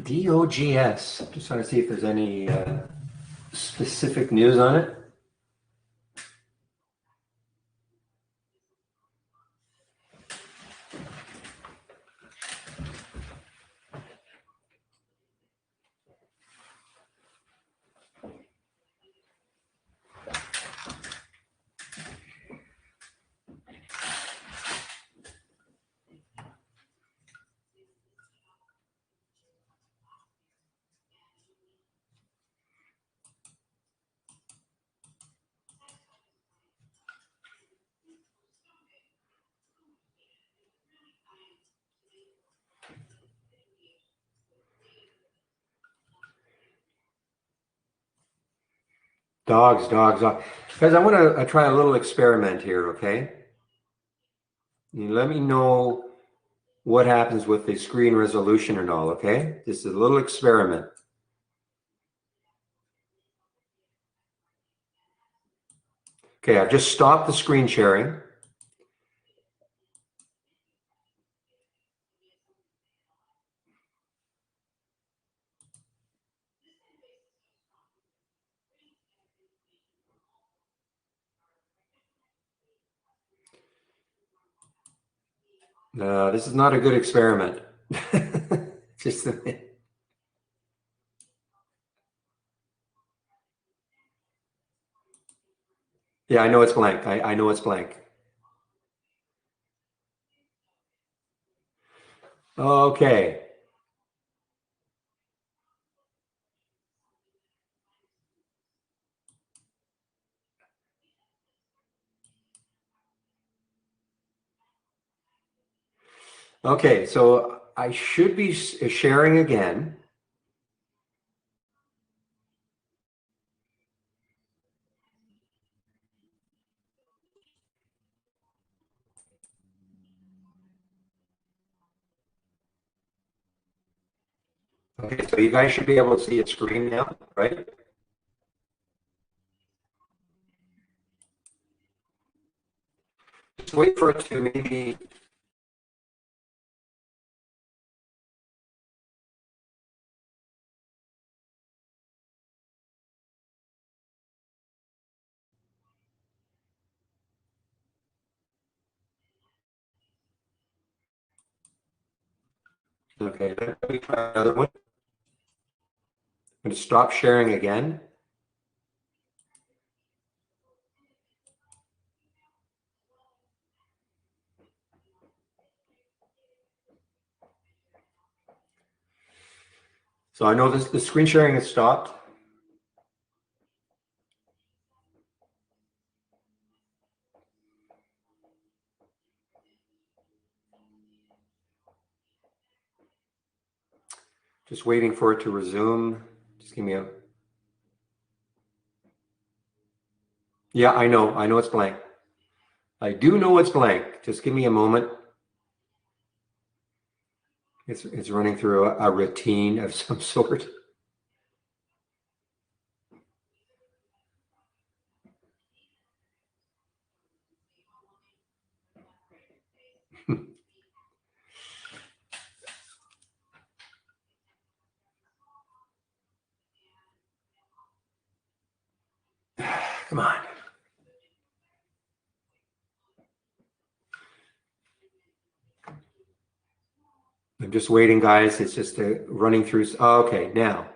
DOGS. Just trying to see if there's any specific news on it. Dogs. Guys, I want to try a little experiment here, okay? You let me know what happens with the screen resolution and all, okay? This is a little experiment. Okay, I've just stopped the screen sharing. This is not a good experiment. Just yeah, I know it's blank. I know it's blank. Okay. Okay, so I should be sharing again. Okay, so you guys should be able to see a screen now, right? Just wait for it to maybe. Okay, let me try another one. I'm going to stop sharing again. So I know the screen sharing has stopped. Just waiting for it to resume. Just give me a. Yeah, I know it's blank. I do know it's blank. Just give me a moment. It's running through a routine of some sort. I'm just waiting, guys. It's just running through. Oh, okay, now.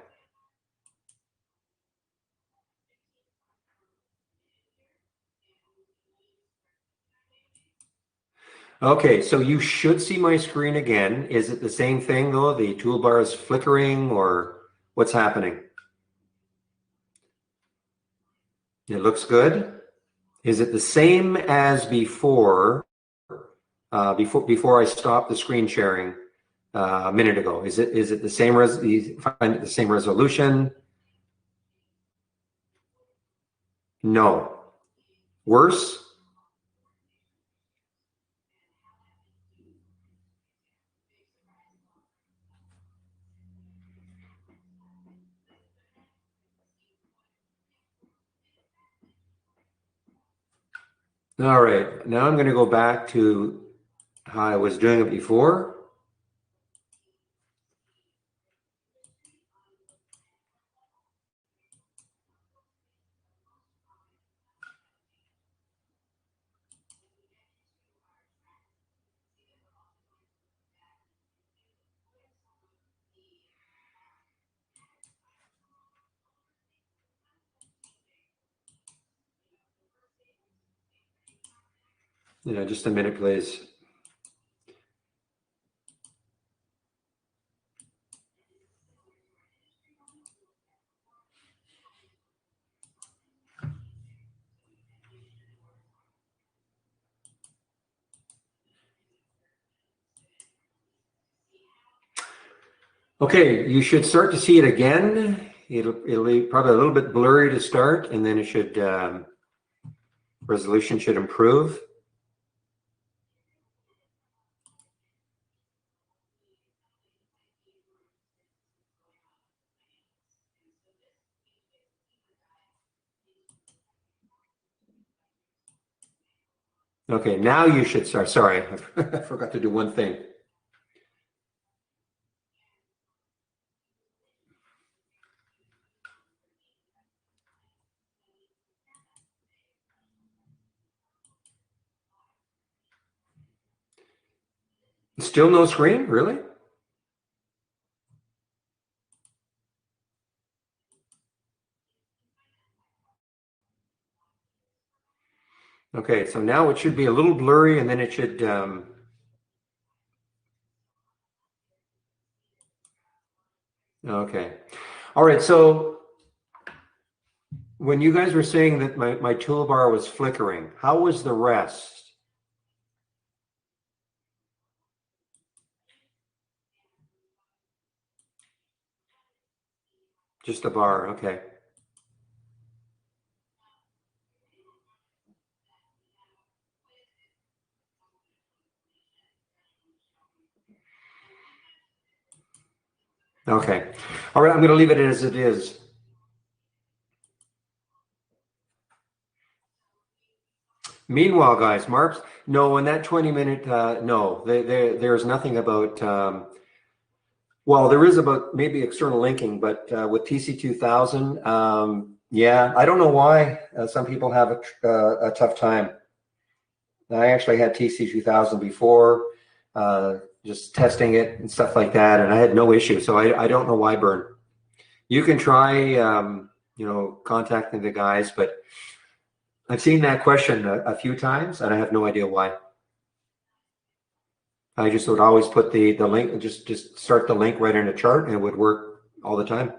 Okay, so you should see my screen again. Is it the same thing though? The toolbar is flickering or what's happening? It looks good. Is it the same as before? Before I stopped the screen sharing a minute ago, is it the same find it the same resolution? No. Worse? All right. Now I'm going to go back to how I was doing it before. Just a minute, please. Okay, you should start to see it again. It'll be probably a little bit blurry to start, and then it should resolution should improve. Okay, now you should start. Sorry, I forgot to do one thing. Still no screen, really? Okay, so now it should be a little blurry, and then it should. Okay, all right. So when you guys were saying that my toolbar was flickering, how was the rest? Just the bar, okay. Okay, all right. I'm going to leave it as it is. Meanwhile, guys, Marks, no, in that 20-minute, no, there's nothing about, well, there is about maybe external linking, but with TC2000, yeah, I don't know why some people have a tough time. I actually had TC2000 before, just testing it and stuff like that, and I had no issue, so I don't know why, Bern. You can try, contacting the guys, but I've seen that question a few times, and I have no idea why. I just would always put the link, just start the link right in a chart, and it would work all the time.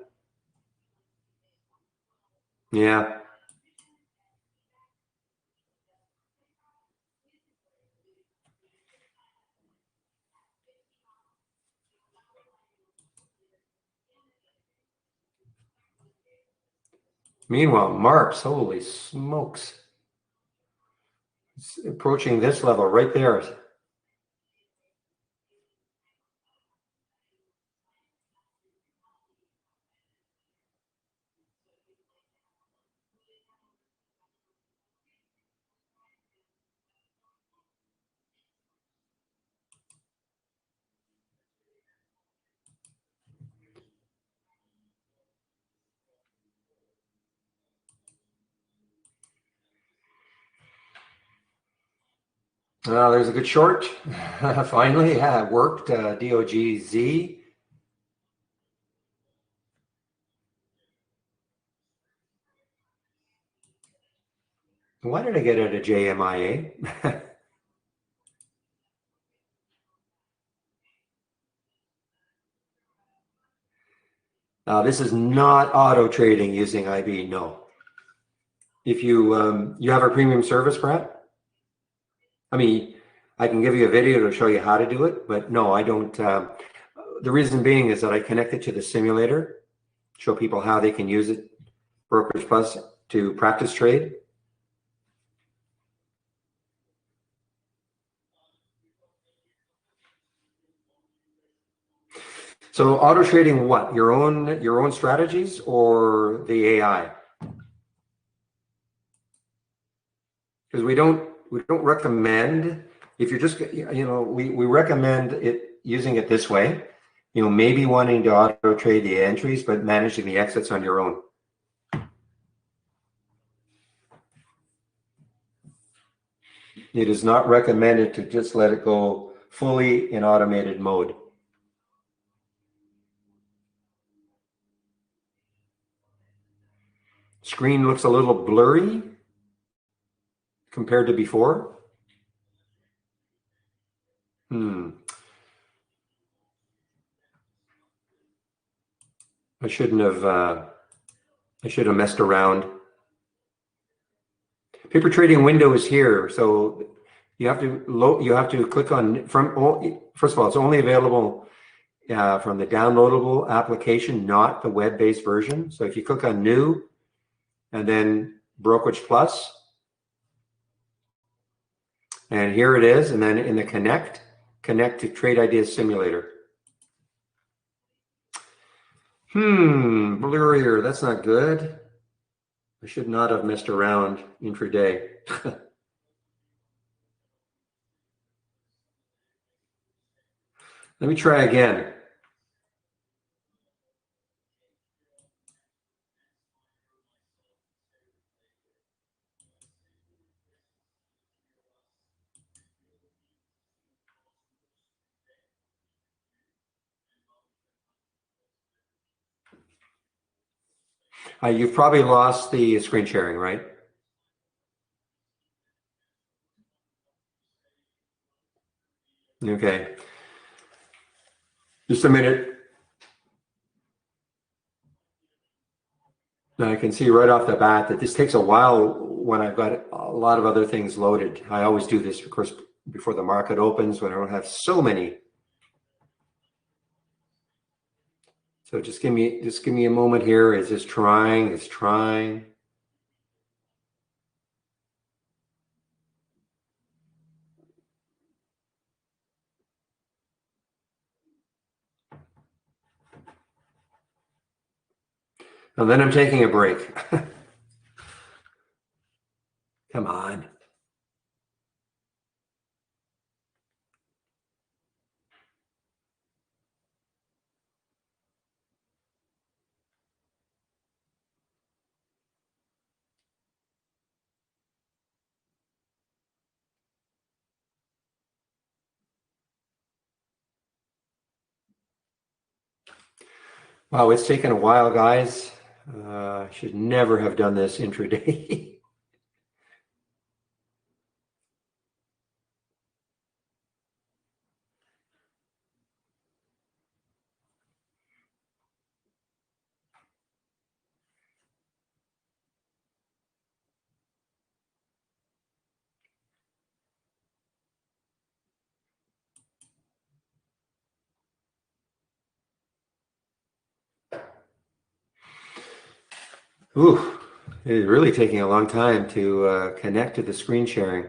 Yeah. Meanwhile, Marks, holy smokes, it's approaching this level right there. There's a good short. Finally, yeah, it worked. DOGZ. Why did I get it a JMIA? This is not auto trading using IB, no. If you have a premium service, Brett, I mean, I can give you a video to show you how to do it, but no, I don't. The reason being is that I connect it to the simulator, show people how they can use it, Brokerage Plus, to practice trade. So auto trading what? Your own strategies or the AI? Because we don't recommend, if you're just, we recommend it using it this way, maybe wanting to auto trade the entries, but managing the exits on your own. It is not recommended to just let it go fully in automated mode. Screen looks a little blurry compared to before. I shouldn't have. I should have messed around. Paper trading window is here, so you have to click on first of all, it's only available from the downloadable application, not the web-based version. So if you click on new and then Brokerage Plus, and here it is, and then in the connect to Trade Ideas Simulator. Blurrier, that's not good. I should not have messed around intraday. Let me try again. You've probably lost the screen sharing, right? Okay. Just a minute. Now I can see right off the bat that this takes a while when I've got a lot of other things loaded. I always do this, of course, before the market opens when I don't have so many. So just give me a moment here. It's just trying. It's trying. And then I'm taking a break. Come on. Wow, it's taken a while, guys. I should never have done this intraday. Ooh, it's really taking a long time to connect to the screen sharing.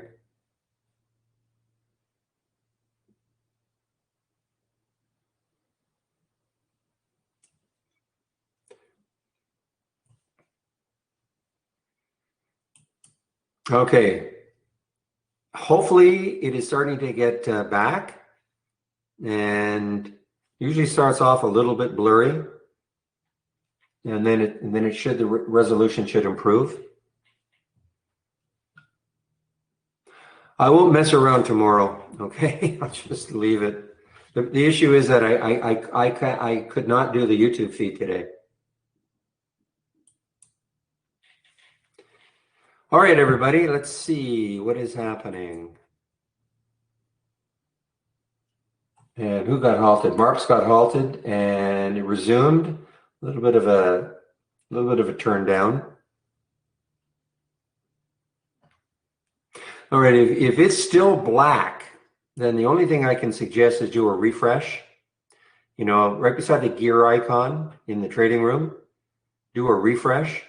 Okay. Hopefully it is starting to get back, and usually starts off a little bit blurry, and then the resolution should improve. I won't mess around tomorrow. Okay, I'll just leave it. The issue is that I could not do the YouTube feed today. All right, everybody, let's see what is happening. And who got halted? Marks got halted and it resumed. A little bit of a turn down. All right, if it's still black, then the only thing I can suggest is do a refresh. You know, right beside the gear icon in the trading room, do a refresh.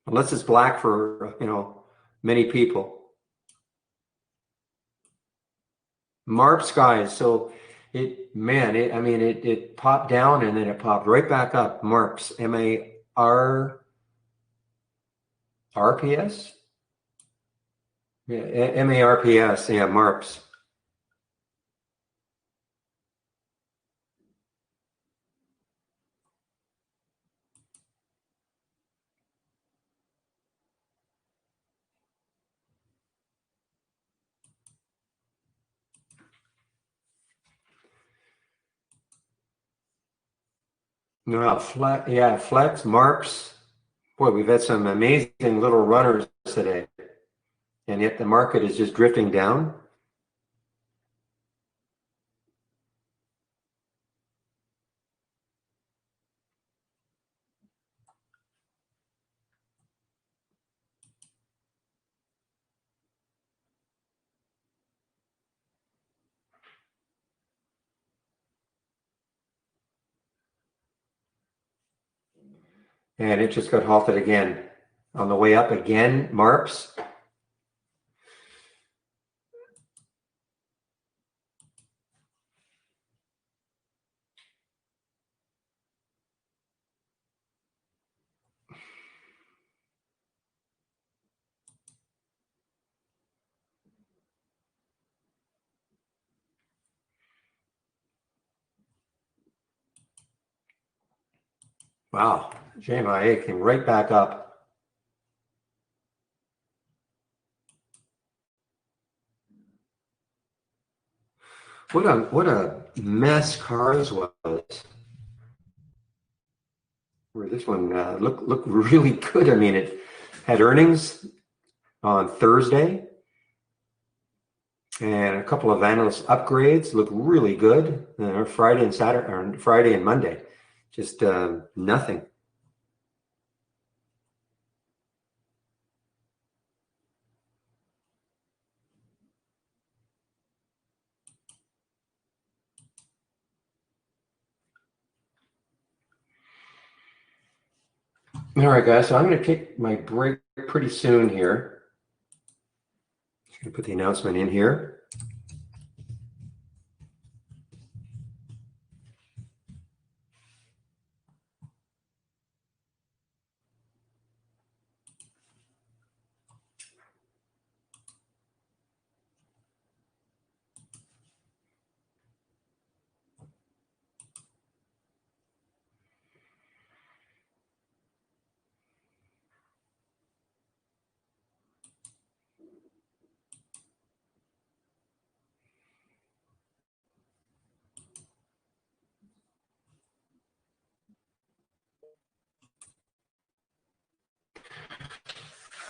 Unless it's black for, many people. MARPS, guys, so it popped down and then it popped right back up. MARPS, M-A-R-P-S? Yeah, M-A-R-P-S, yeah, MARPS. No, Flex, MARPS. Boy, we've had some amazing little runners today, and yet the market is just drifting down. And it just got halted again. On the way up again, MARPS. Wow, JMIA came right back up. What a mess Cars was. Where this one looked really good. I mean, it had earnings on Thursday, and a couple of analyst upgrades looked really good. Friday and Saturday, or Friday and Monday, just nothing. All right, guys. So I'm going to take my break pretty soon here. Just going to put the announcement in here.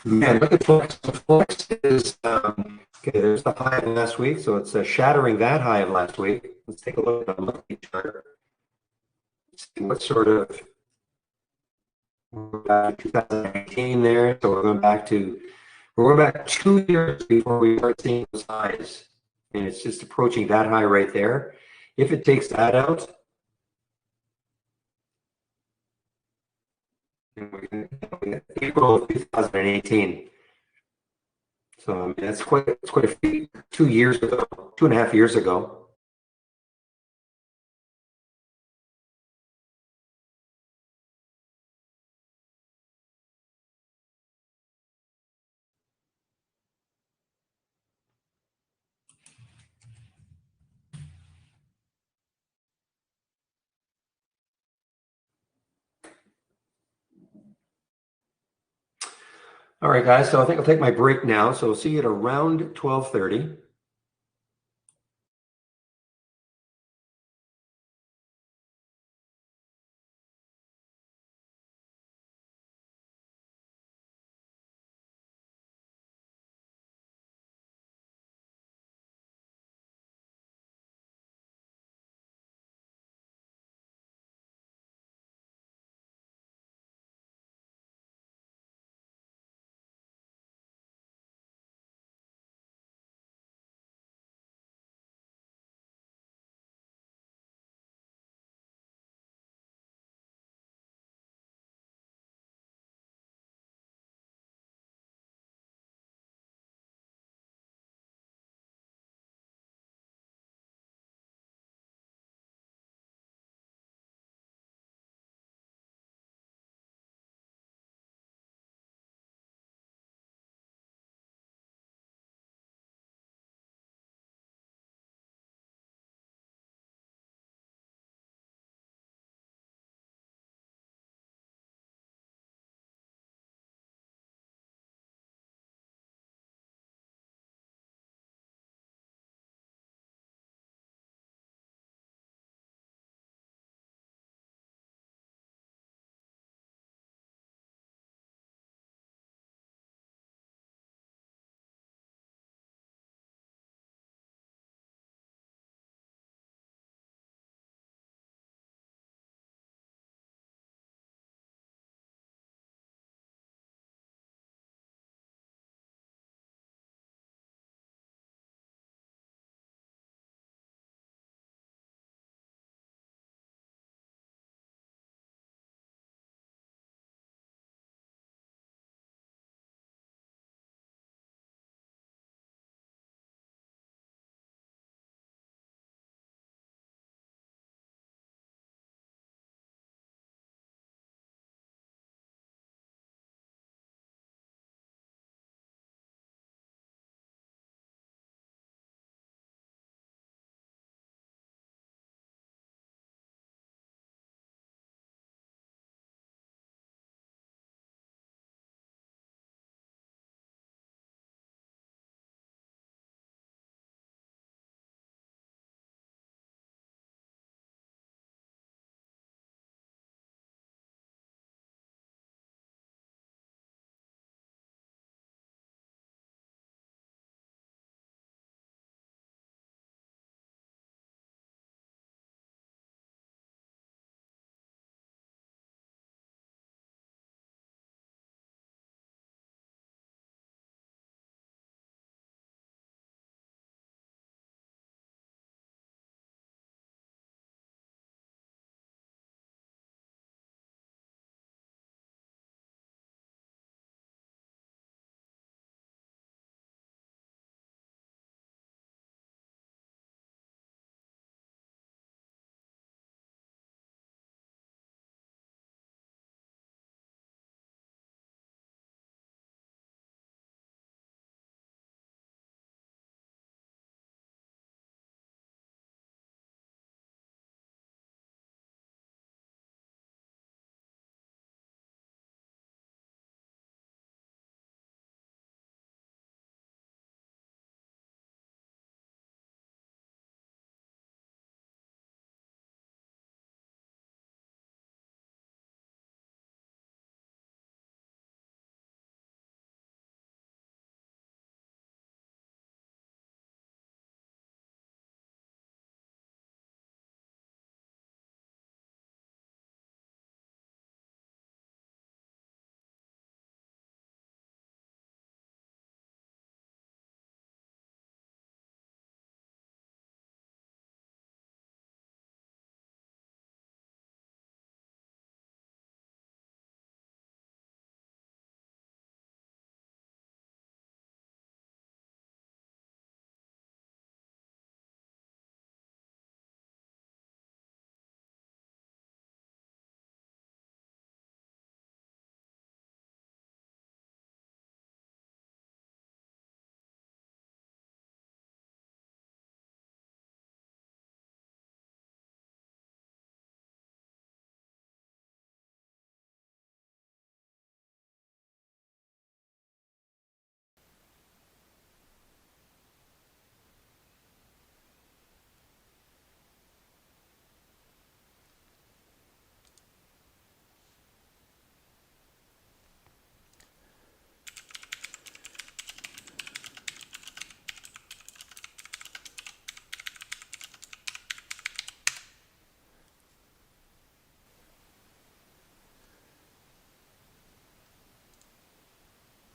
Man, look at Flex. Flex is okay. There's the high of last week, so it's shattering that high of last week. Let's take a look at the monthly chart. See what sort of 2018 there. So we're going back 2 years before we start seeing those highs, and it's just approaching that high right there. If it takes that out, April of 2018. So I mean, that's quite a few, 2 years ago, 2.5 years ago. All right, guys, so I think I'll take my break now. So we'll see you at around 12:30.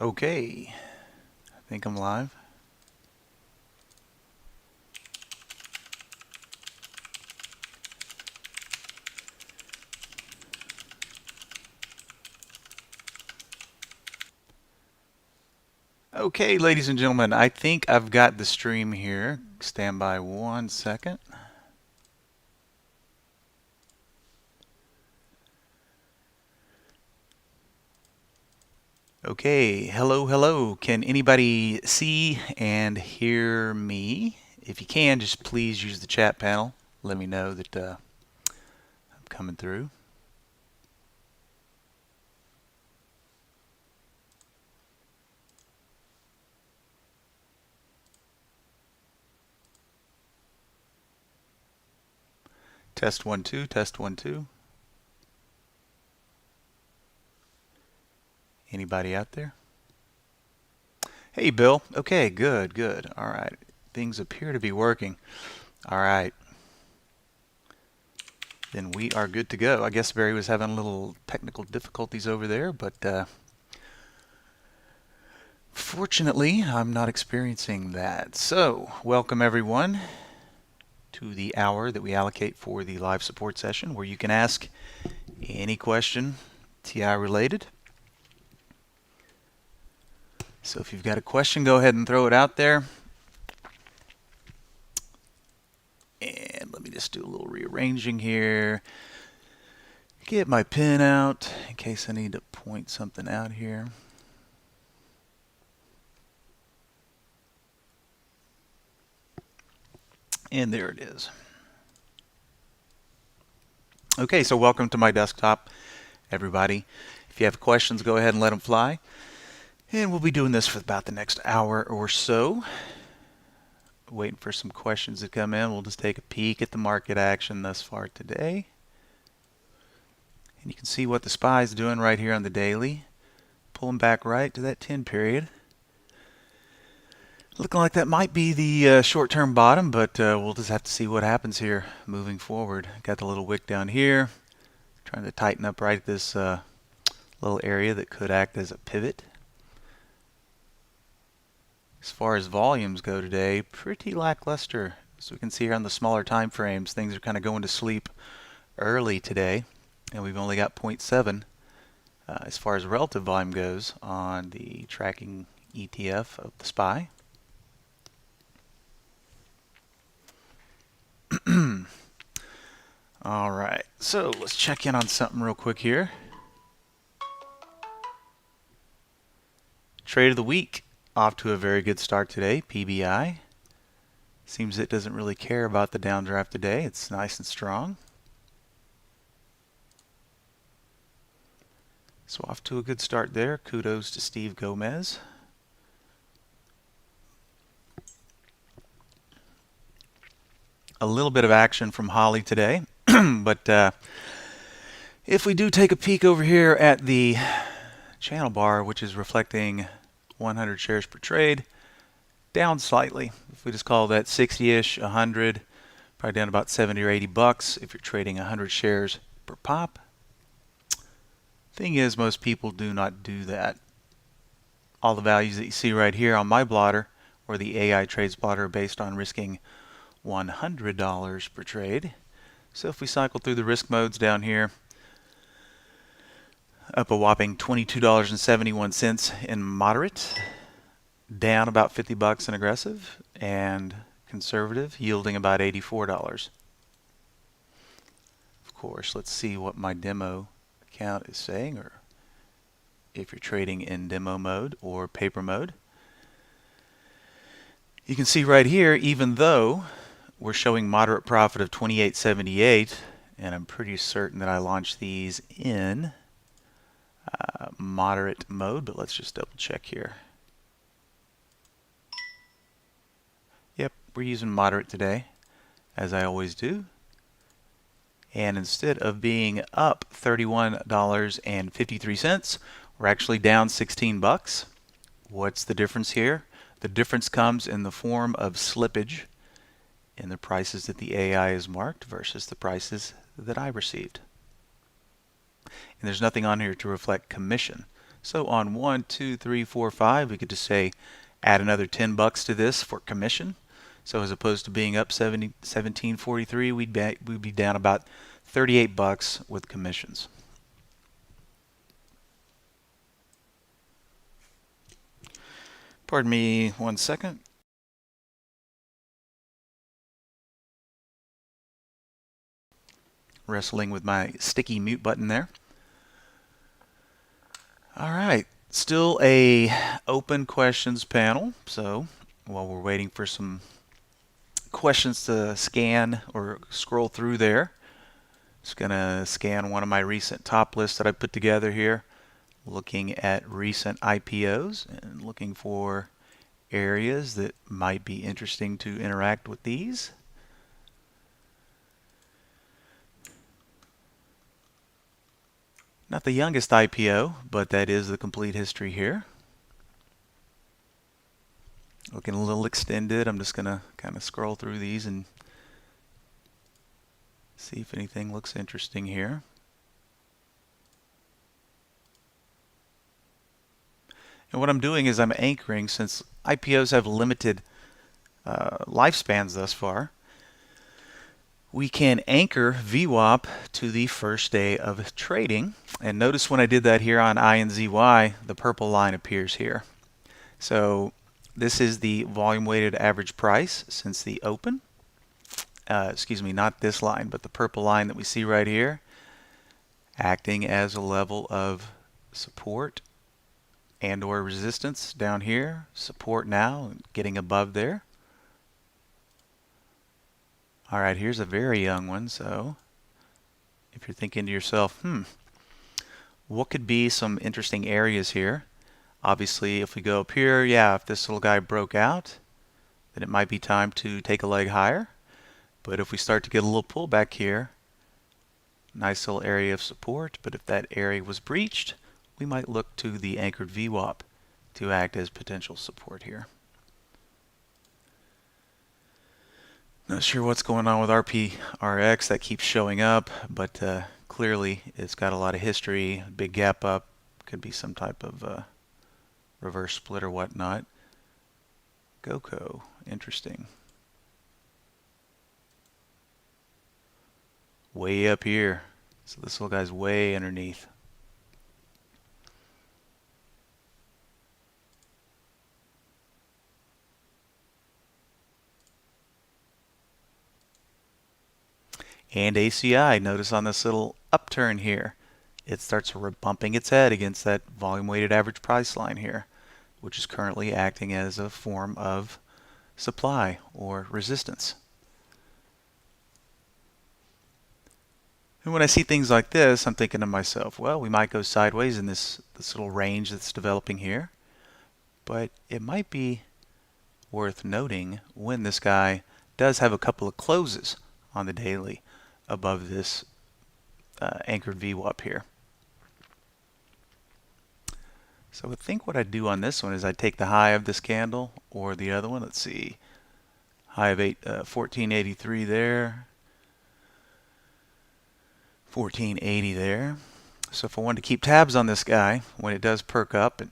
Okay, I think I'm live. Okay, ladies and gentlemen, I think I've got the stream here. Stand by 1 second. Okay, hello, hello. Can anybody see and hear me? If you can, just please use the chat panel. Let me know that I'm coming through. Test 1 2, test 1 2. Anybody out there? Hey, Bill. Okay, good, good. All right. Things appear to be working. All right. Then we are good to go. I guess Barry was having a little technical difficulties over there, but fortunately, I'm not experiencing that. So, welcome everyone to the hour that we allocate for the live support session where you can ask any question TI related. So if you've got a question, go ahead and throw it out there. And let me just do a little rearranging here. Get my pen out in case I need to point something out here. And there it is. Okay, so welcome to my desktop, everybody. If you have questions, go ahead and let them fly. And we'll be doing this for about the next hour or so. Waiting for some questions to come in. We'll just take a peek at the market action thus far today. And you can see what the SPY is doing right here on the daily. Pulling back right to that 10 period. Looking like that might be the short-term bottom, but we'll just have to see what happens here moving forward. Got the little wick down here. Trying to tighten up right at this little area that could act as a pivot. As far as volumes go today, pretty lackluster. As we can see here on the smaller time frames, things are kind of going to sleep early today, and we've only got 0.7 as far as relative volume goes on the tracking ETF of the SPY. All right, so let's check in on something real quick here. Trade of the week, off to a very good start today, PBI. Seems it doesn't really care about the downdraft today. It's nice and strong. So off to a good start there. Kudos to Steve Gomez. A little bit of action from Holly today, but if we do take a peek over here at the channel bar, which is reflecting 100 shares per trade, down slightly. If we just call that 60-ish, 100, probably down about 70 or 80 bucks if you're trading 100 shares per pop. Thing is, most people do not do that. All the values that you see right here on my blotter, or the AI Trades blotter, are based on risking $100 per trade. So if we cycle through the risk modes down here, up a whopping $22.71 in moderate, down about 50 bucks in aggressive, and conservative yielding about $84. Of course, let's see what my demo account is saying, or if you're trading in demo mode or paper mode. You can see right here, even though we're showing moderate profit of 28.78, and I'm pretty certain that I launched these in moderate mode, but let's just double check here. Yep, we're using moderate today, as I always do. And instead of being up $31.53, we're actually down 16 bucks. What's the difference here? The difference comes in the form of slippage in the prices that the AI is marked versus the prices that I received. And there's nothing on here to reflect commission. So on 1, 2, 3, 4, 5, we could just say add another $10 to this for commission. So as opposed to being up 17.43, we'd be down about $38 with commissions. Pardon me 1 second. Wrestling with my sticky mute button there. All right, still a open questions panel. So while we're waiting for some questions to scan or scroll through there, just gonna scan one of my recent top lists that I put together here, looking at recent IPOs and looking for areas that might be interesting to interact with these. Not the youngest IPO, but that is the complete history here. Looking a little extended. I'm just going to kind of scroll through these and see if anything looks interesting here. And what I'm doing is I'm anchoring, since IPOs have limited lifespans thus far, we can anchor VWAP to the first day of trading. And notice when I did that here on INZY, the purple line appears here. So this is the volume weighted average price since the open. Excuse me, not this line, but the purple line that we see right here, acting as a level of support and or resistance down here. Support now, getting above there. All right, here's a very young one. So if you're thinking to yourself, what could be some interesting areas here? Obviously, if we go up here, yeah, if this little guy broke out, then it might be time to take a leg higher. But if we start to get a little pullback here, nice little area of support. But if that area was breached, we might look to the anchored VWAP to act as potential support here. Not sure what's going on with RPRX. That keeps showing up, but clearly it's got a lot of history. Big gap up. Could be some type of reverse split or whatnot. GoCo, interesting. Way up here. So this little guy's way underneath. And ACI, notice on this little upturn here, it starts bumping its head against that volume weighted average price line here, which is currently acting as a form of supply or resistance. And when I see things like this, I'm thinking to myself, well, we might go sideways in this little range that's developing here, but it might be worth noting when this guy does have a couple of closes on the daily above this anchored VWAP here. So I think what I'd do on this one is I'd take the high of this candle or the other one. Let's see, high of 1483 there, 1480 there. So if I wanted to keep tabs on this guy when it does perk up and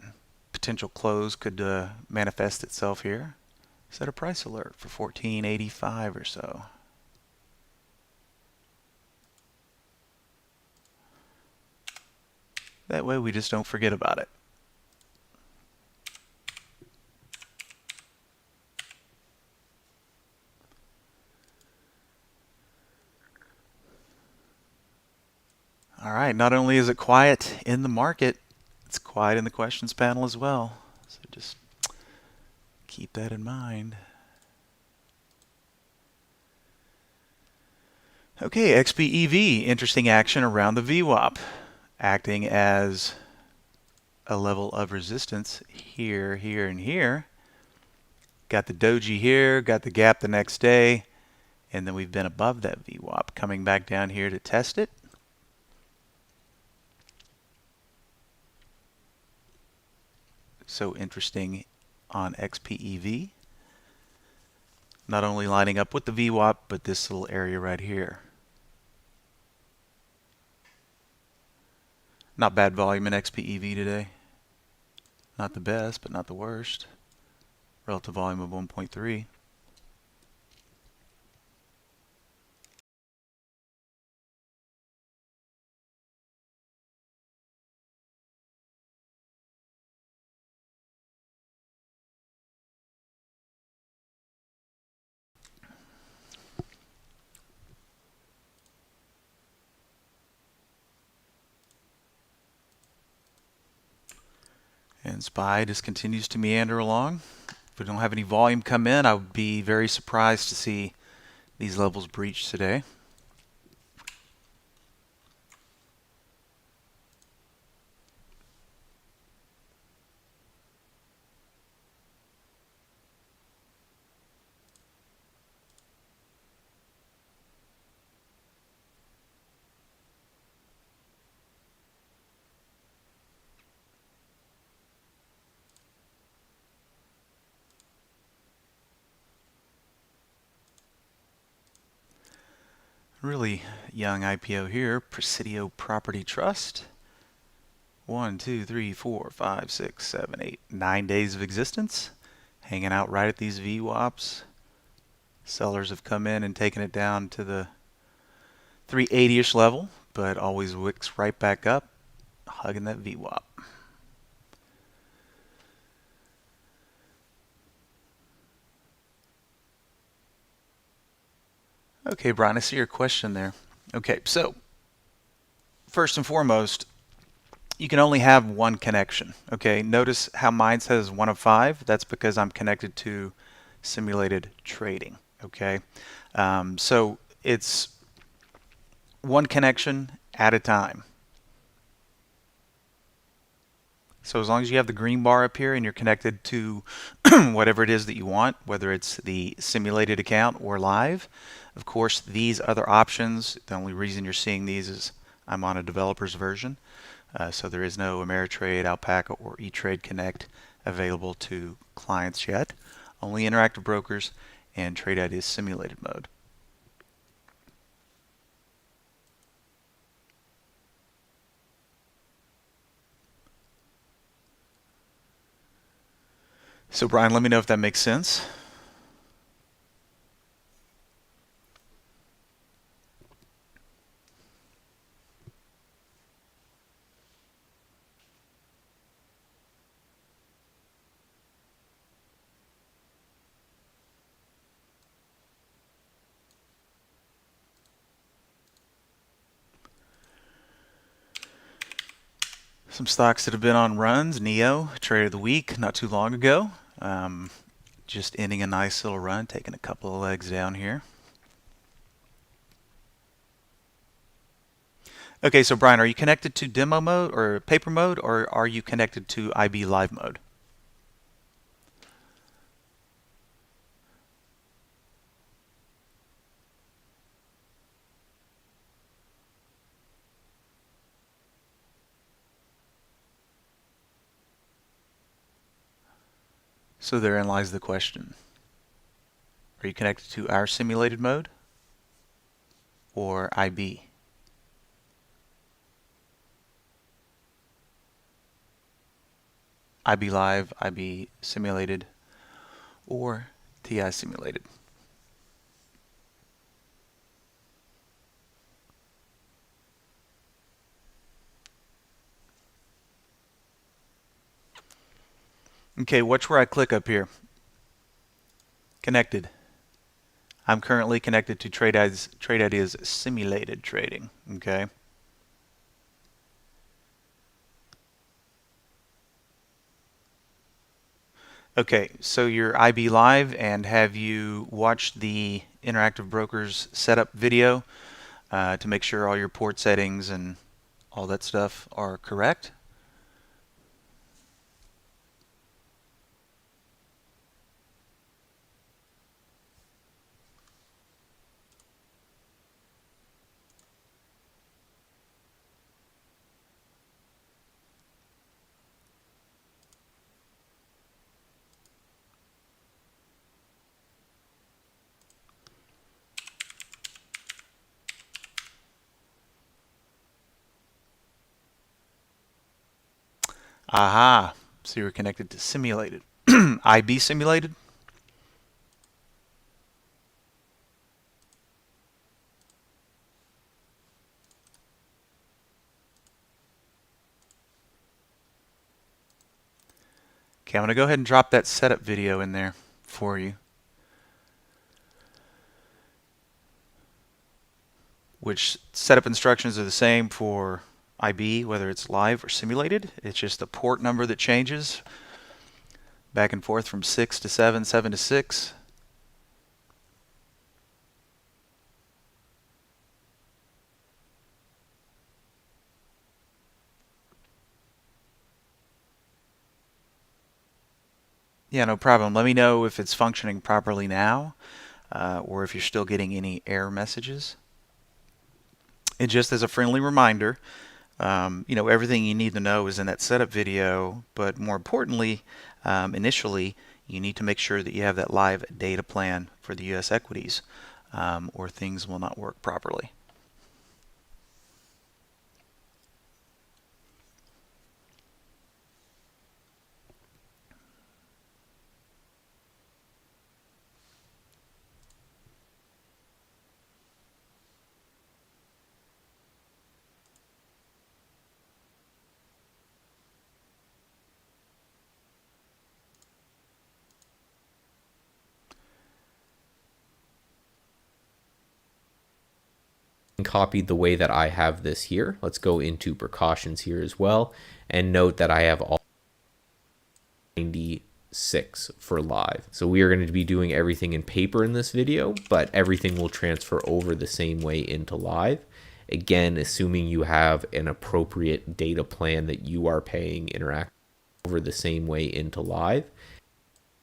potential close could manifest itself here, set a price alert for 1485 or so. That way we just don't forget about it. All right, not only is it quiet in the market, it's quiet in the questions panel as well. So just keep that in mind. Okay, XPEV, interesting action around the VWAP, acting as a level of resistance here, here, and here. Got the doji here, got the gap the next day, and then we've been above that VWAP, coming back down here to test it. So interesting on XPEV. Not only lining up with the VWAP, but this little area right here. Not bad volume in XPEV today. Not the best, but not the worst. Relative volume of 1.3. And SPY just continues to meander along. If we don't have any volume come in, I would be very surprised to see these levels breached today. Really young IPO here, Presidio Property Trust. 1, 2, 3, 4, 5, 6, 7, 8, 9 days of existence. Hanging out right at these VWAPs. Sellers have come in and taken it down to the 380-ish level, but always wicks right back up, hugging that VWAP. Okay, Brian, I see your question there. Okay, so first and foremost, you can only have one connection. Okay, notice how mine says 1 of 5. That's because I'm connected to simulated trading. Okay, so it's one connection at a time. So as long as you have the green bar up here and you're connected to whatever it is that you want, whether it's the simulated account or live, of course these other options, the only reason you're seeing these is I'm on a developer's version. So there is no Ameritrade, Alpaca, or E-Trade Connect available to clients yet. Only Interactive Brokers and Trade Ideas simulated mode. So Brian, let me know if that makes sense. Some stocks that have been on runs. Neo, trade of the week, not too long ago. Just ending a nice little run, taking a couple of legs down here. Okay, so Brian, are you connected to demo mode or paper mode, or are you connected to IB live mode? So therein lies the question. Are you connected to our simulated mode or IB? IB live, IB simulated, or TI simulated? Okay, watch where I click up here. Connected. I'm currently connected to Trade Ideas simulated trading. Okay. Okay, so you're IB live, and have you watched the Interactive Brokers setup video to make sure all your port settings and all that stuff are correct? Aha. So you're connected to simulated. IB simulated. Okay, I'm going to go ahead and drop that setup video in there for you, which setup instructions are the same for IB, whether it's live or simulated. It's just the port number that changes back and forth from 6 to 7, 7 to 6. Yeah, no problem. Let me know if it's functioning properly now, or if you're still getting any error messages. And just as a friendly reminder, everything you need to know is in that setup video, but more importantly, initially, you need to make sure that you have that live data plan for the U.S. equities, or things will not work properly. Copied the way that I have this here. Let's go into precautions here as well, and note that I have all 96 for live. So we are going to be doing everything in paper in this video, but everything will transfer over the same way into live. Again, assuming you have an appropriate data plan that you are paying interact over the same way into live.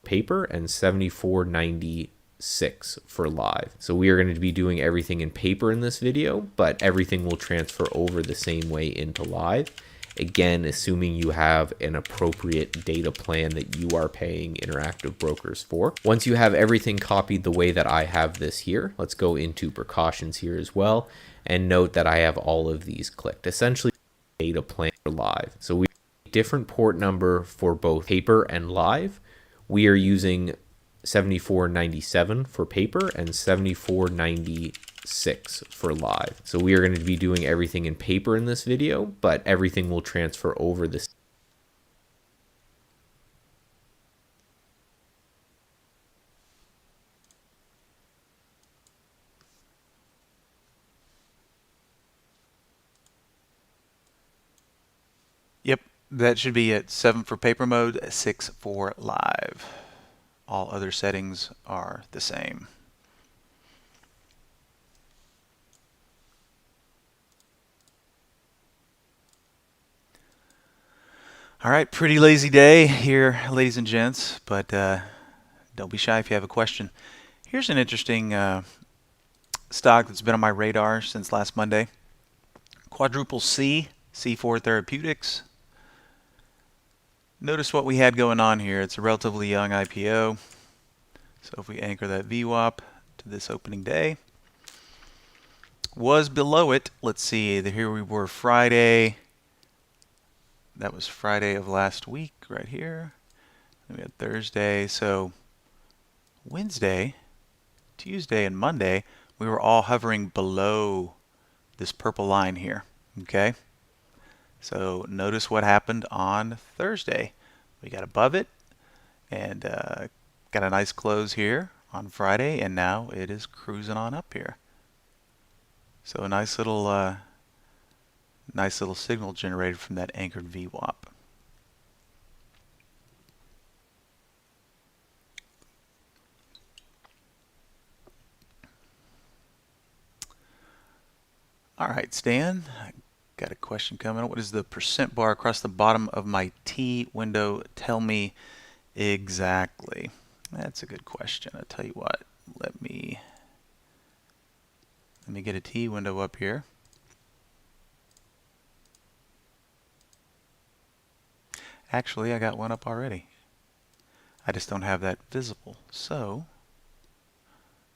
Paper and 7496 for live. So we are going to be doing everything in paper in this video, but everything will transfer over the same way into live. Again, assuming you have an appropriate data plan that you are paying Interactive Brokers for. Once you have everything copied the way that I have this here, let's go into precautions here as well, and note that I have all of these clicked. Essentially, data plan for live. So we have a different port number for both paper and live. We are using 7497 for paper and 7496 for live. So we are going to be doing everything in paper in this video, but everything will transfer over this. Yep, that should be at 7 for paper mode, 6 for live. All other settings are the same. All right, pretty lazy day here, ladies and gents, but don't be shy if you have a question. Here's an interesting stock that's been on my radar since last Monday. Quadruple C, C4 Therapeutics. Notice what we had going on here. It's a relatively young IPO. So if we anchor that VWAP to this opening day, was below it. Let's see, here we were Friday. That was Friday of last week right here. Then we had Thursday. So Wednesday, Tuesday, and Monday, we were all hovering below this purple line here. Okay? So notice what happened on Thursday. We got above it and got a nice close here on Friday, and now it is cruising on up here. So a nice little signal generated from that anchored VWAP. All right, Stan, I got a question coming. What does the percent bar across the bottom of my T window tell me exactly? That's a good question. I'll tell you what. Let me get a T window up here. Actually, I got one up already. I just don't have that visible. So,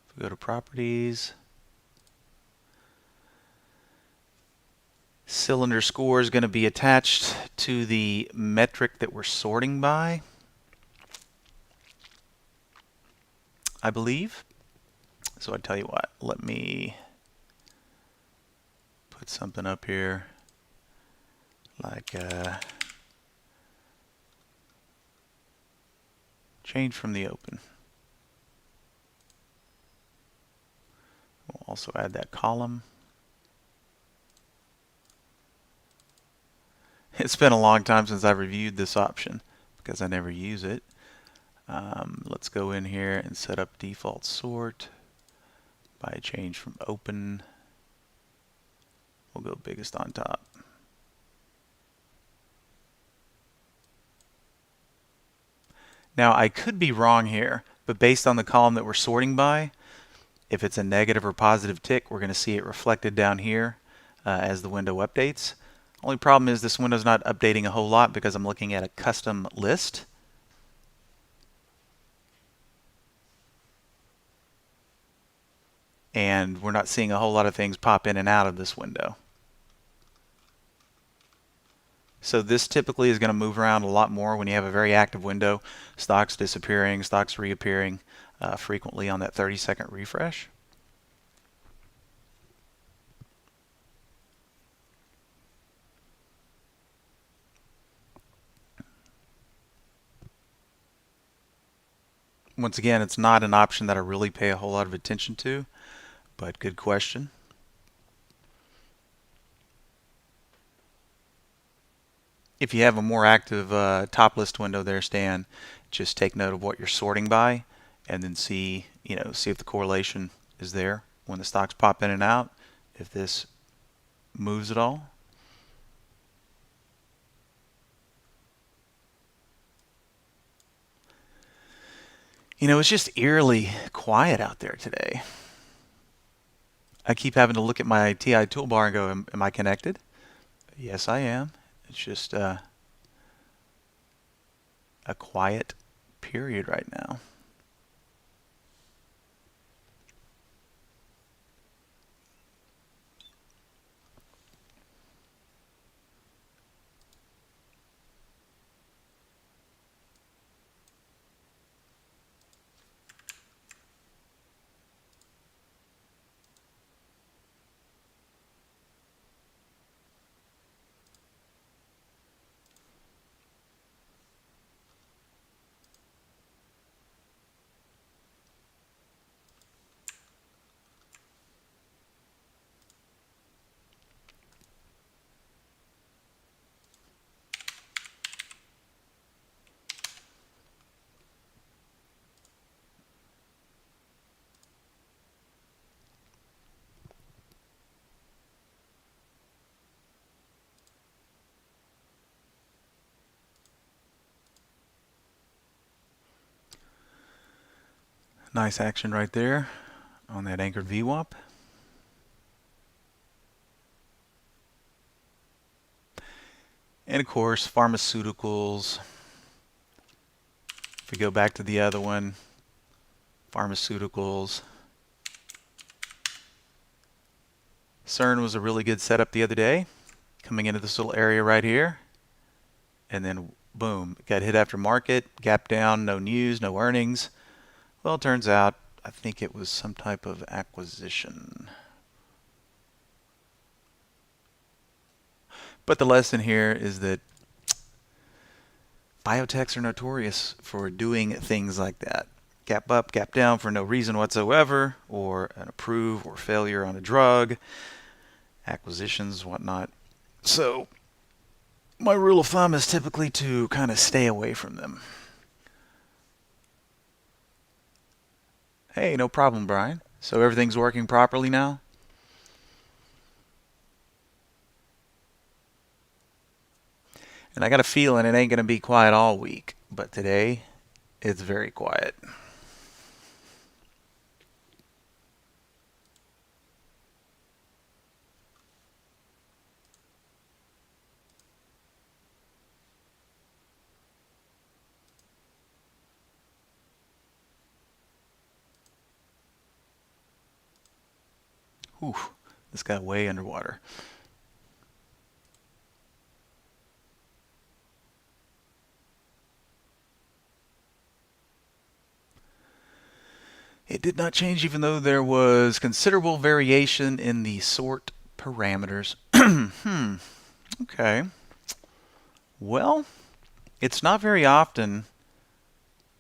if we go to properties, Cylinder score is going to be attached to the metric that we're sorting by, I believe. So I tell you what, let me put something up here like change from the open. We'll also add that column. It's been a long time since I've reviewed this option because I never use it. Let's go in here and set up default sort by change from open. We'll go biggest on top. Now I could be wrong here, but based on the column that we're sorting by, if it's a negative or positive tick, we're going to see it reflected down here as the window updates. Only problem is this window's not updating a whole lot because I'm looking at a custom list. And we're not seeing a whole lot of things pop in and out of this window. So this typically is going to move around a lot more when you have a very active window. Stocks disappearing, stocks reappearing frequently on that 30-second refresh. Once again, it's not an option that I really pay a whole lot of attention to, but good question. If you have a more active top list window there, Stan, just take note of what you're sorting by and then see if the correlation is there when the stocks pop in and out, if this moves at all. It's just eerily quiet out there today. I keep having to look at my TI toolbar and go, am I connected? Yes, I am. It's just a quiet period right now. Nice action right there on that anchored VWAP. And of course, pharmaceuticals. If we go back to the other one, pharmaceuticals. CERN was a really good setup the other day, coming into this little area right here. And then boom, got hit after market, gap down, no news, no earnings. Well, it turns out, I think it was some type of acquisition. But the lesson here is that biotechs are notorious for doing things like that. Gap up, gap down for no reason whatsoever, or an approve or failure on a drug, acquisitions, whatnot. So my rule of thumb is typically to kind of stay away from them. Hey, no problem, Brian. So everything's working properly now? And I got a feeling it ain't going to be quiet all week, but today it's very quiet. Whew, this got way underwater. It did not change even though there was considerable variation in the sort parameters. Okay. Well, it's not very often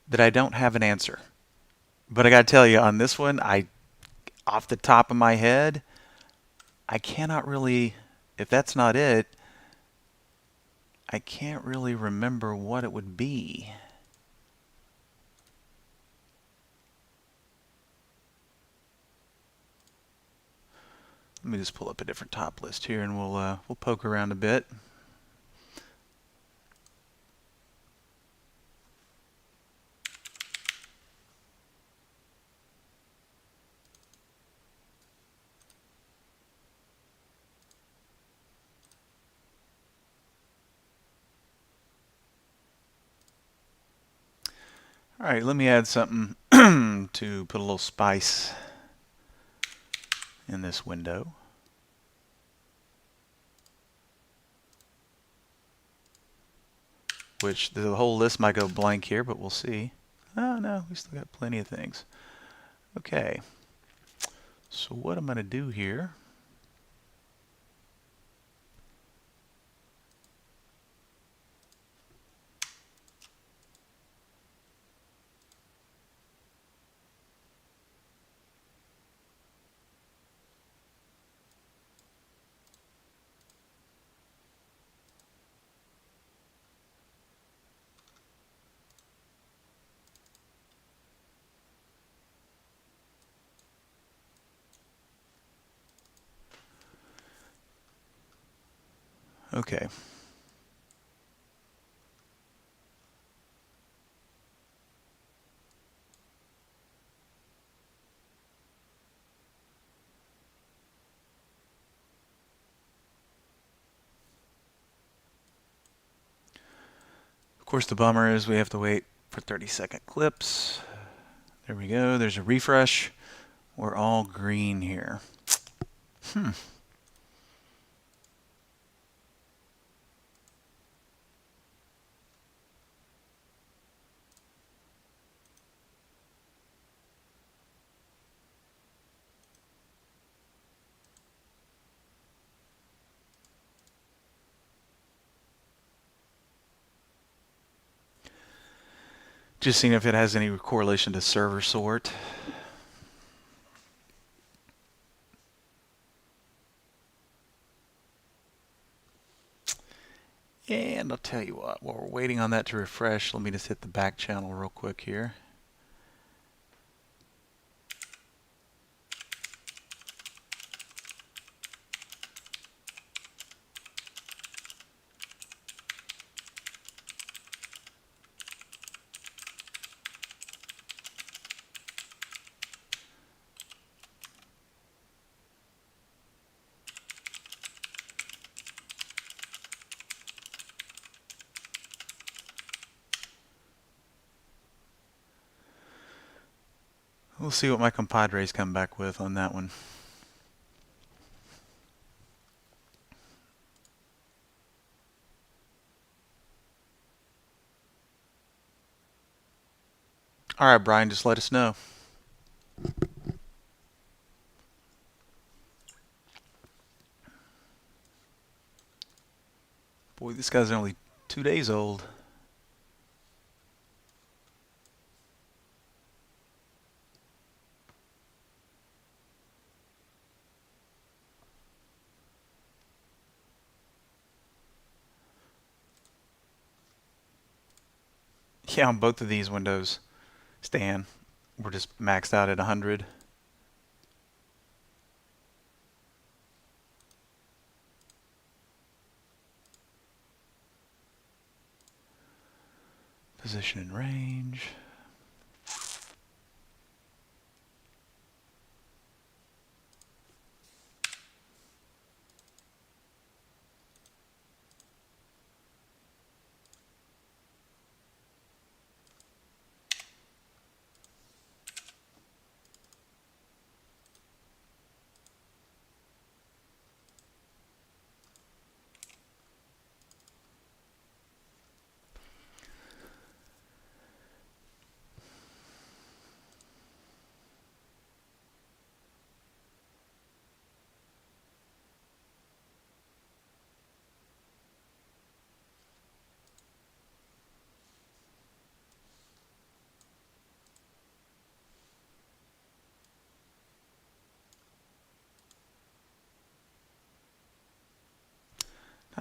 that I don't have an answer. But I got to tell you, on this one, off the top of my head, I cannot really, if that's not it, I can't really remember what it would be. Let me just pull up a different top list here, and we'll poke around a bit. All right, let me add something to put a little spice in this window. Which the whole list might go blank here, but we'll see. Oh no, we still got plenty of things. Okay, so what I'm going to do here, okay. Of course, the bummer is we have to wait for 30-second clips. There we go. There's a refresh. We're all green here. Just seeing if it has any correlation to server sort. And I'll tell you what, while we're waiting on that to refresh, let me just hit the back channel real quick here. We'll see what my compadres come back with on that one. All right, Brian, just let us know. Boy, this guy's only 2 days old. Yeah, on both of these windows, Stan, we're just maxed out at 100. Position and range.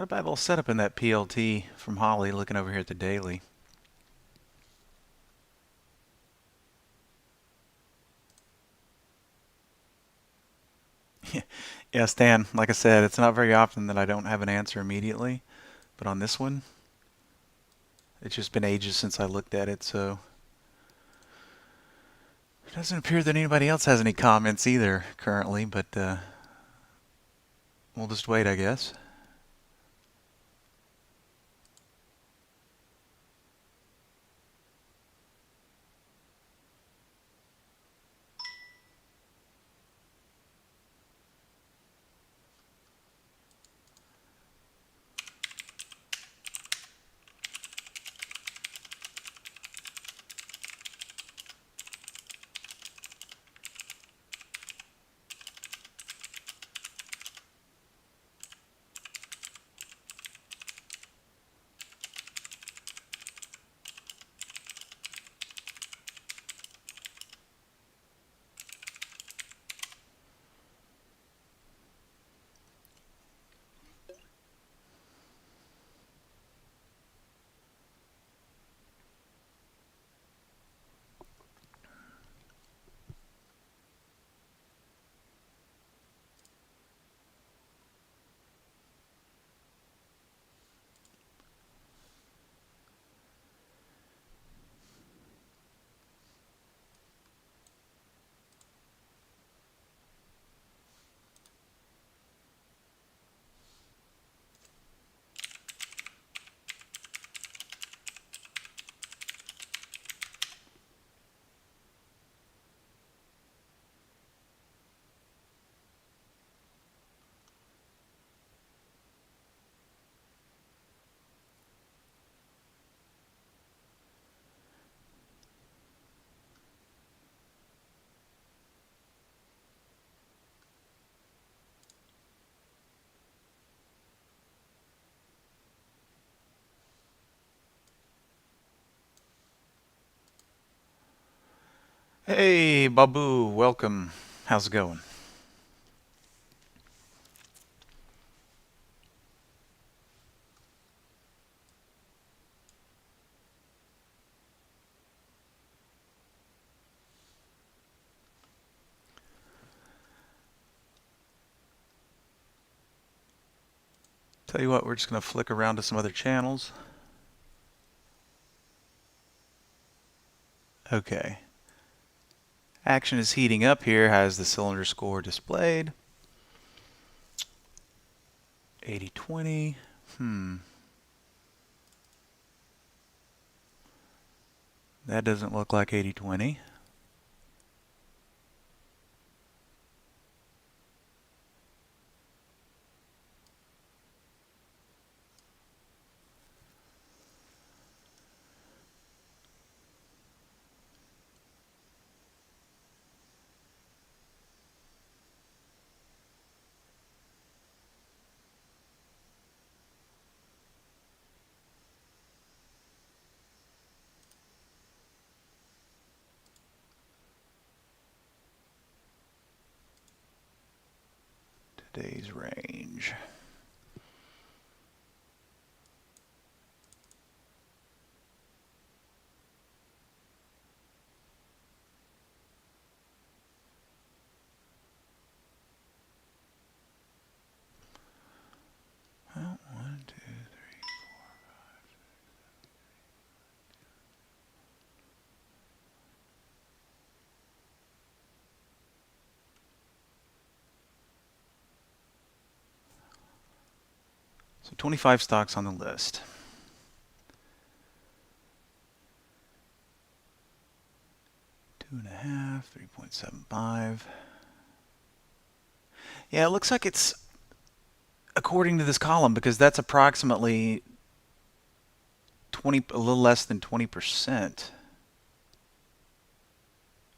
Not a bad little setup in that PLT from Holly, looking over here at the daily. Yeah, Stan, like I said, it's not very often that I don't have an answer immediately, but on this one, it's just been ages since I looked at it, so it doesn't appear that anybody else has any comments either currently, but we'll just wait, I guess. Hey, Babu, welcome. How's it going? Tell you what, we're just going to flick around to some other channels. Okay. Action is heating up here, has the cylinder score displayed. 80-20. That doesn't look like 80-20. Today's range. Well, 1, 2, 3, 4, 5, 6, 7. So 25 stocks on the list. Two and a half, 3.75. Yeah, it looks like it's according to this column because that's approximately 20, a little less than 20%.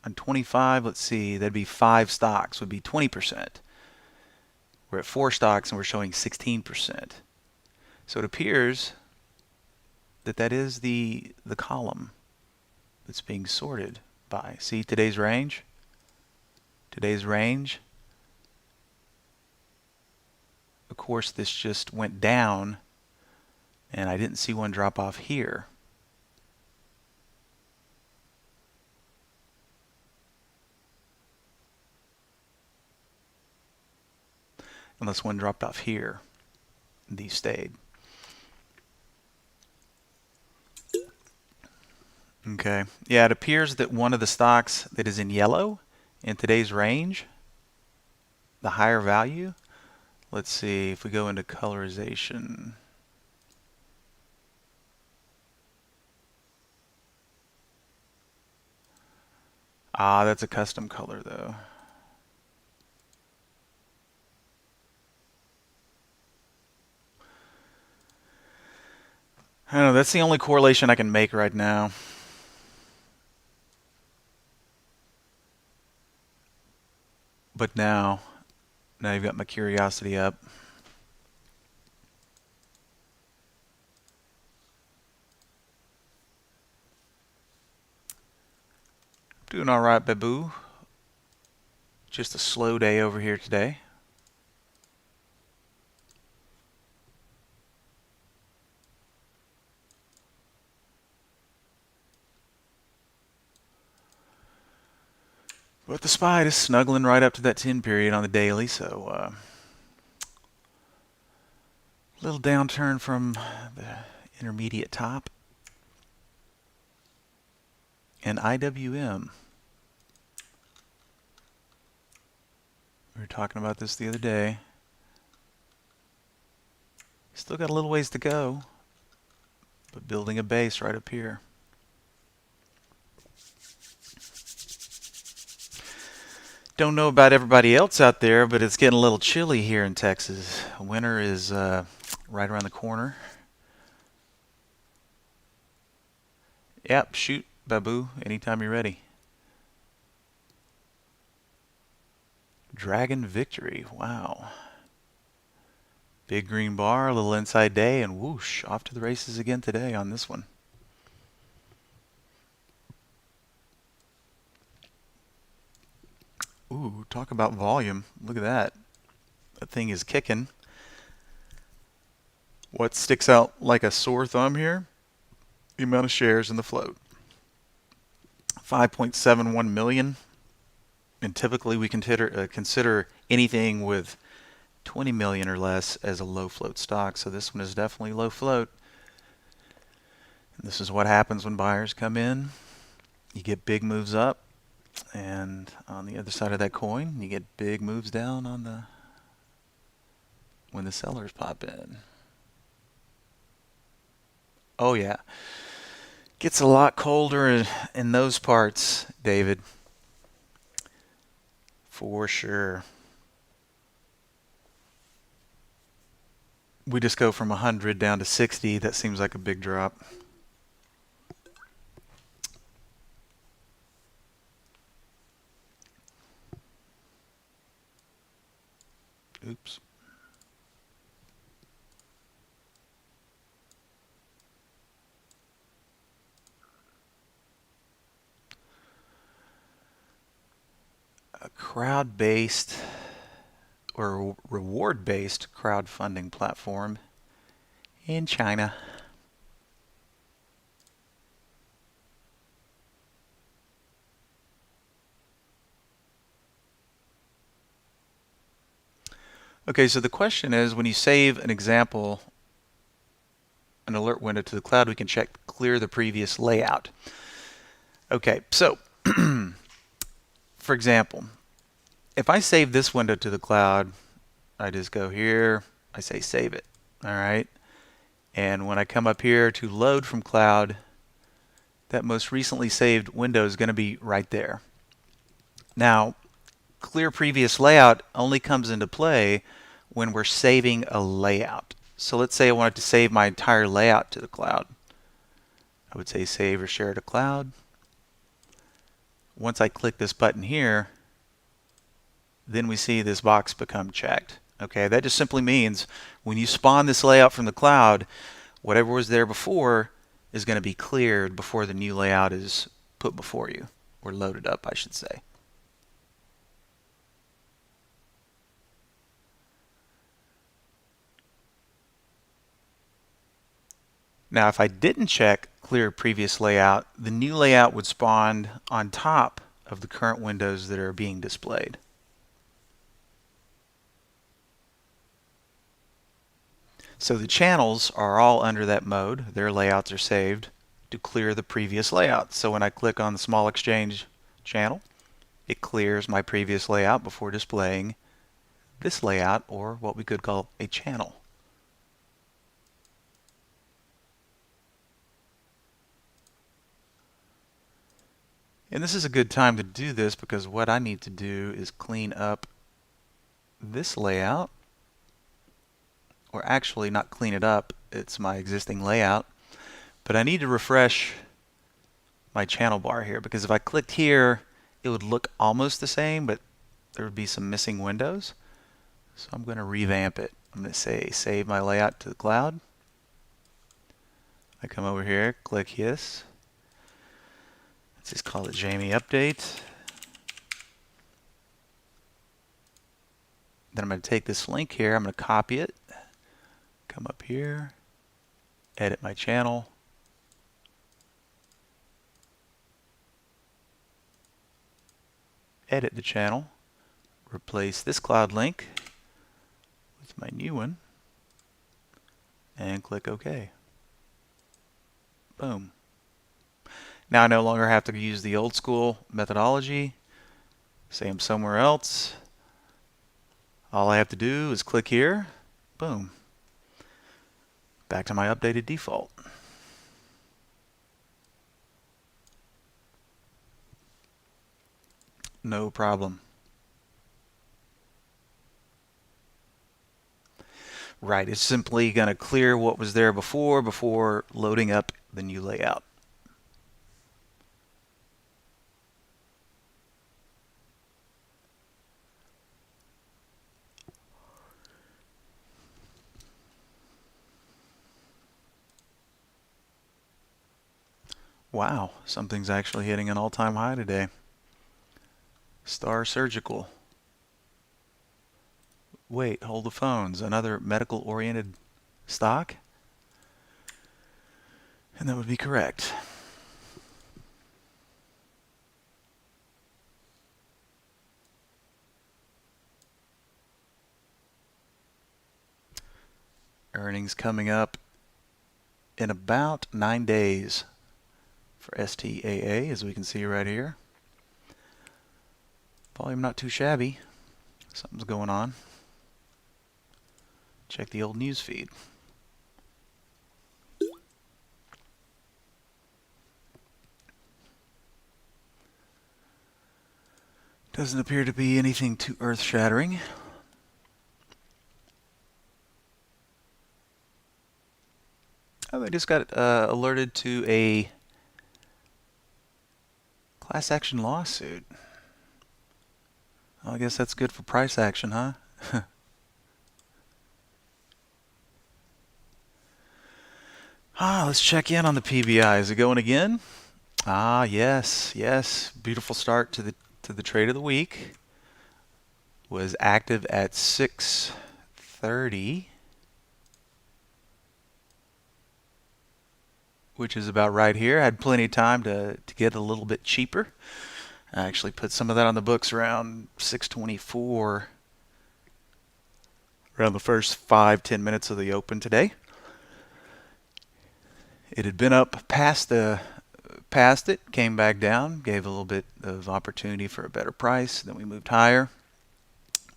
On 25, let's see, that'd be 5 stocks would be 20%. We're at 4 stocks and we're showing 16%. So it appears that that is the column that's being sorted by. See today's range? Today's range, course this just went down and I didn't see one drop off here. Unless one dropped off here, these stayed. Okay, yeah, it appears that one of the stocks that is in yellow in today's range, the higher value, let's see if we go into colorization. Ah, that's a custom color though. I don't know, that's the only correlation I can make right now. But now you've got my curiosity up. Doing all right, Babu. Just a slow day over here today. But the SPY is snuggling right up to that 10 period on the daily, so little downturn from the intermediate top. And IWM. We were talking about this the other day. Still got a little ways to go, but building a base right up here. Don't know about everybody else out there, but it's getting a little chilly here in Texas. Winter is right around the corner. Yep, shoot, Babu, anytime you're ready. Dragon Victory, wow. Big green bar, a little inside day, and whoosh, off to the races again today on this one. Ooh, talk about volume. Look at that. That thing is kicking. What sticks out like a sore thumb here? The amount of shares in the float. 5.71 million. And typically we consider anything with 20 million or less as a low float stock. So this one is definitely low float. And this is what happens when buyers come in. You get big moves up. And on the other side of that coin, you get big moves down on when the sellers pop in. Oh yeah. Gets a lot colder in those parts, David. For sure. We just go from 100 down to 60. That seems like a big drop. Oops. A crowd-based or reward-based crowdfunding platform in China. Okay, so the question is, when you save an example, an alert window to the cloud, we can check clear the previous layout. Okay, so for example, if I save this window to the cloud, I just go here, I say save it, all right? And when I come up here to load from cloud, that most recently saved window is going to be right there. Now, clear previous layout only comes into play when we're saving a layout. So let's say I wanted to save my entire layout to the cloud. I would say save or share to cloud. Once I click this button here, then we see this box become checked. Okay, that just simply means when you spawn this layout from the cloud, whatever was there before is going to be cleared before the new layout is put before you, or loaded up, I should say. Now, if I didn't check clear previous layout, the new layout would spawn on top of the current windows that are being displayed. So the channels are all under that mode. Their layouts are saved to clear the previous layout. So when I click on the small exchange channel, it clears my previous layout before displaying this layout, or what we could call a channel. And this is a good time to do this because what I need to do is clean up this layout, or actually not clean it up, it's my existing layout, but I need to refresh my channel bar here, because if I clicked here it would look almost the same, but there would be some missing windows. So I'm going to revamp it. I'm going to say save my layout to the cloud. I come over here, click yes. Let's just call it Jamie Update. Then I'm going to take this link here, I'm going to copy it, come up here, edit my channel, edit the channel, replace this cloud link with my new one, and click OK. Boom. Now I no longer have to use the old school methodology. Say I'm somewhere else. All I have to do is click here. Boom. Back to my updated default. No problem. Right, it's simply going to clear what was there before loading up the new layout. Wow, something's actually hitting an all-time high today. Star Surgical. Wait, hold the phones. Another medical-oriented stock? And that would be correct. Earnings coming up in about 9 days for STAA, as we can see right here. Volume not too shabby. Something's going on. Check the old news feed. Doesn't appear to be anything too earth-shattering. Oh, they just got alerted to a class action lawsuit. Well, I guess that's good for price action, huh? Let's check in on the PBI. Is it going again? Yes, yes. Beautiful start to the trade of the week. Was active at 6:30, which is about right here. I had plenty of time to get a little bit cheaper. I actually put some of that on the books around 6:24, around the first 5-10 minutes of the open today. It had been up past it, came back down, gave a little bit of opportunity for a better price. Then we moved higher.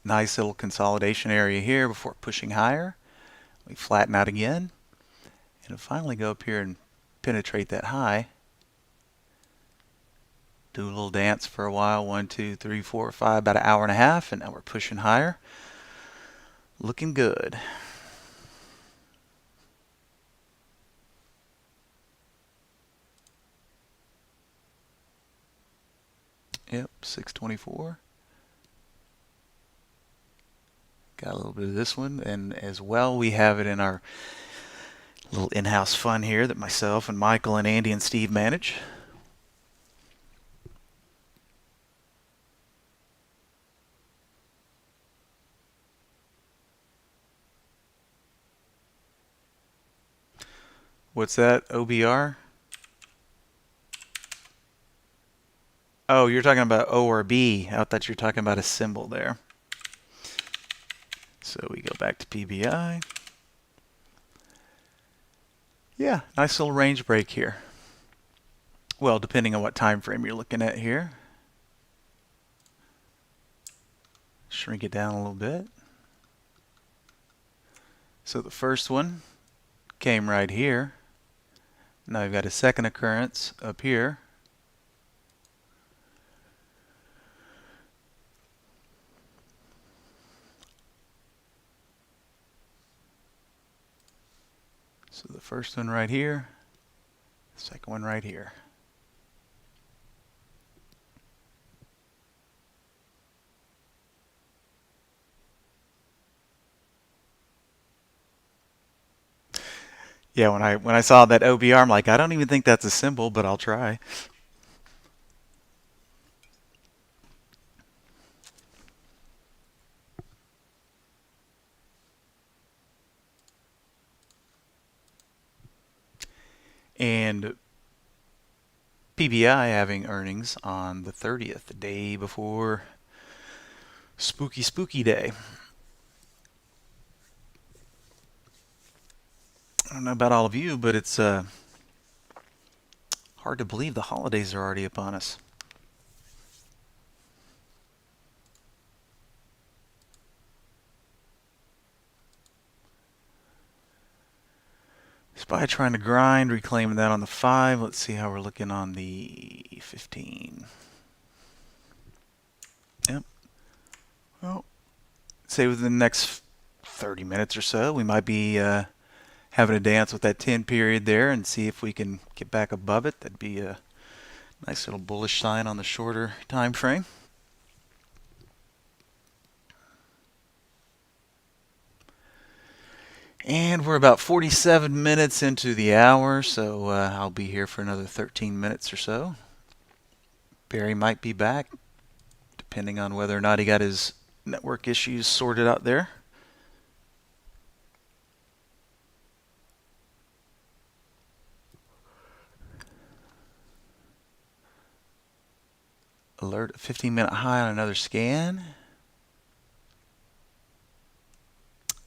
Nice little consolidation area here before pushing higher. We flatten out again, and it'll finally go up here and penetrate that high. Do a little dance for a while, 1, 2, 3, 4, 5, about an hour and a half, and now we're pushing higher. Looking good. Yep, 624. Got a little bit of this one, and as well we have it in our little in-house fund here that myself and Michael and Andy and Steve manage. What's that? OBR? Oh, you're talking about O or B. I thought you were talking about a symbol there. So we go back to PBI. Yeah, nice little range break here. Well, depending on what time frame you're looking at here. Shrink it down a little bit. So the first one came right here. Now we've got a second occurrence up here. So the first one right here, the second one right here. Yeah, when I saw that OBR, I'm like, I don't even think that's a symbol, but I'll try. And PBI having earnings on the 30th, the day before spooky day. I don't know about all of you, but it's hard to believe the holidays are already upon us. SPY trying to grind, reclaiming that on the 5. Let's see how we're looking on the 15. Yep. Well, say within the next 30 minutes or so, we might be having a dance with that 10 period there and see if we can get back above it. That'd be a nice little bullish sign on the shorter time frame. And we're about 47 minutes into the hour, so I'll be here for another 13 minutes or so. Barry might be back, depending on whether or not he got his network issues sorted out there. Alert, 15-minute high on another scan.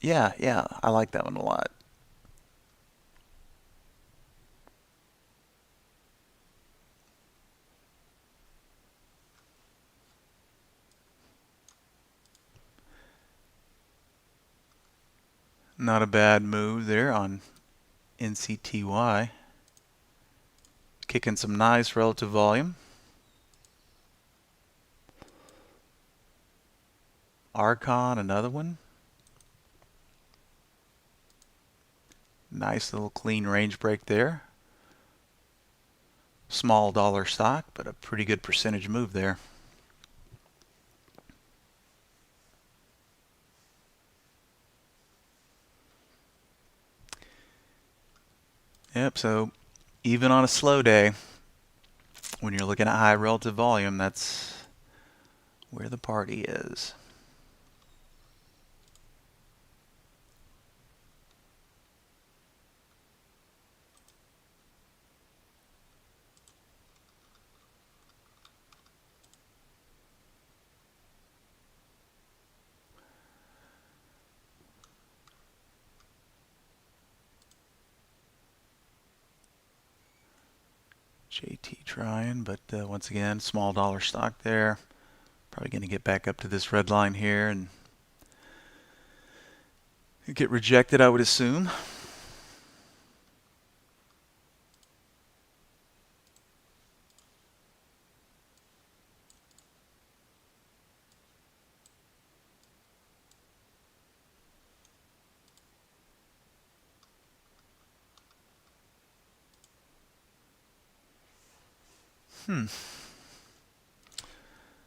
Yeah, I like that one a lot. Not a bad move there on NCTY. Kicking some nice relative volume. Archon, another one. Nice little clean range break there. Small dollar stock, but a pretty good percentage move there. Yep, so even on a slow day, when you're looking at high relative volume, that's where the party is. JT trying, but once again, small dollar stock there. Probably going to get back up to this red line here and get rejected, I would assume.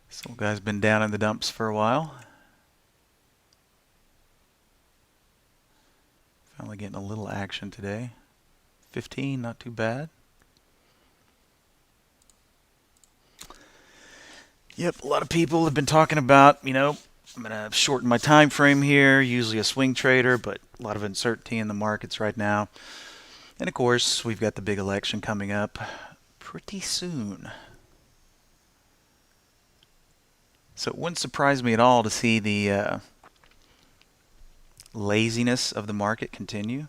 This little guy's been down in the dumps for a while. Finally getting a little action today. 15, not too bad. Yep, a lot of people have been talking about, I'm going to shorten my time frame here. Usually a swing trader, but a lot of uncertainty in the markets right now. And of course, we've got the big election coming up pretty soon. So it wouldn't surprise me at all to see the laziness of the market continue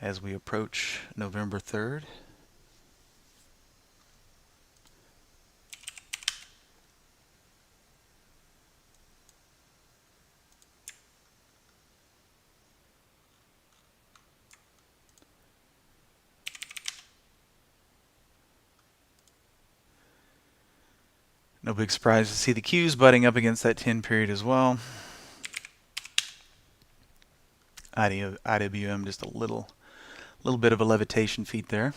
as we approach November 3rd. No big surprise to see the Qs butting up against that 10 period as well. IWM just a little bit of a levitation feat there.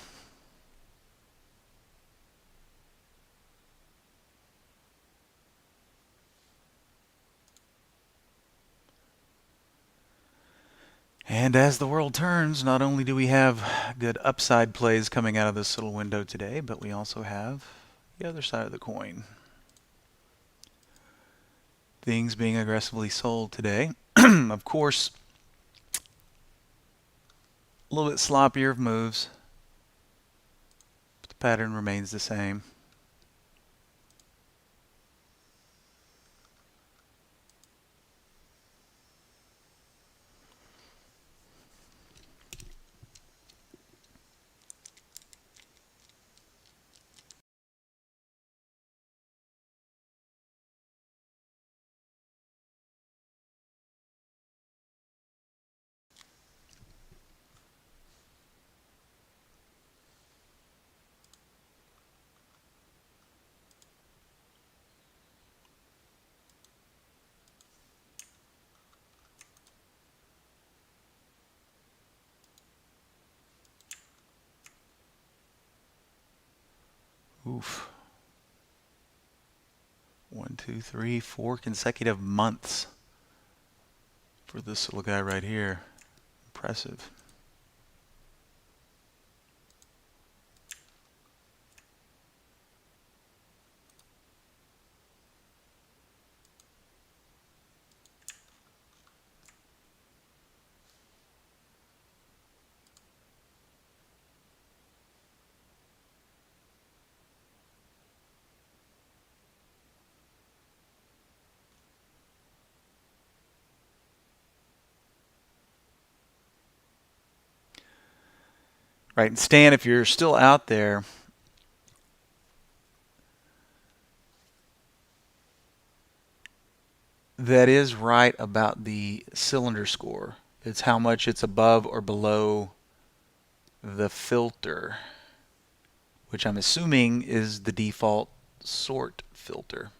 And as the world turns, not only do we have good upside plays coming out of this little window today, but we also have the other side of the coin. Things being aggressively sold today. Of course, a little bit sloppier of moves, but the pattern remains the same. Oof. 1, 2, 3, 4 consecutive months for this little guy right here. Impressive. Right, and Stan, if you're still out there, that is right about the cylinder score. It's how much it's above or below the filter, which I'm assuming is the default sort filter.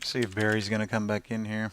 See if Barry's going to come back in here.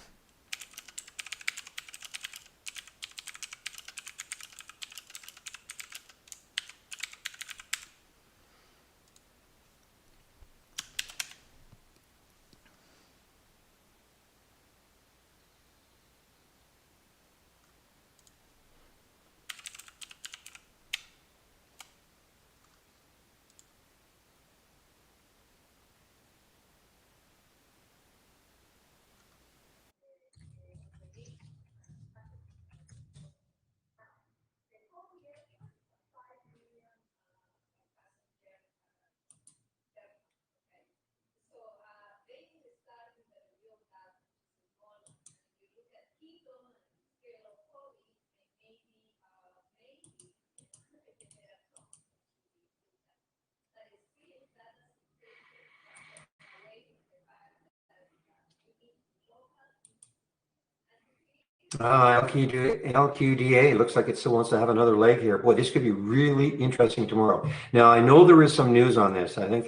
LQDA looks like it still wants to have another leg here. Boy, this could be really interesting tomorrow. Now, I know there is some news on this. I think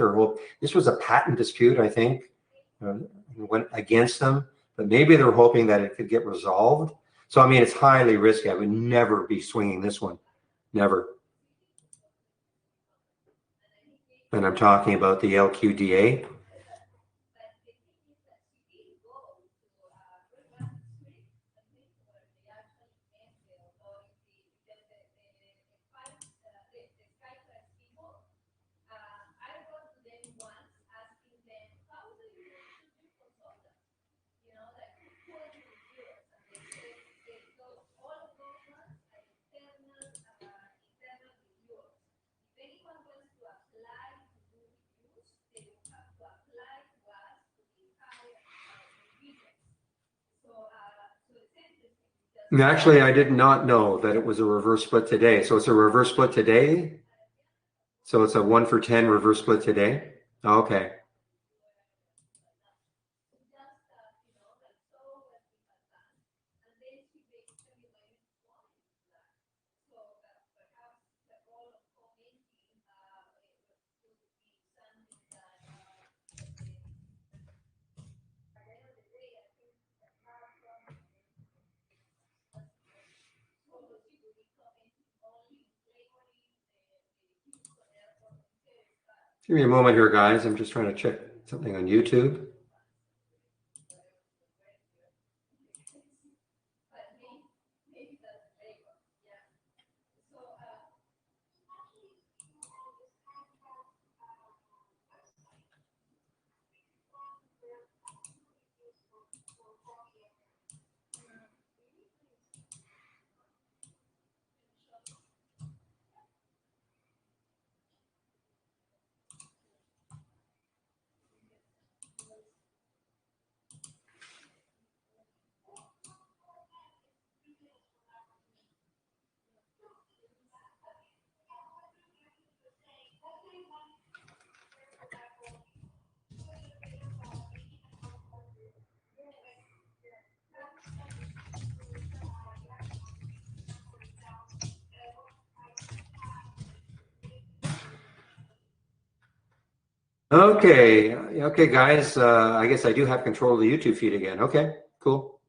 this was a patent dispute, I think, went against them. but maybe they're hoping that it could get resolved. So, I mean, it's highly risky. I would never be swinging this one. Never. And I'm talking about the LQDA. Actually, I did not know that it was a reverse split today. So it's a reverse split today. So it's a 1 for 10 reverse split today. Okay. Give me a moment here, guys. I'm just trying to check something on YouTube. Okay. Okay, guys. I guess I do have control of the YouTube feed again. Okay, cool.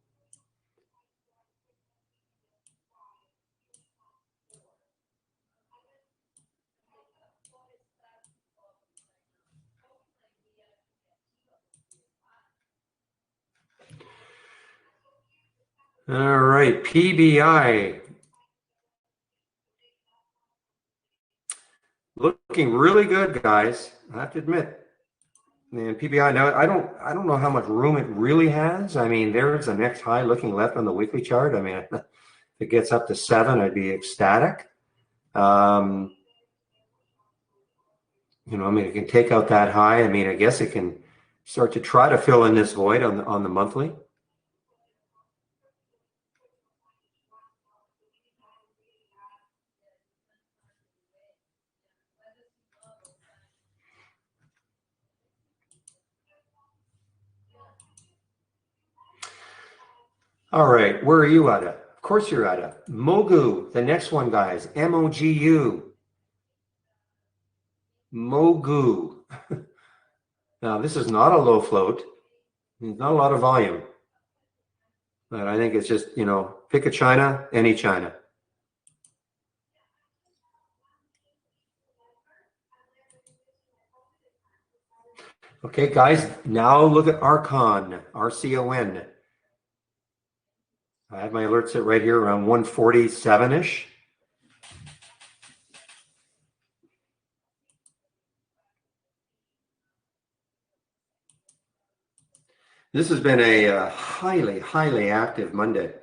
All right, PBI. Looking really good, guys. I have to admit. And PBI, now I don't know how much room it really has. I mean, there's the next high looking left on the weekly chart. I mean, if it gets up to 7, I'd be ecstatic. You know, I mean, it can take out that high. I mean, I guess it can start to try to fill in this void on the monthly. All right, where are you at? Of course you're at it. Mogu, the next one, guys. MOGU. Mogu. Now, this is not a low float. There's not a lot of volume. But I think it's just, you know, pick a China, any China. Okay, guys, now look at Arcon, RCON. I have my alert set right here around 147-ish. This has been a highly, highly active Monday.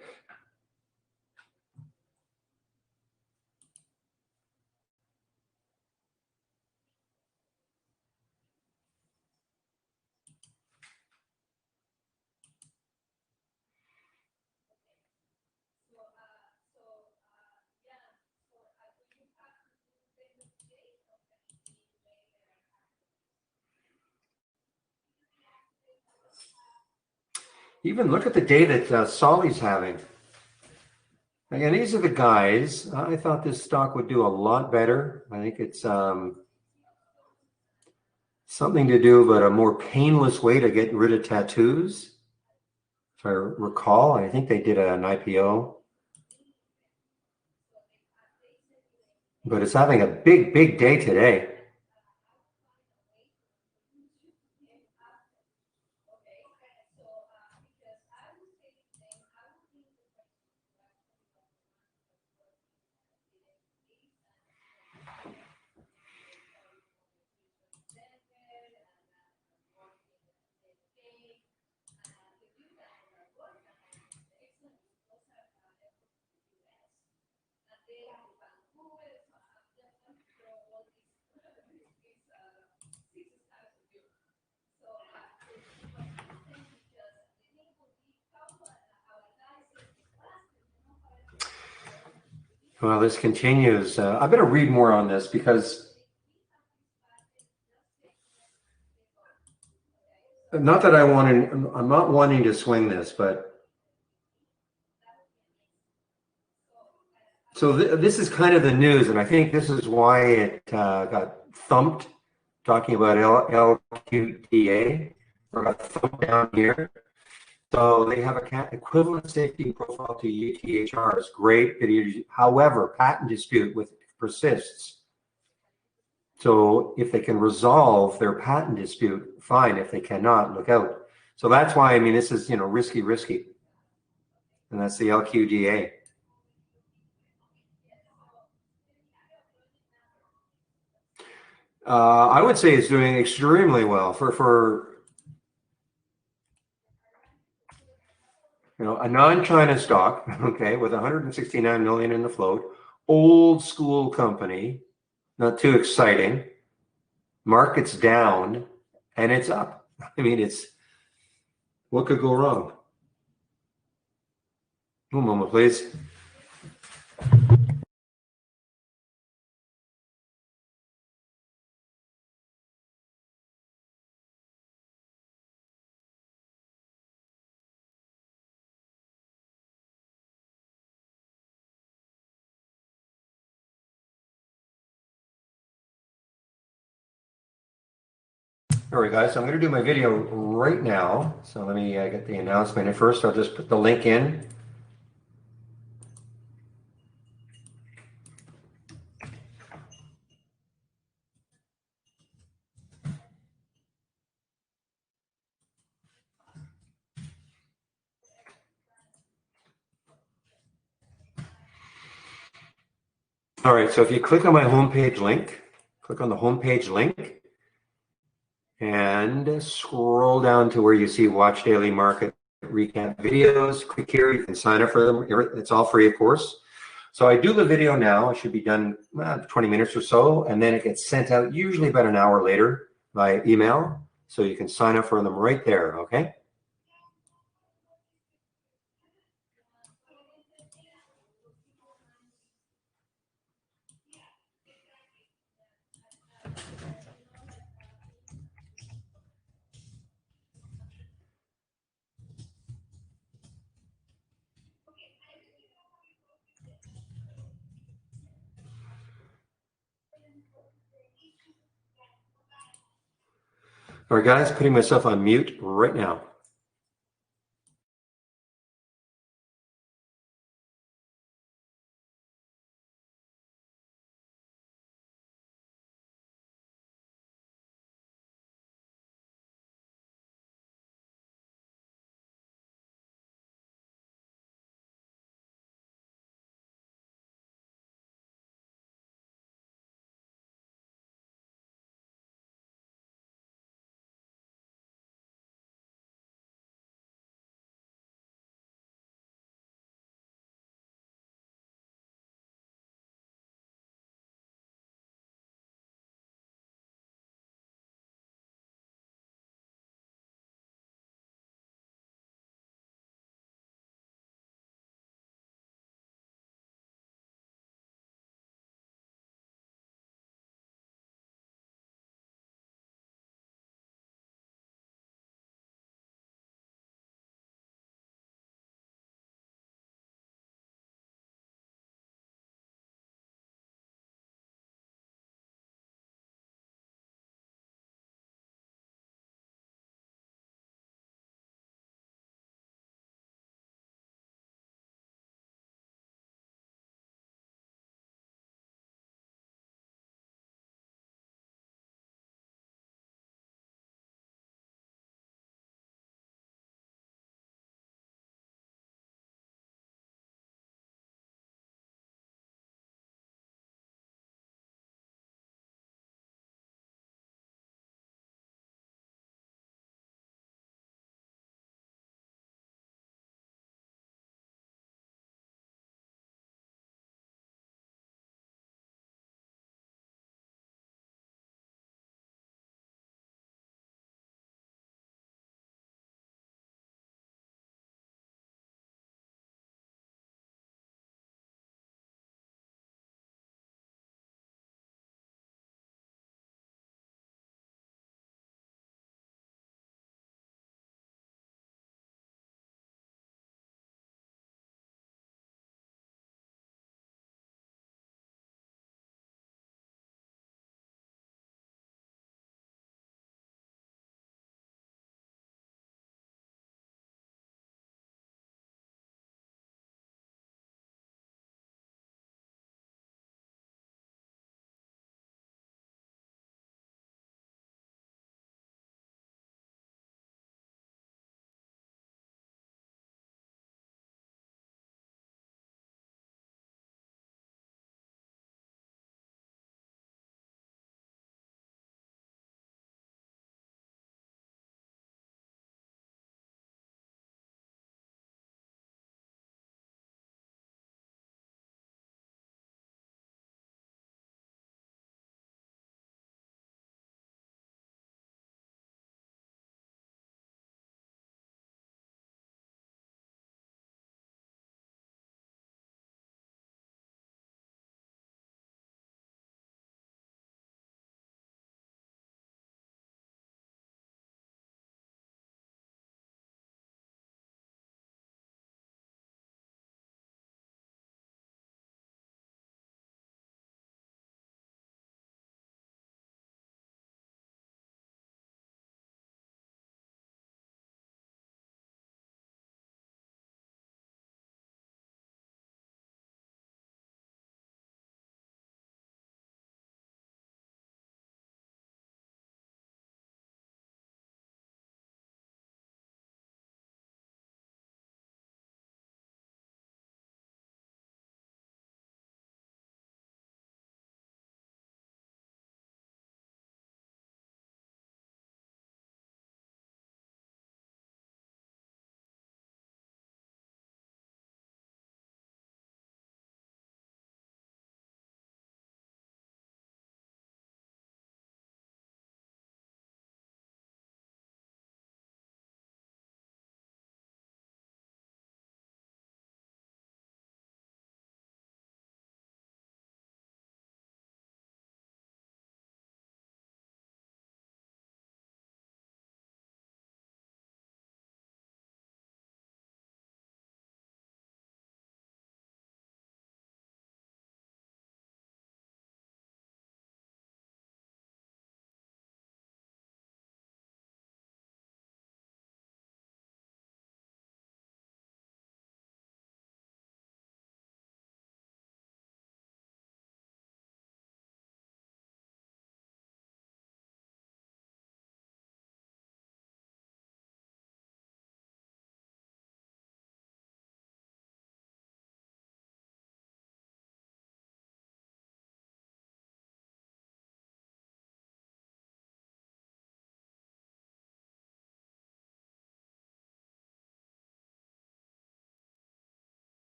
Even look at the day that Solly's having. Again, these are the guys. I thought this stock would do a lot better. I think it's something to do, but a more painless way to get rid of tattoos. if I recall. I think they did an IPO. But it's having a big, big day today. Well, this continues. I better read more on this because not that I'm not wanting to swing this, but so this is kind of the news, and I think this is why it got thumped, talking about LQTA, or got thumped down here. So they have a equivalent safety profile to UTHRs. Great. However, patent dispute persists. So if they can resolve their patent dispute, fine. If they cannot, look out. So that's why, I mean, this is, risky. And that's the LQDA. I would say it's doing extremely well for a non-China stock, okay, with 169 million in the float, old school company, not too exciting. Market's down and it's up. I mean, what could go wrong? One moment, please. All right, guys, so I'm going to do my video right now. So let me get the announcement. And first, I'll just put the link in. All right, so if you click on my homepage link, click on the homepage link and scroll down to where you see Watch Daily Market Recap videos. Click here, you can sign up for them. It's all free, of course. So I do the video now. It should be done 20 minutes or so, and then it gets sent out usually about an hour later by email. So you can sign up for them right there, okay? All right, guys, putting myself on mute right now.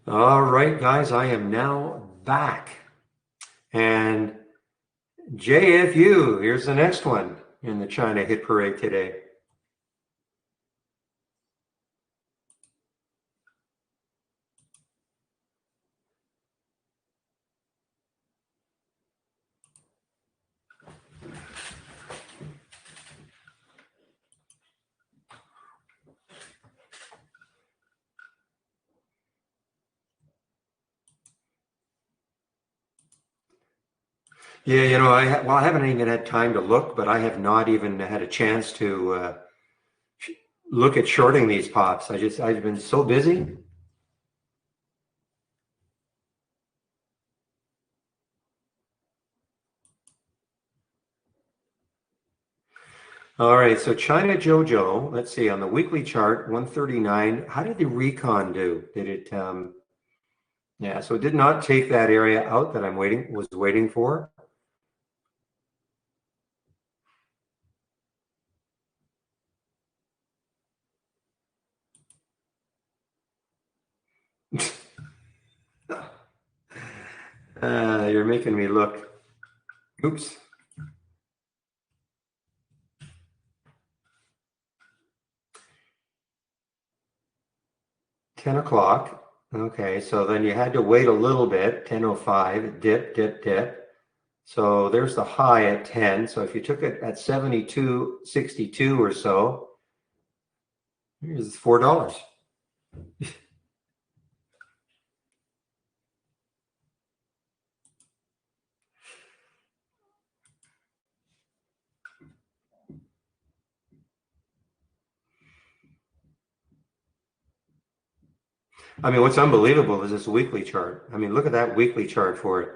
All right, guys, I am now back. And JFU, here's the next one in the China hit parade today. Yeah, you know, I haven't even had time to look, but I have not even had a chance to look at shorting these pops. I've been so busy. All right, so China JoJo, let's see, on the weekly chart, 139. How did the recon do? Did it, yeah, so it did not take that area out that was waiting for. You're making me look. Oops. 10 o'clock. Okay, so then you had to wait a little bit. 10:05, dip, dip, dip. So there's the high at 10. So if you took it at 72.62 or so, here's $4. I mean, what's unbelievable is this weekly chart. I mean, look at that weekly chart for it.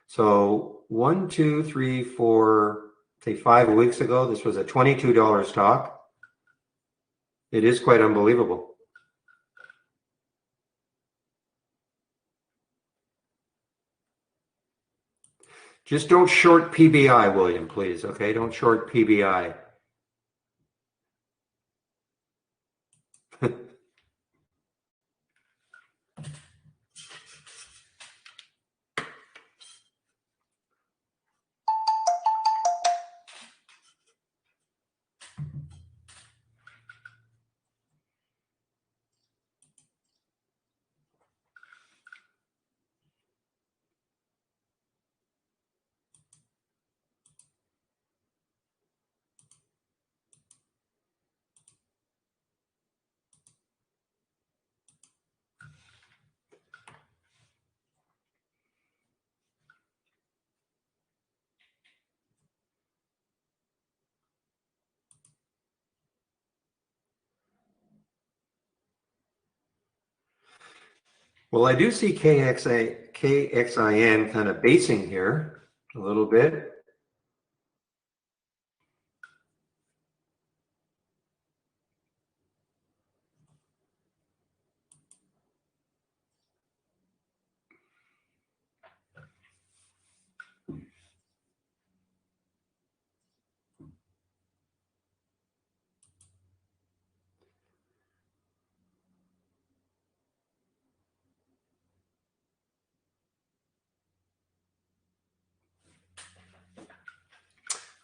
So 1, 2, 3, 4, say 5 weeks ago, this was a $22 stock. It is quite unbelievable. Just don't short PBI, William, please. Okay, don't short PBI. Well, I do see KXIN kind of basing here a little bit.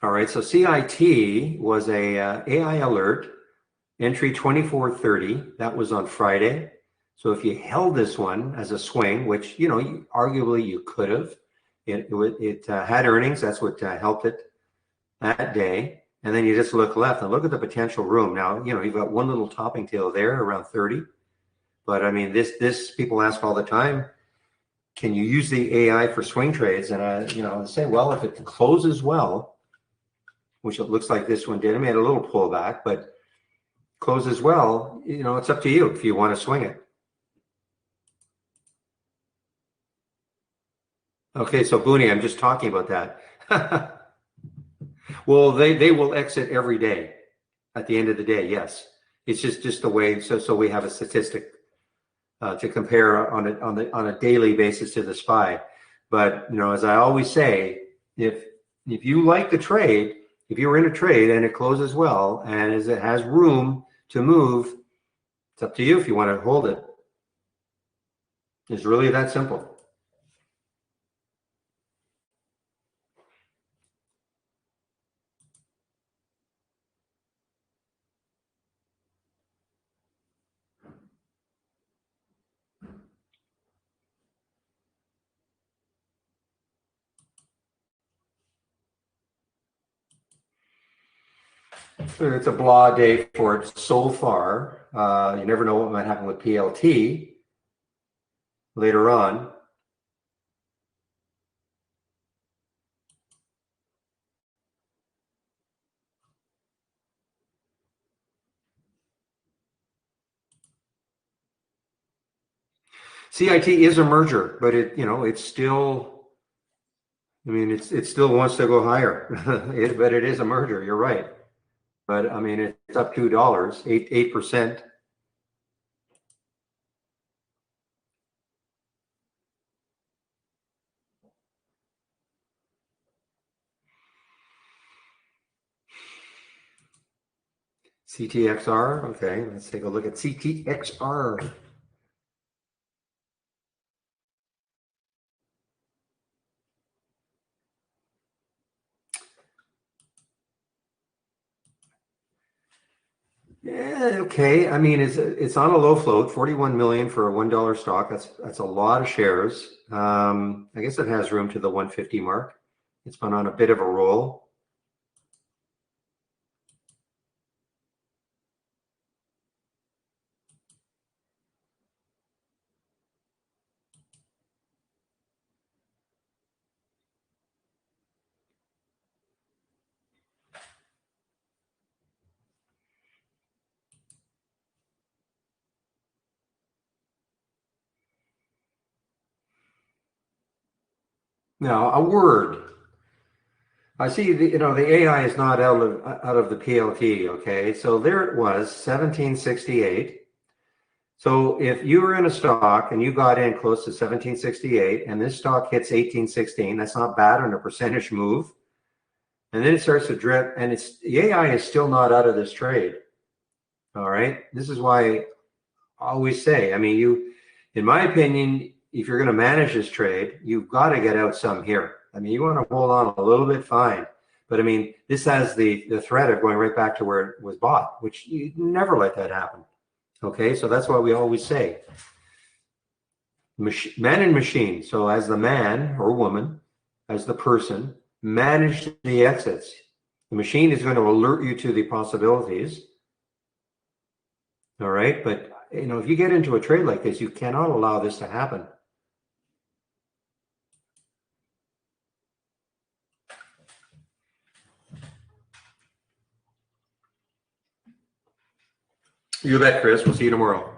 All right, so CIT was a AI alert, entry 2430. That was on Friday. So if you held this one as a swing, which, you know, arguably you could have, it had earnings. That's what helped it that day. And then you just look left and look at the potential room. Now, you know, you've got one little topping tail there around 30. But I mean, this people ask all the time, can you use the AI for swing trades? And I, you know, say, well, if it closes well, which it looks like this one did. I mean, a little pullback, but closes well. You know, it's up to you if you want to swing it. Okay, so Booney, I'm just talking about that. Well, they will exit every day. At the end of the day, yes. It's just the way. So we have a statistic to compare on a daily basis to the SPY. But you know, as I always say, if you like the trade, if you're in a trade and it closes well and as it has room to move, it's up to you if you want to hold it. It's really that simple. It's a blah day for it so far. You never know what might happen with PLT later on. CIT is a merger, but it's still, I mean, it still wants to go higher, but it is a merger. You're right. But I mean, it's up $2, 8%. CTXR. Okay, let's take a look at CTXR. Yeah, okay. I mean, it's on a low float, 41 million for a $1 stock. That's a lot of shares. I guess it has room to the 150 mark. It's been on a bit of a roll. Now, a word. I see the AI is not out of the PLT. Okay, so there it was, 1768. So if you were in a stock and you got in close to 1768 and this stock hits 1816, that's not bad on a percentage move. And then it starts to drip, and the AI is still not out of this trade. All right. This is why I always say, I mean, in my opinion, if you're going to manage this trade, you've got to get out some here. I mean, you want to hold on a little bit, fine. But I mean, this has the threat of going right back to where it was bought, which you never let that happen. Okay. So that's why we always say man and machine. So as the man or woman, as the person, manage the exits. The machine is going to alert you to the possibilities. All right. But, if you get into a trade like this, you cannot allow this to happen. You bet, Chris. We'll see you tomorrow.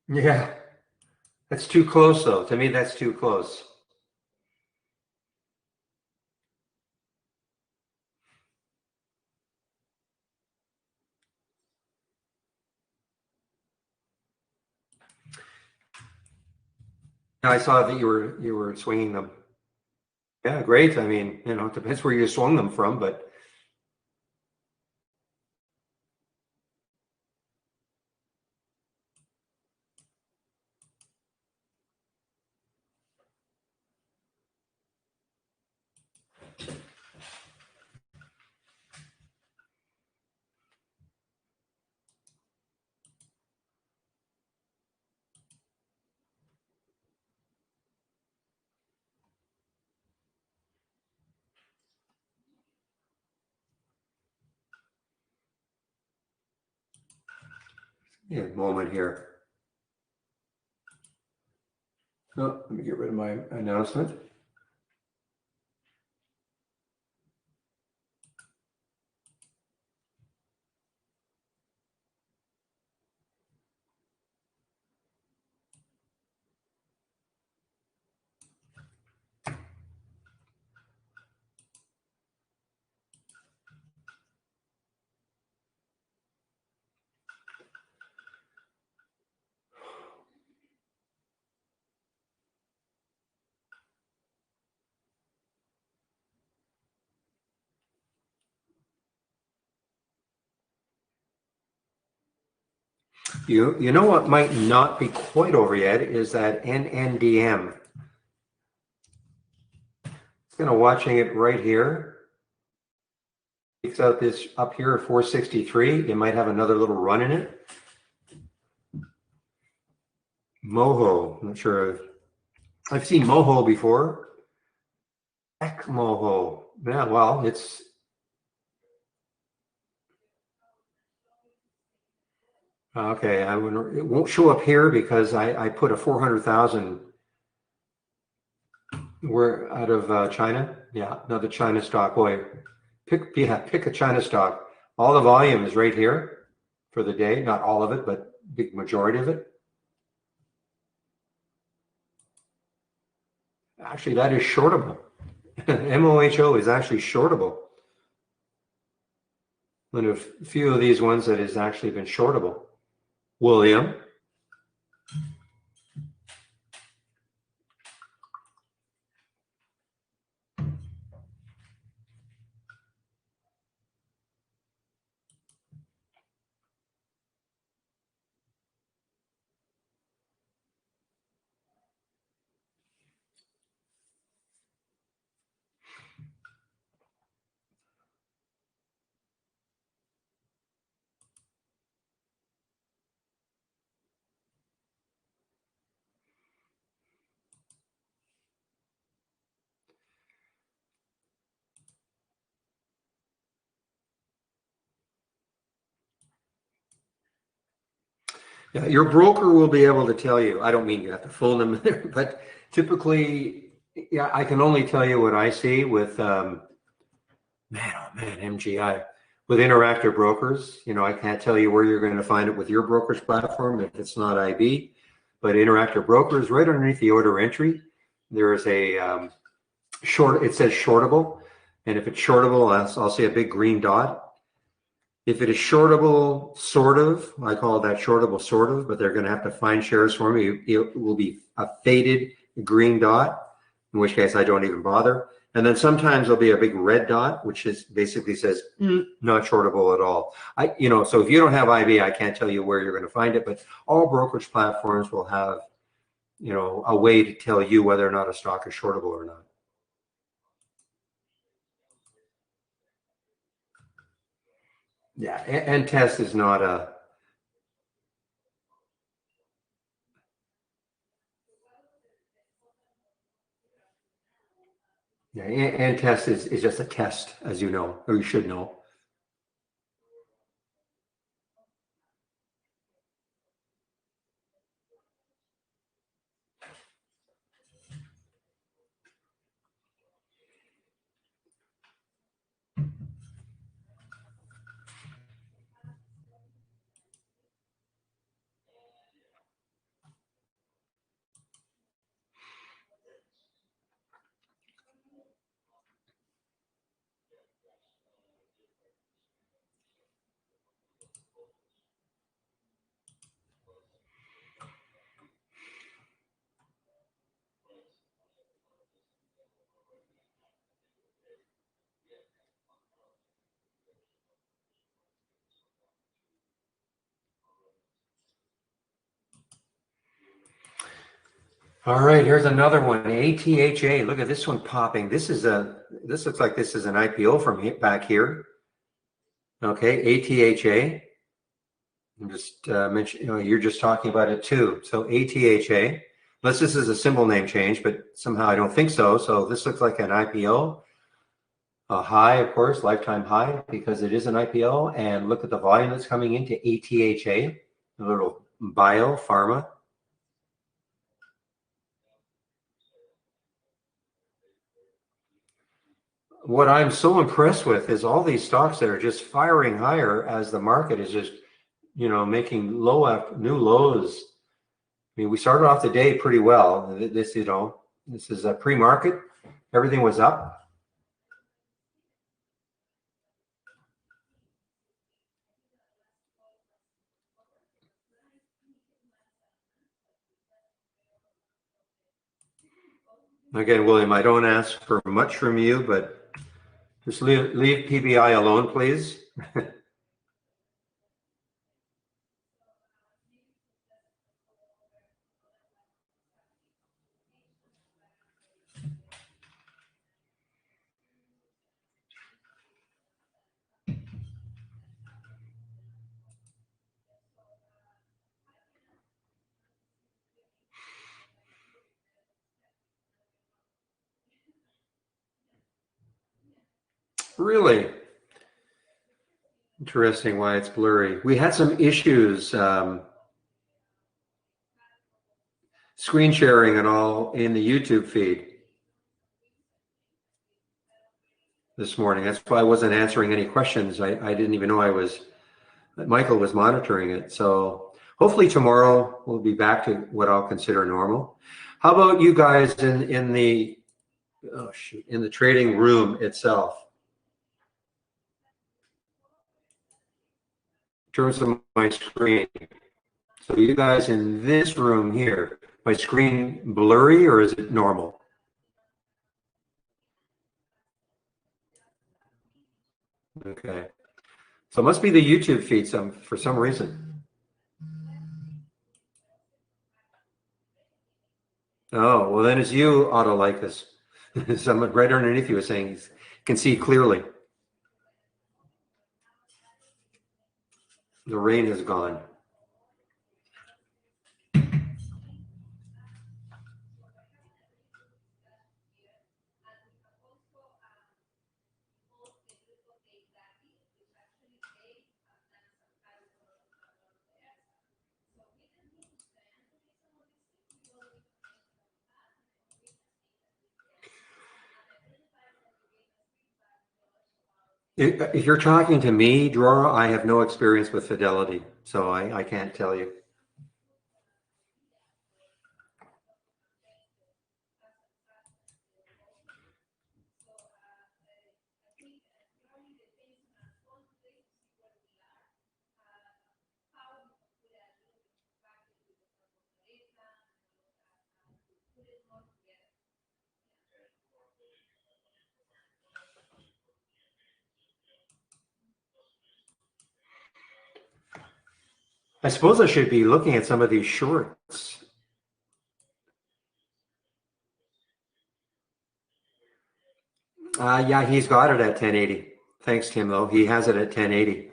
Yeah. That's too close, though. To me, that's too close. I saw that you were swinging them. Yeah, great. I mean, it depends where you swung them from, but yeah, moment here. Oh, let me get rid of my announcement. You know what might not be quite over yet is that NNDM. It's kind of watching it right here. It's out this up here at 463. It might have another little run in it. Moho, I'm not sure. I've seen Moho before. Heck, Moho. Yeah, well, it's okay. It won't show up here because I put a 400,000. We're out of China. Yeah, another China stock. Boy, pick a China stock. All the volume is right here for the day. Not all of it, but big majority of it. Actually, that is shortable. MOHO is actually shortable. One of a few of these ones that has actually been shortable. William. Yeah, your broker will be able to tell you. I don't mean you have to phone them, but typically, yeah, I can only tell you what I see with MGI with Interactive Brokers. You know, I can't tell you where you're going to find it with your brokerage platform if it's not IB, but Interactive Brokers, right underneath the order entry, there is a short. It says shortable, and if it's shortable, I'll see a big green dot. If it is shortable, sort of, I call that shortable, sort of, but they're going to have to find shares for me. It will be a faded green dot, in which case I don't even bother. And then sometimes there'll be a big red dot, which is basically says not shortable at all. So if you don't have IB, I can't tell you where you're going to find it, but all brokerage platforms will have, a way to tell you whether or not a stock is shortable or not. Yeah, and test is not a. Yeah, and test is just a test, as you know, or you should know. All right, here's another one. ATHA. Look at this one popping. This looks like this is an IPO from back here. Okay, ATHA. I'm just mentioning, you're just talking about it too. So ATHA. Unless this is a symbol name change, but somehow I don't think so. So this looks like an IPO. A high, of course, lifetime high, because it is an IPO. And look at the volume that's coming into ATHA, a little bio pharma. What I'm so impressed with is all these stocks that are just firing higher as the market is just, making new lows. I mean, we started off the day pretty well. This is a pre-market. Everything was up. Again, William, I don't ask for much from you, but just leave PBI alone, please. Really interesting why it's blurry. We had some issues screen sharing and all in the YouTube feed this morning. That's why I wasn't answering any questions. I didn't even know Michael was monitoring it. So hopefully tomorrow we'll be back to what I'll consider normal. How about you guys in the trading room itself? In terms of my screen. So you guys in this room here, my screen blurry or is it normal? Okay. So it must be the YouTube feed for some reason. Oh, well then it's you, Autolycus. Someone right underneath you is saying you can see clearly. The rain is gone. If you're talking to me, Drora, I have no experience with Fidelity, so I can't tell you. I suppose I should be looking at some of these shorts. Yeah, he's got it at 1080. Thanks, Tim, though. He has it at 1080.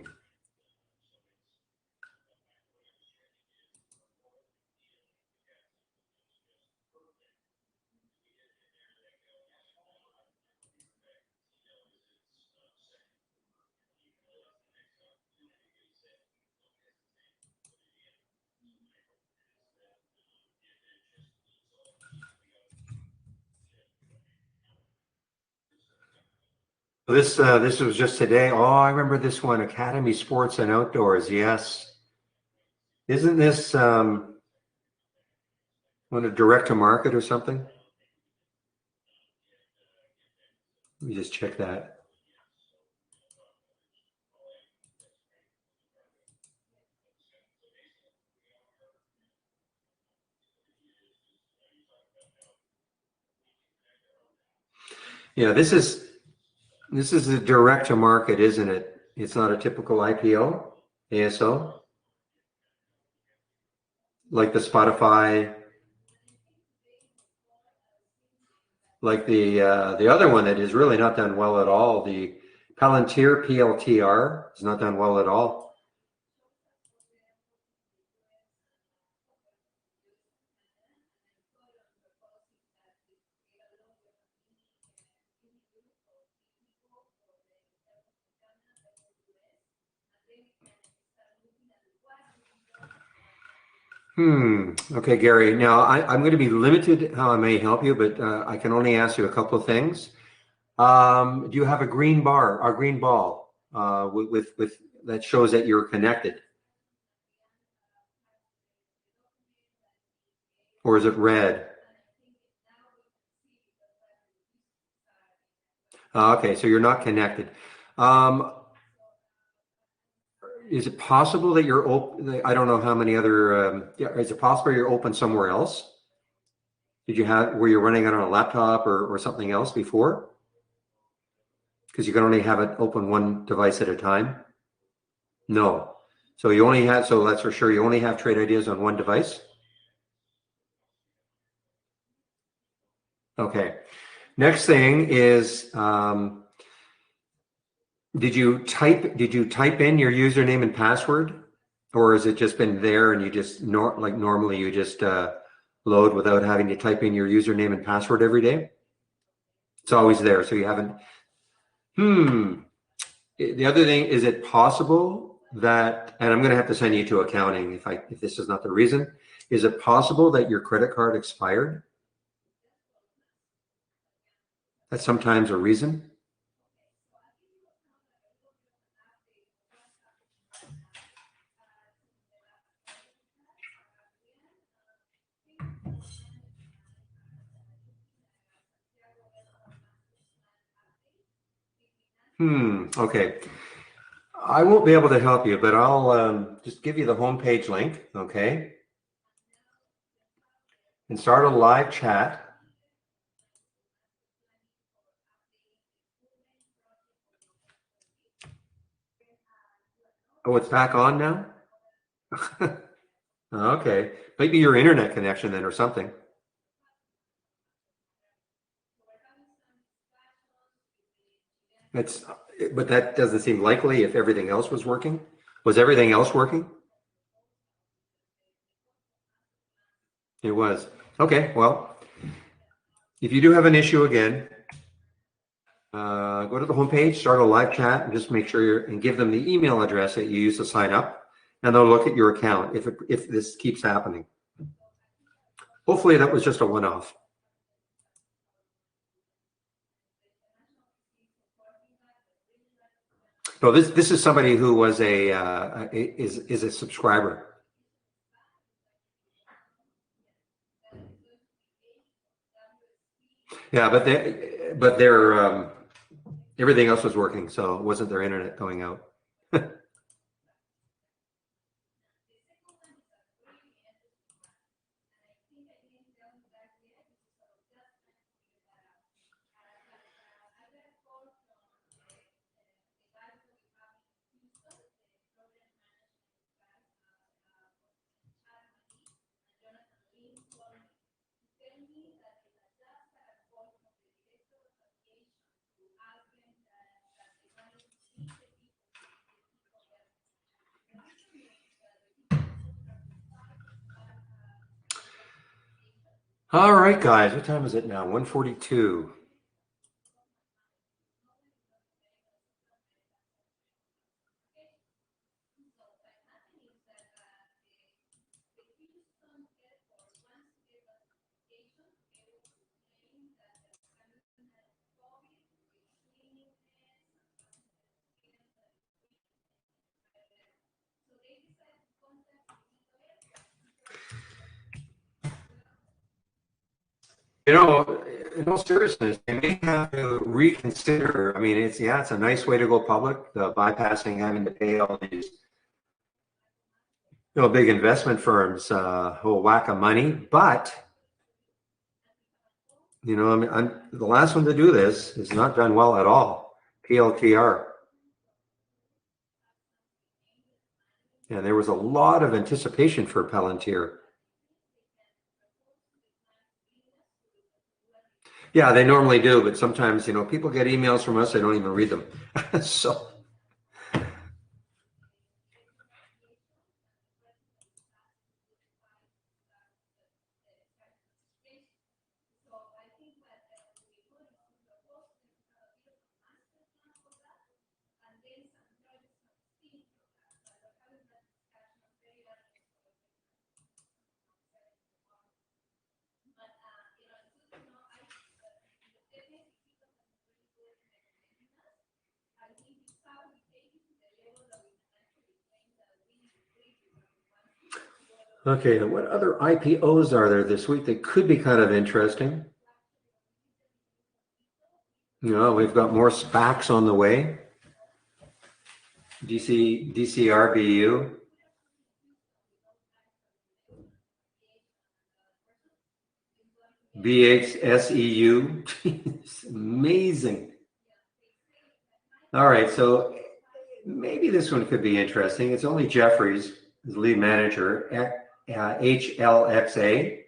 This was just today. Oh, I remember this one, Academy Sports and Outdoors. Yes. Isn't this one a direct to market or something? Let me just check that. Yeah, this is a direct to market, isn't it? It's not a typical IPO, ASO, like the Spotify, like the other one that is really not done well at all. The Palantir PLTR is not done well at all. Okay, Gary. Now I'm going to be limited how I may help you, but I can only ask you a couple of things. Do you have a green bar, a green ball, with that shows that you're connected, or is it red? Okay, so you're not connected. Is it possible that you're open? I don't know how many other. Is it possible you're open somewhere else? Were you running it on a laptop or something else before? Because you can only have it open one device at a time. No. So that's for sure. You only have Trade Ideas on one device. Okay. Next thing is, did you type in your username and password, or has it just been there and you just normally you just load without having to type in your username and password every day? It's always there, so you The other thing, is it possible that, and I'm going to have to send you to accounting if this is not the reason, is it possible that your credit card expired? That's sometimes a reason. Okay. I won't be able to help you, but I'll just give you the homepage link, okay? And start a live chat. Oh, it's back on now? Okay. Maybe your internet connection then or something. But that doesn't seem likely if everything else was working. Was everything else working? It was. Okay, well, if you do have an issue again, go to the homepage, start a live chat, and just make sure and give them the email address that you use to sign up, and they'll look at your account if this keeps happening. Hopefully that was just a one-off. No, this is somebody who was is a subscriber. Yeah, but their everything else was working, so it wasn't their internet going out. All right, guys, what time is it now? 1:42. In all seriousness, they may have to reconsider. I mean, it's a nice way to go public, bypassing having to pay all these big investment firms a whole whack of money. But I mean, the last one to do this is not done well at all. PLTR, and there was a lot of anticipation for Palantir. Yeah, they normally do, but sometimes people get emails from us, they don't even read them. So. Okay, now what other IPOs are there this week that could be kind of interesting? We've got more SPACs on the way. DCRBU. BHSEU. It's amazing. All right, so maybe this one could be interesting. It's only Jeffries, the lead manager, HLXA.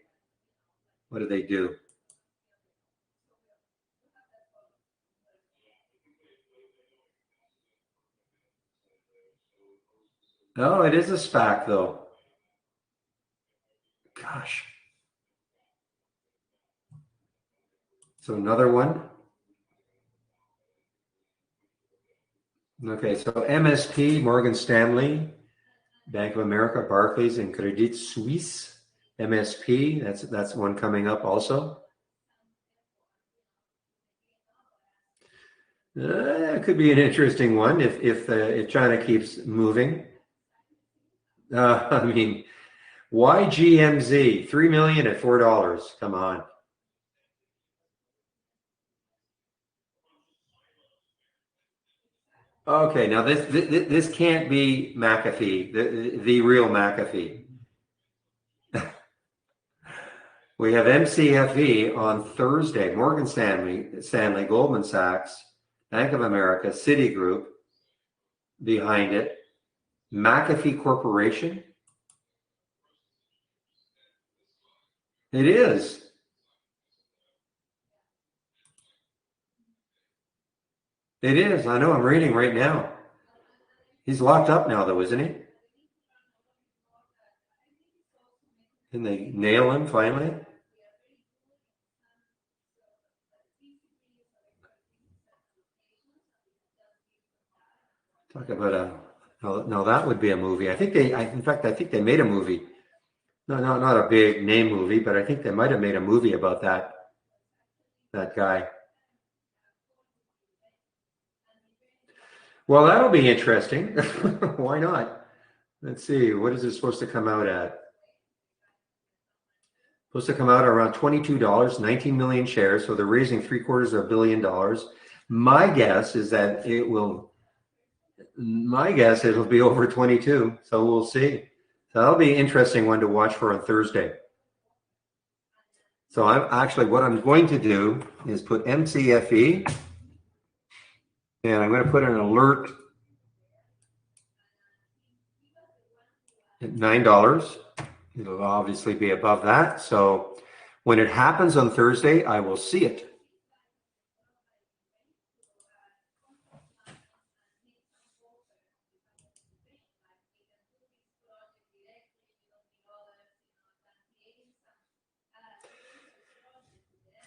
What do they do? Oh, it is a SPAC though. Gosh. So another one. Okay, so MSP, Morgan Stanley, Bank of America, Barclays, and Credit Suisse. MSP, that's one coming up also. It could be an interesting one if China keeps moving. I mean, YGMZ, 3 million at $4. Come on. Okay, now this can't be McAfee, the real McAfee. We have MCFE on Thursday, Morgan Stanley, Goldman Sachs, Bank of America, Citigroup behind it, McAfee Corporation. It is. It is. I know. I'm reading right now. He's locked up now, though, isn't he? Can they nail him finally? Talk about a no. That would be a movie. I think in fact, I think they made a movie. No, not a big name movie, but I think they might have made a movie about that guy. Well, that'll be interesting. Why not? Let's see. What is it supposed to come out at? Supposed to come out around $22, 19 million shares. So they're raising $750 million. My guess is that it'll be over 22. So we'll see. So that'll be an interesting one to watch for on Thursday. So what I'm going to do is put MCFE, and I'm going to put an alert at $9. It'll obviously be above that. So when it happens on Thursday, I will see it.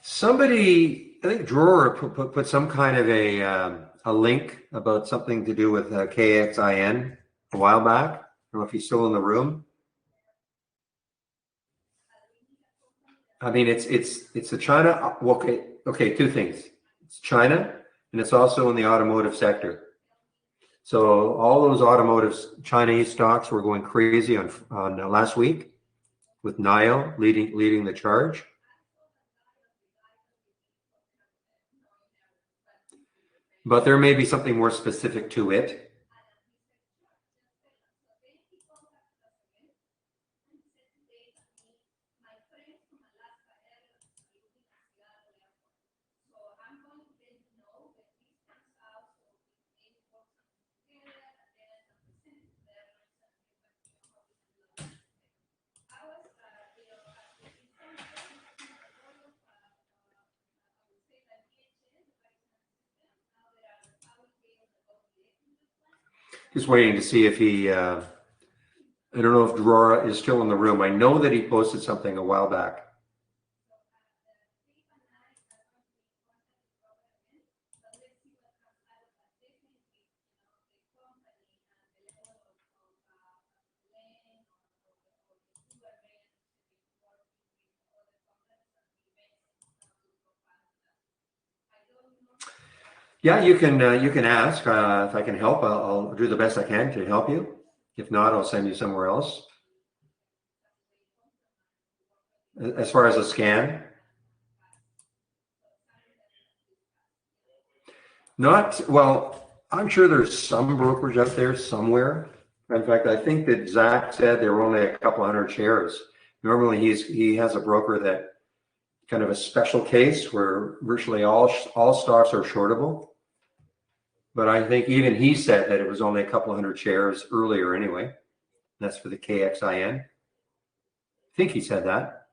Somebody, I think Drawer put some kind of a link about something to do with KXIN a while back. I don't know if he's still in the room. I mean, it's a China. Okay, two things. It's China, and it's also in the automotive sector. So all those automotive Chinese stocks were going crazy on last week, with NIO leading the charge. But there may be something more specific to it. Just waiting to see if he, I don't know if Drora is still in the room. I know that he posted something a while back. Yeah, you can ask if I can help. I'll do the best I can to help you. If not, I'll send you somewhere else. As far as a scan, well. I'm sure there's some brokerage out there somewhere. In fact, I think that Zach said there were only a couple hundred shares. Normally, he has a broker that kind of a special case where virtually all stocks are shortable. But I think even he said that it was only a couple hundred shares earlier anyway. That's for the KXIN. I think he said that.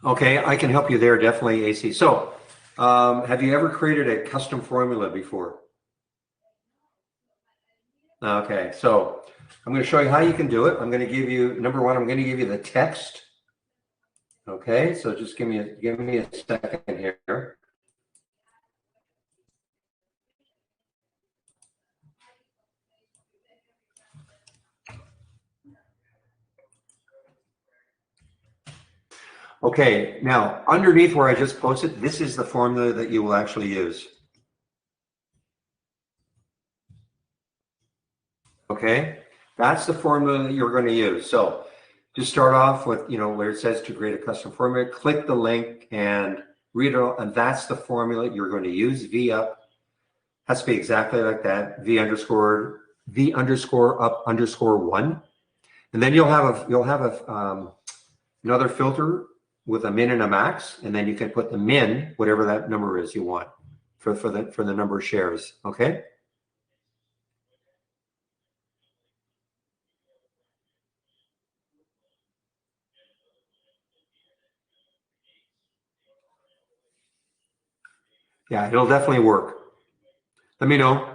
Okay, I can help you there, definitely, AC. So, have you ever created a custom formula before? Okay, so I'm going to show you how you can do it. I'm going to give you, number one, I'm going to give you the text. Okay, so just give me a second here. Okay, now underneath where I just posted, this is the formula that you will actually use. Okay, that's the formula that you're going to use. So just start off with, where it says to create a custom formula, click the link and read it all, and that's the formula you're going to use. V up has to be exactly like that. V underscore up underscore 1, and then you'll have another filter with a min and a max, and then you can put the min, whatever that number is you want for the number of shares. Okay. Yeah, it'll definitely work. Let me know.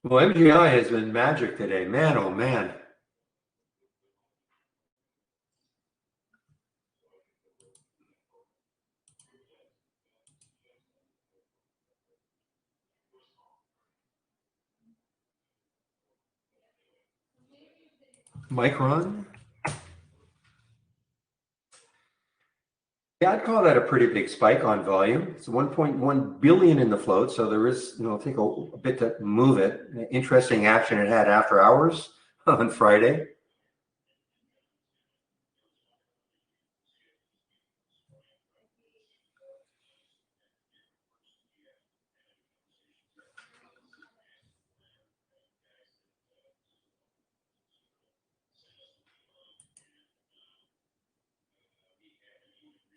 Well, MGI has been magic today. Man, oh man. Micron? Yeah, I'd call that a pretty big spike on volume. It's 1.1 billion in the float, so there is, take a bit to move it. Interesting action it had after hours on Friday.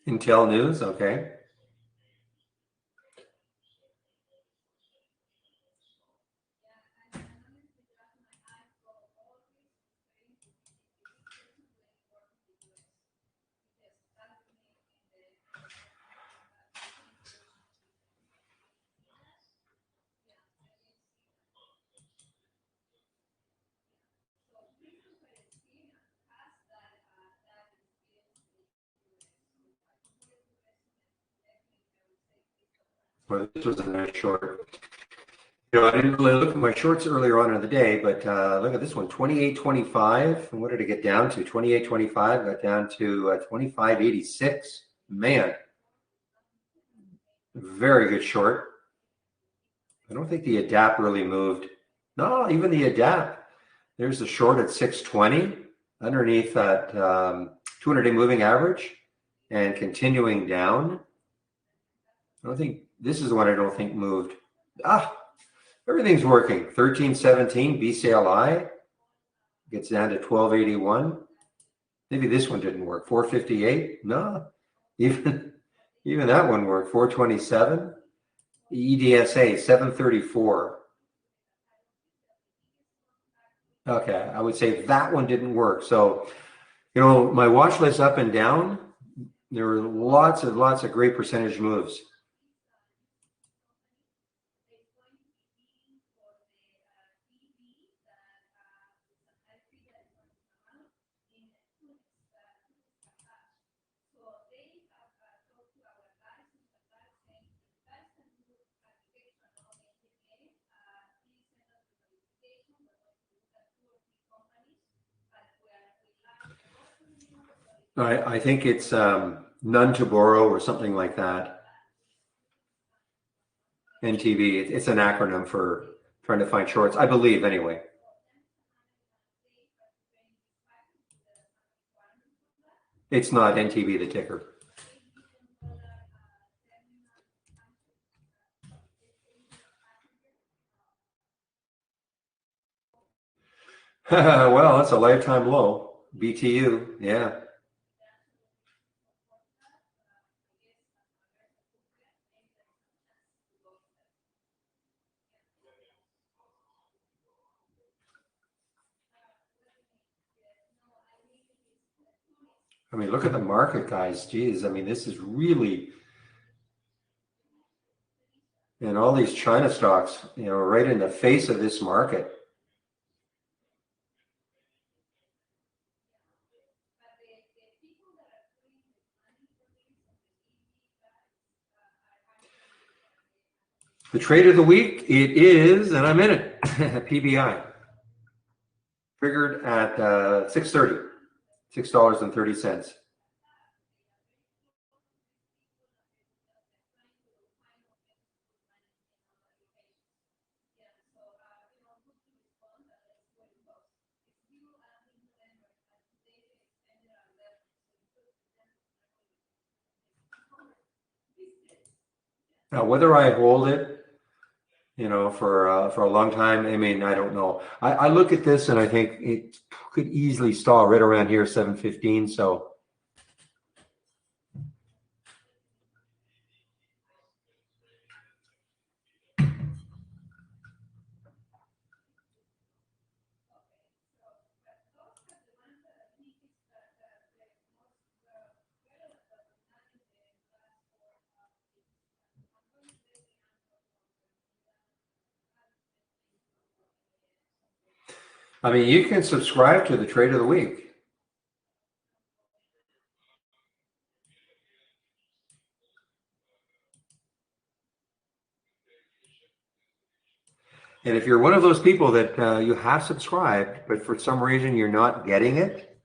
Intel news, okay. Well, this was a nice short. I didn't really look at my shorts earlier on in the day, but look at this one, 28.25. And what did it get down to? 28.25 got down to 25.86. Man, very good short. I don't think the adapt really moved. No, even the adapt. There's the short at 620 underneath that 200-day moving average and continuing down. I don't think this is the one I don't think moved. Everything's working. 1317 BCLI gets down to 1281. Maybe this one didn't work. 458. No, even that one worked. 427. EDSA 734. Okay, I would say that one didn't work. So, my watch list up and down, there were lots of great percentage moves. I think it's none to borrow or something like that. NTB, it's an acronym for trying to find shorts, I believe, anyway. It's not NTB, the ticker. Well, that's a lifetime low. BTU, yeah. I mean, look at the market, guys. Geez, I mean, this is really, and all these China stocks, you know, right in the face of this market. The trade of the week, it is, and I'm in it, PBI. Triggered at 6:30, $6.30. Now, whether I hold it, you know, for a long time, I mean, I don't know. I look at this and I think it could easily stall right around here, 7:15. So I mean, you can subscribe to the trade of the week. And if you're one of those people that you have subscribed, but for some reason you're not getting it,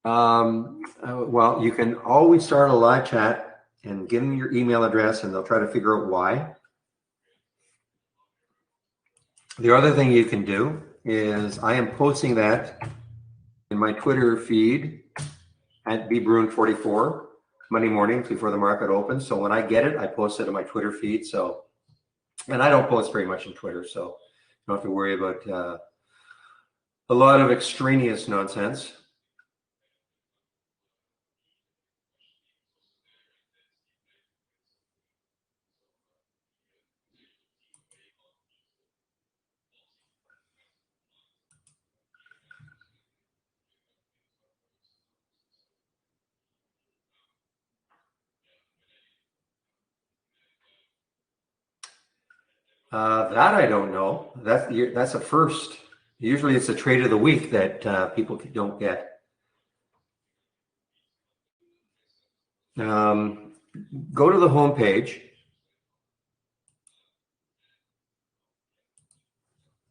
well, you can always start a live chat and give them your email address and they'll try to figure out why. The other thing you can do is I am posting that in my Twitter feed at bbruin44 Monday mornings before the market opens. So when I get it, I post it in my Twitter feed. So, and I don't post very much in Twitter, so you don't have to worry about a lot of extraneous nonsense. That I don't know. That's a first. Usually it's a trade of the week that people don't get. Go to the home page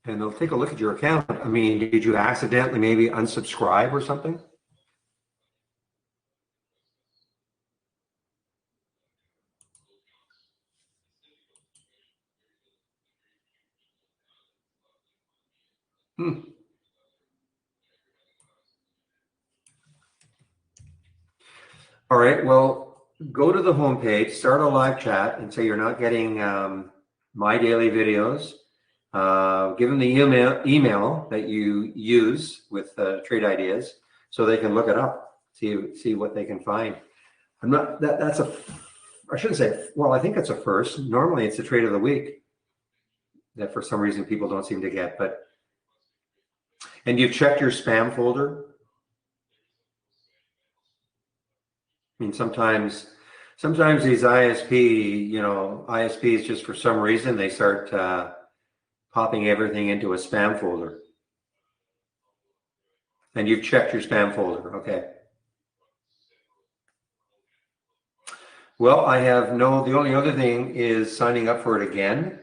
and they'll take a look at your account. I mean, did you accidentally maybe unsubscribe or something? All right, well, go to the homepage, start a live chat and say you're not getting my daily videos. Give them the email that you use with trade ideas so they can look it up, see what they can find. I'm not, that's a, I shouldn't say, well, I think it's a first. Normally it's a trade of the week that for some reason people don't seem to get, but, and you've checked your spam folder. I mean, sometimes these ISPs just for some reason, they start popping everything into a spam folder. And you've checked your spam folder, okay. Well, the only other thing is signing up for it again.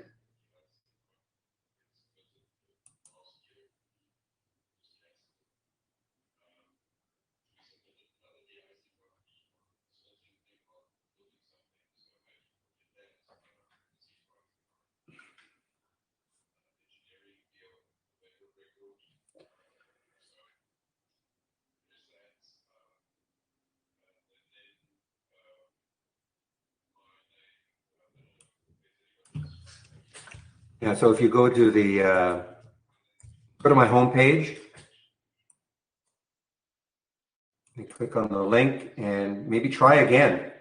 Yeah, so if you go to my home page, you click on the link and maybe try again.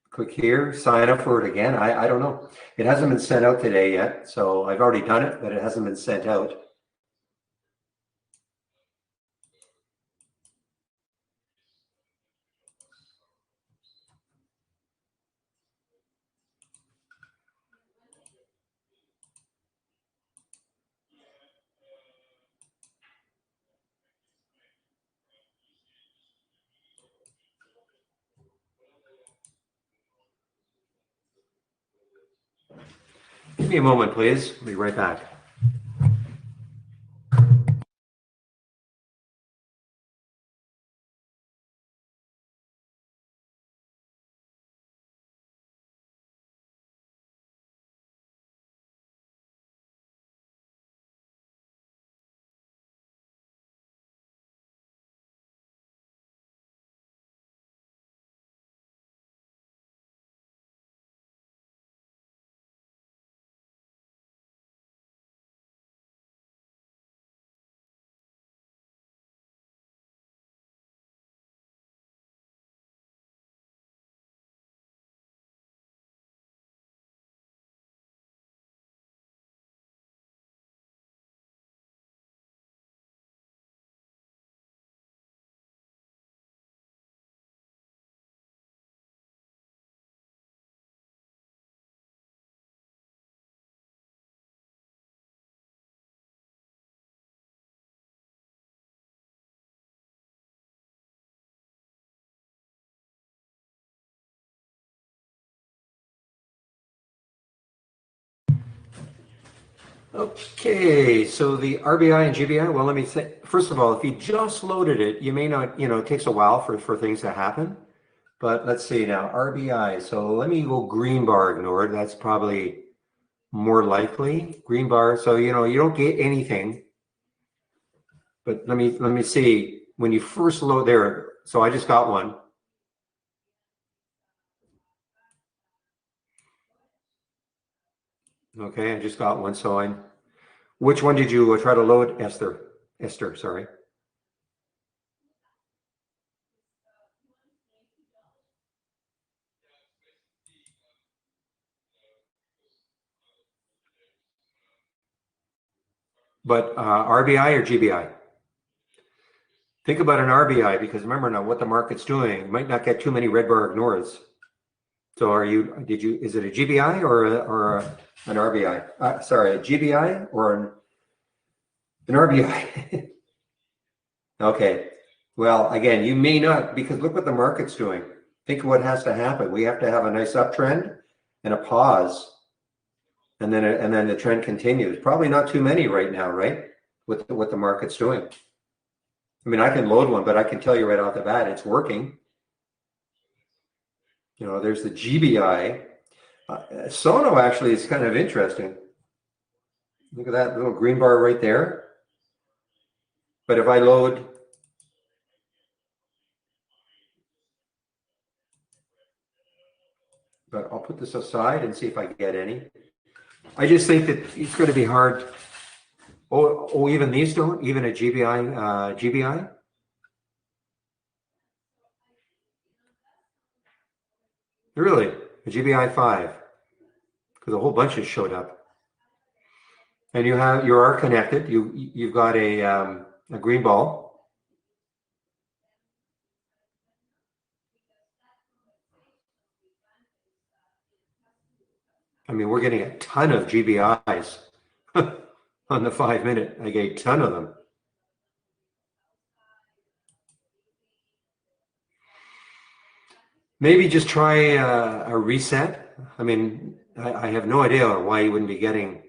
Click here, sign up for it again. I don't know. It hasn't been sent out today yet, so I've already done it, but it hasn't been sent out. Give me a moment, please. I'll be right back. Okay, so the RBI and GBI, well, let me say, first of all, if you just loaded it, you may not, it takes a while for things to happen. But let's see now, RBI. So let me go green bar ignored. That's probably more likely. Green bar. So, you don't get anything. But let me see. When you first load there, so I just got one. Okay, I just got one. So which one did you try to load, Esther? Esther, sorry. But RBI or GBI? Think about an RBI, because remember now what the market's doing. You might not get too many red bar ignores. So is it a GBI or an RBI? Sorry, a GBI or an RBI? Okay. Well, again, you may not, because look what the market's doing. Think of what has to happen. We have to have a nice uptrend and a pause, and then the trend continues. Probably not too many right now, right? With what the market's doing. I mean, I can load one, but I can tell you right off the bat, it's working. There's the GBI. Sono actually is kind of interesting. Look at that little green bar right there. But if I load, but I'll put this aside and see if I get any. I just think that it's going to be hard. Oh, even these don't, even a GBI. Really, a GBI 5, because a whole bunch has showed up. And you are connected. You've got a green ball. I mean, we're getting a ton of GBIs on the 5-minute. I get a ton of them. Maybe just try a reset. I mean, I have no idea why you wouldn't be getting.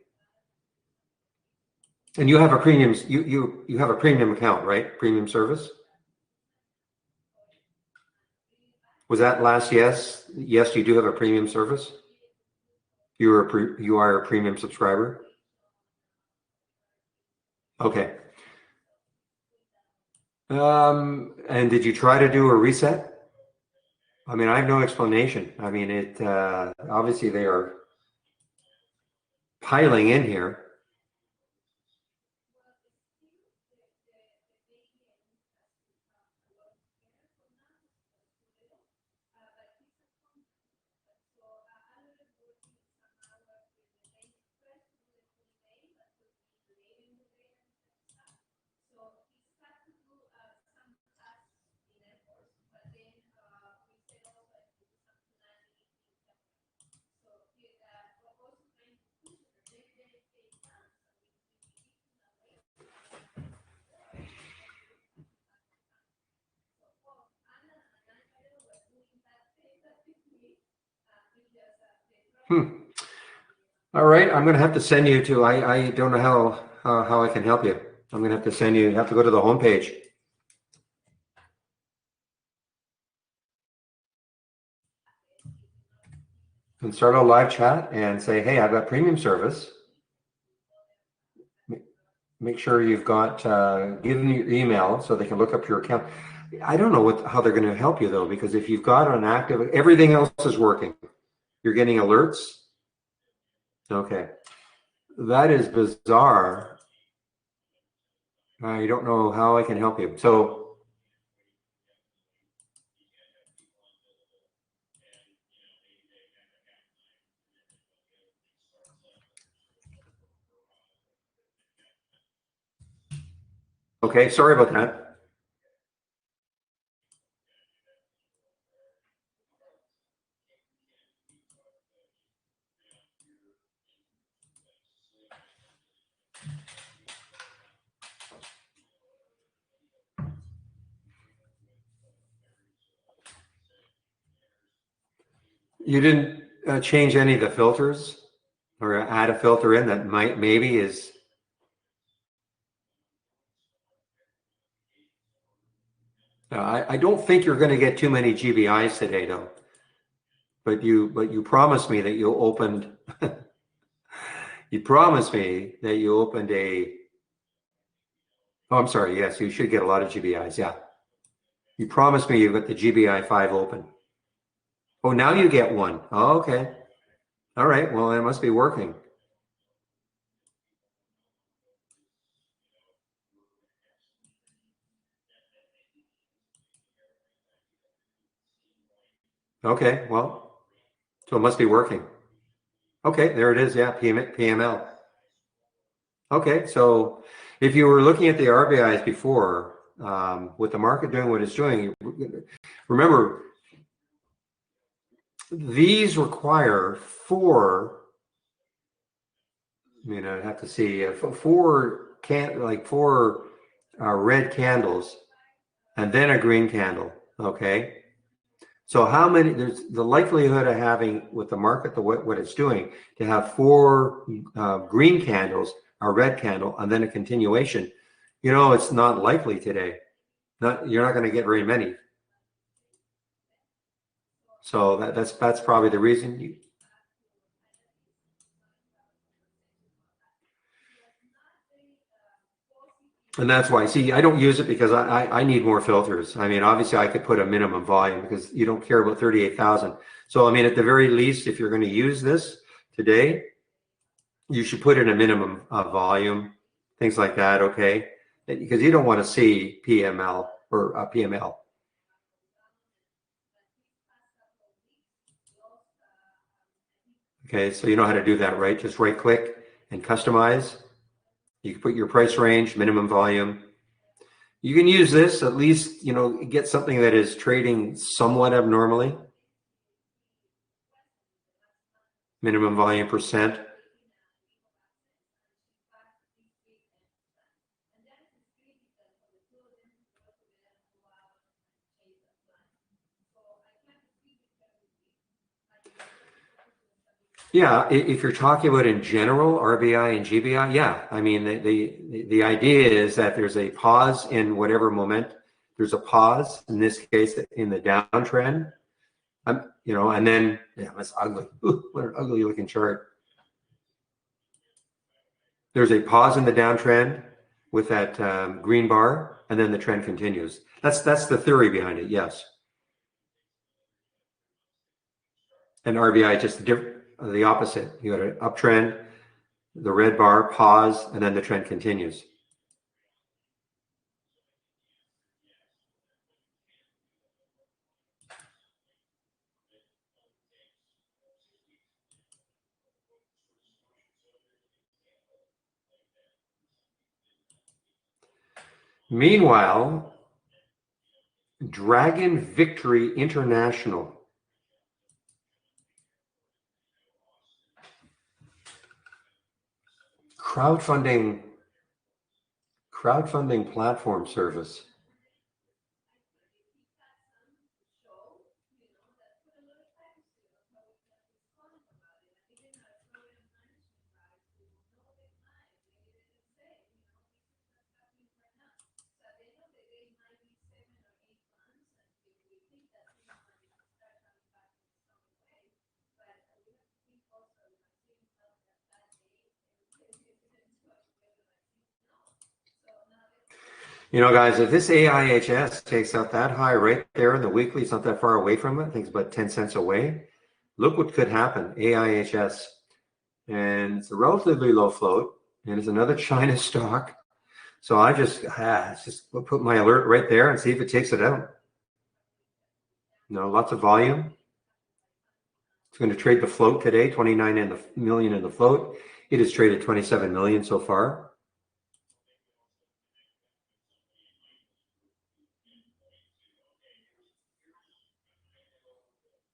And you have a premium. You have a premium account, right? Premium service. Was that last? Yes. Yes, you do have a premium service. You are a premium subscriber. Okay. And did you try to do a reset? I mean, I have no explanation. I mean, obviously they are piling in here. All right, I'm going to have to send you to, I don't know how I can help you. I'm going to have to send you have to go to the homepage. And start a live chat and say, hey, I've got premium service. Make sure you've got, give them your email so they can look up your account. I don't know how they're going to help you though, because if you've got an active, everything else is working. You're getting alerts. Okay. That is bizarre. I don't know how I can help you. So, okay, sorry about that. You didn't change any of the filters or add a filter in that maybe is. I don't think you're going to get too many GBIs today, though. But you promised me that you opened. You promised me that you opened a. Oh, I'm sorry. Yes, you should get a lot of GBIs. Yeah, you promised me you got the GBI 5 open. Oh, now you get one. Oh, okay. All right. Well, it must be working. Okay. Well, so it must be working. Okay, there it is. Yeah, PML. Okay, so if you were looking at the RBIs before, with the market doing what it's doing, remember these require four. I mean, I'd have to see four red candles, and then a green candle. Okay, so how many? There's the likelihood of having with the market what it's doing to have four green candles, a red candle, and then a continuation. You know, it's not likely today. You're not going to get very many. So that's probably the reason. And that's why, see, I don't use it because I need more filters. I mean, obviously I could put a minimum volume because you don't care about 38,000. So, I mean, at the very least, if you're going to use this today, you should put in a minimum volume, things like that, okay? Because you don't want to see PML or PML. Okay, so you know how to do that, right? Just right click and customize. You can put your price range, minimum volume. You can use this at least, you know, get something that is trading somewhat abnormally. Minimum volume percent. Yeah, if you're talking about in general, RBI and GBI, yeah. I mean, the idea is that there's a pause in whatever moment. There's a pause, in this case, in the downtrend. You know, and then, yeah, that's ugly. Ooh, what an ugly looking chart. There's a pause in the downtrend with that green bar, and then the trend continues. That's the theory behind it, yes. And RBI just the opposite. You got an uptrend, the red bar, pause, and then the trend continues. Meanwhile, Dragon Victory International. Crowdfunding platform service. You know, guys, if this AIHS takes out that high right there in the weekly, it's not that far away from it. I think it's about 10 cents away. Look what could happen, AIHS. And it's a relatively low float, and it's another China stock. So I just put my alert right there and see if it takes it out. You know, lots of volume. It's going to trade the float today, 29 million in the float. It has traded 27 million so far.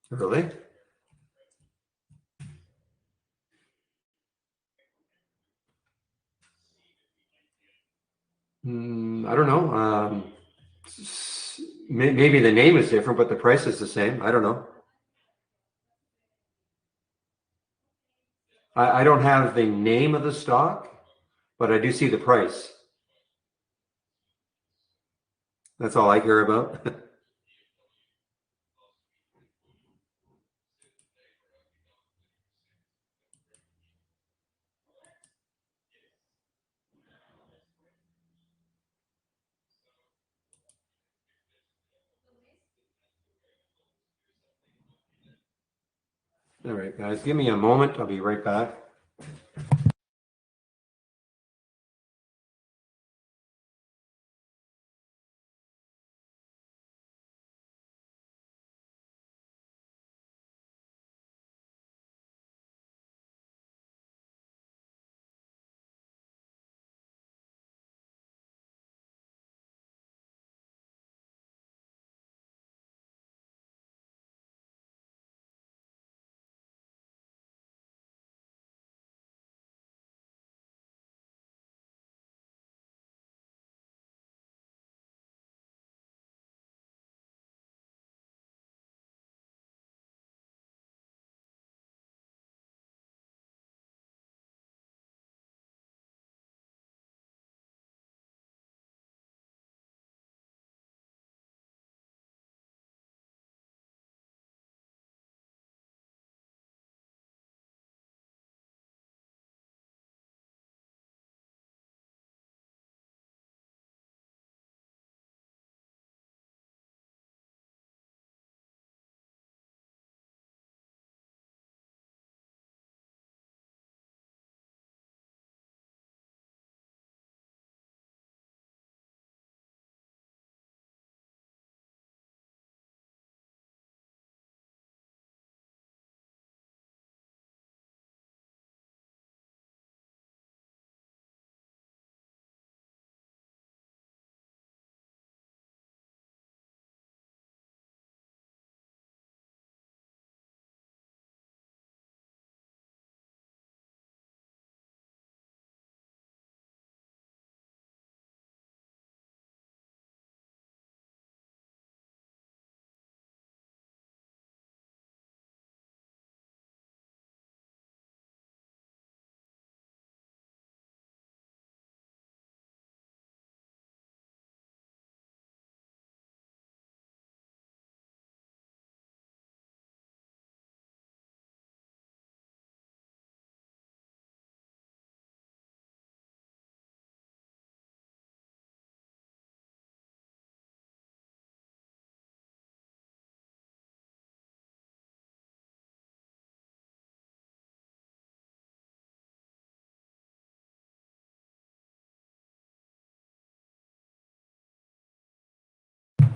Really? I don't know. Maybe the name is different, but the price is the same. I don't know. I don't have the name of the stock, but I do see the price. That's all I care about. All right, guys, give me a moment. I'll be right back.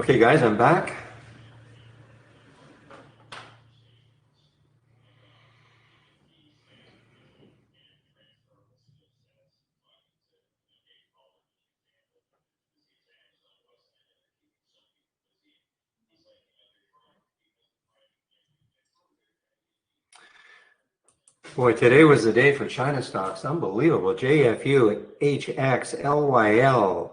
Okay, guys, I'm back. Boy, today was the day for China stocks. Unbelievable. JFU, HX, LYL,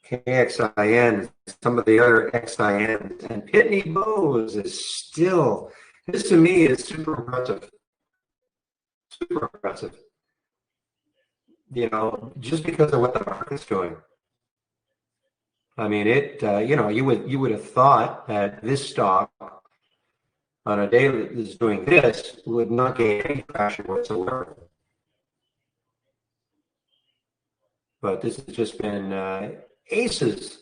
KXIN, some of the other XINs, and Pitney Bowes is still, this to me is super impressive. Super impressive. You know, just because of what the market's doing. I mean, you know, you would have thought that this stock on a day that is doing this would not gain any traction whatsoever. but this has just been aces.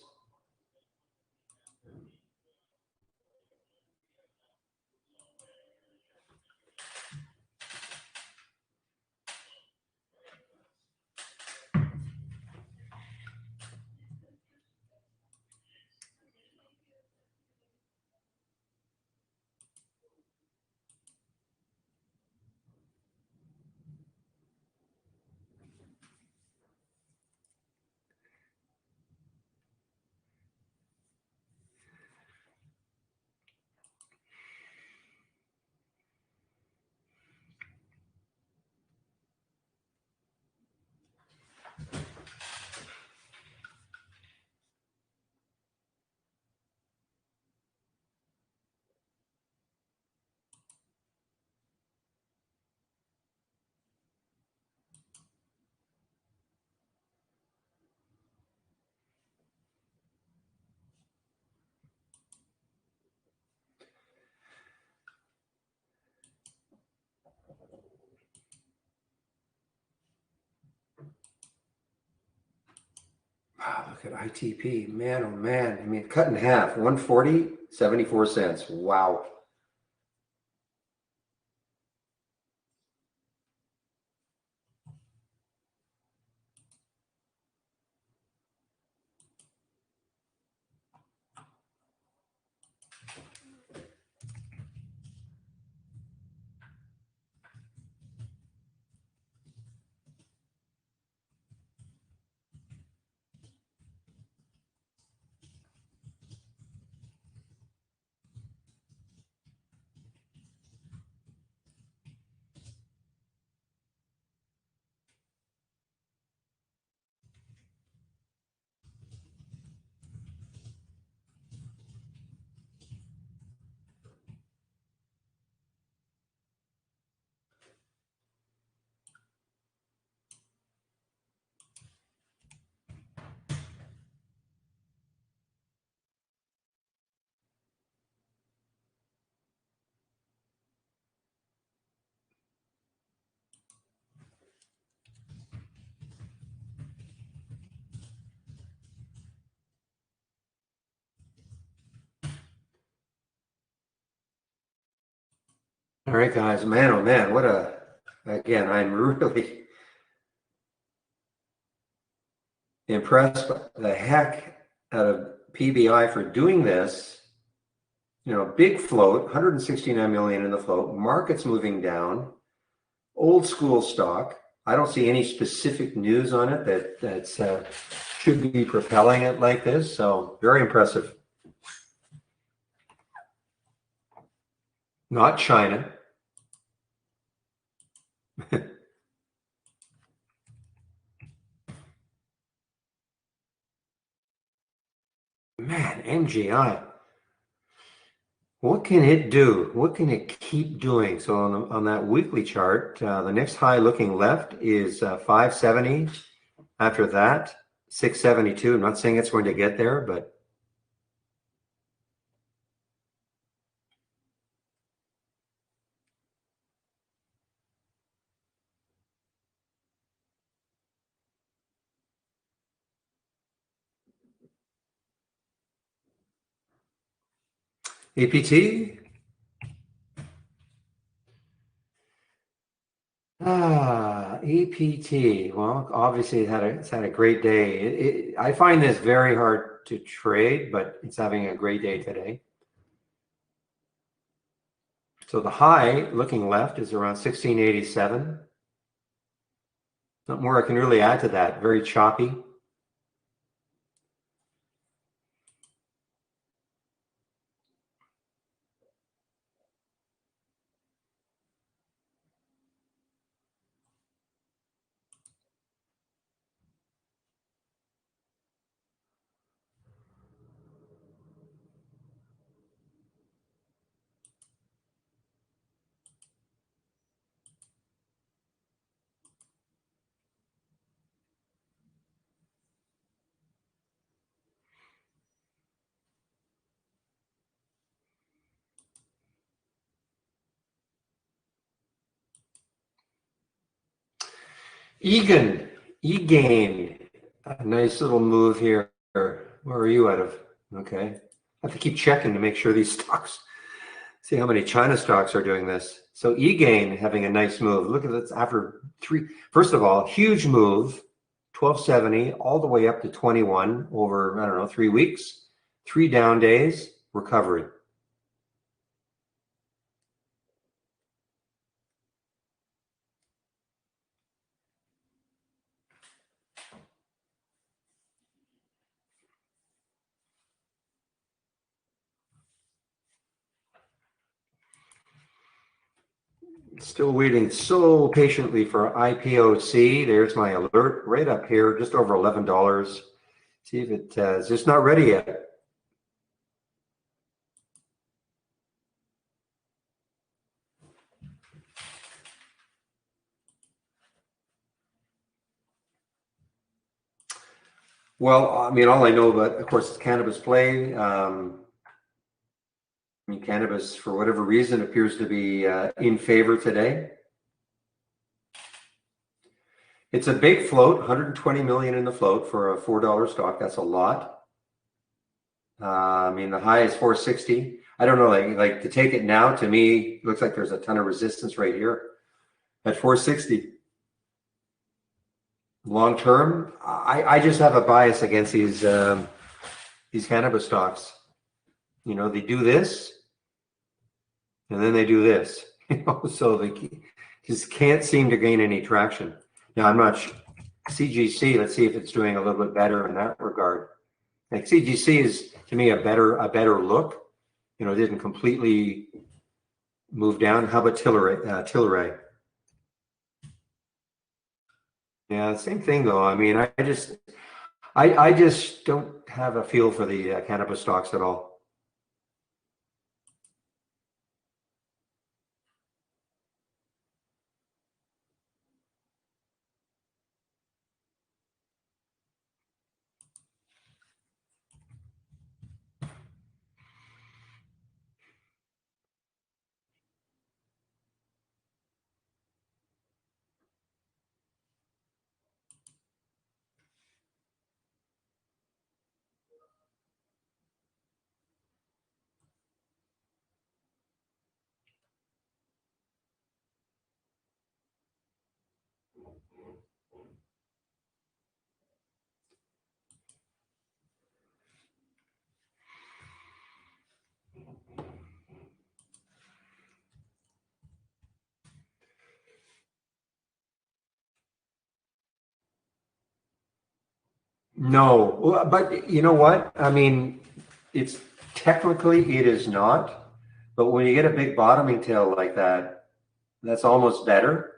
Wow, look at ITP. Man, oh man. I mean, cut in half. 140, 74 cents. Wow. All right, guys. Man, oh man. Again, I'm really impressed by the heck out of PBI for doing this. You know, big float, 169 million in the float, market's moving down, old school stock. I don't see any specific news on it that should be propelling it like this. So very impressive. Not China. Man, MGI. What can it do? What can it keep doing? So on that weekly chart, the next high looking left is 570. After that, 672. I'm not saying it's going to get there, but APT. APT. Well, obviously it's had a great day. I find this very hard to trade, but it's having a great day today. So the high looking left is around 1687. Not more I can really add to that. Very choppy. Egan. A nice little move here. Where are you out of? Okay. I have to keep checking to make sure these stocks, see how many China stocks are doing this. So eGain having a nice move. Look at this after three. First of all, huge move, 1270 all the way up to 21 over, I don't know, 3 weeks, 3 down days, recovery. Still waiting so patiently for IPOC. There's my alert right up here, just over $11. See if it's just not ready yet. Well, I mean, all I know about, of course, is cannabis play. I mean, cannabis, for whatever reason, appears to be in favor today. It's a big float, 120 million in the float for a $4 stock. That's a lot. I mean, the high is 460. I don't know, like to take it now, to me, looks like there's a ton of resistance right here at 460. Long term, I just have a bias against these cannabis stocks. You know, they do this, and then they do this. You know, so they just can't seem to gain any traction. Now, I'm not sure. CGC, let's see if it's doing a little bit better in that regard. Like CGC is, to me, a better look. You know, it didn't completely move down. How about Tilray? Yeah, same thing though. I mean, I just don't have a feel for the cannabis stocks at all. No, but you know what? I mean, it's technically it is not, but when you get a big bottoming tail like that, that's almost better.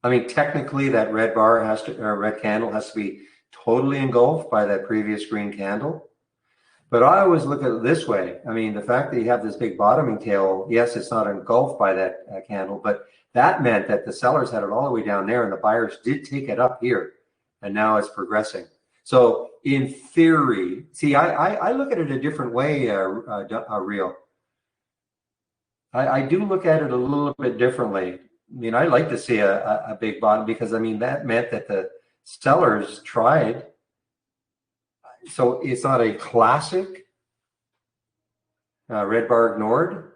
I mean, technically that red bar has to, or red candle has to be totally engulfed by that previous green candle. But I always look at it this way. I mean, the fact that you have this big bottoming tail, yes, it's not engulfed by that candle, but that meant that the sellers had it all the way down there and the buyers did take it up here, and now it's progressing. So in theory, see, I look at it a different way, Real. I do look at it a little bit differently. I mean, I like to see a big bottom because, I mean, that meant that the sellers tried. So it's not a classic red bar ignored.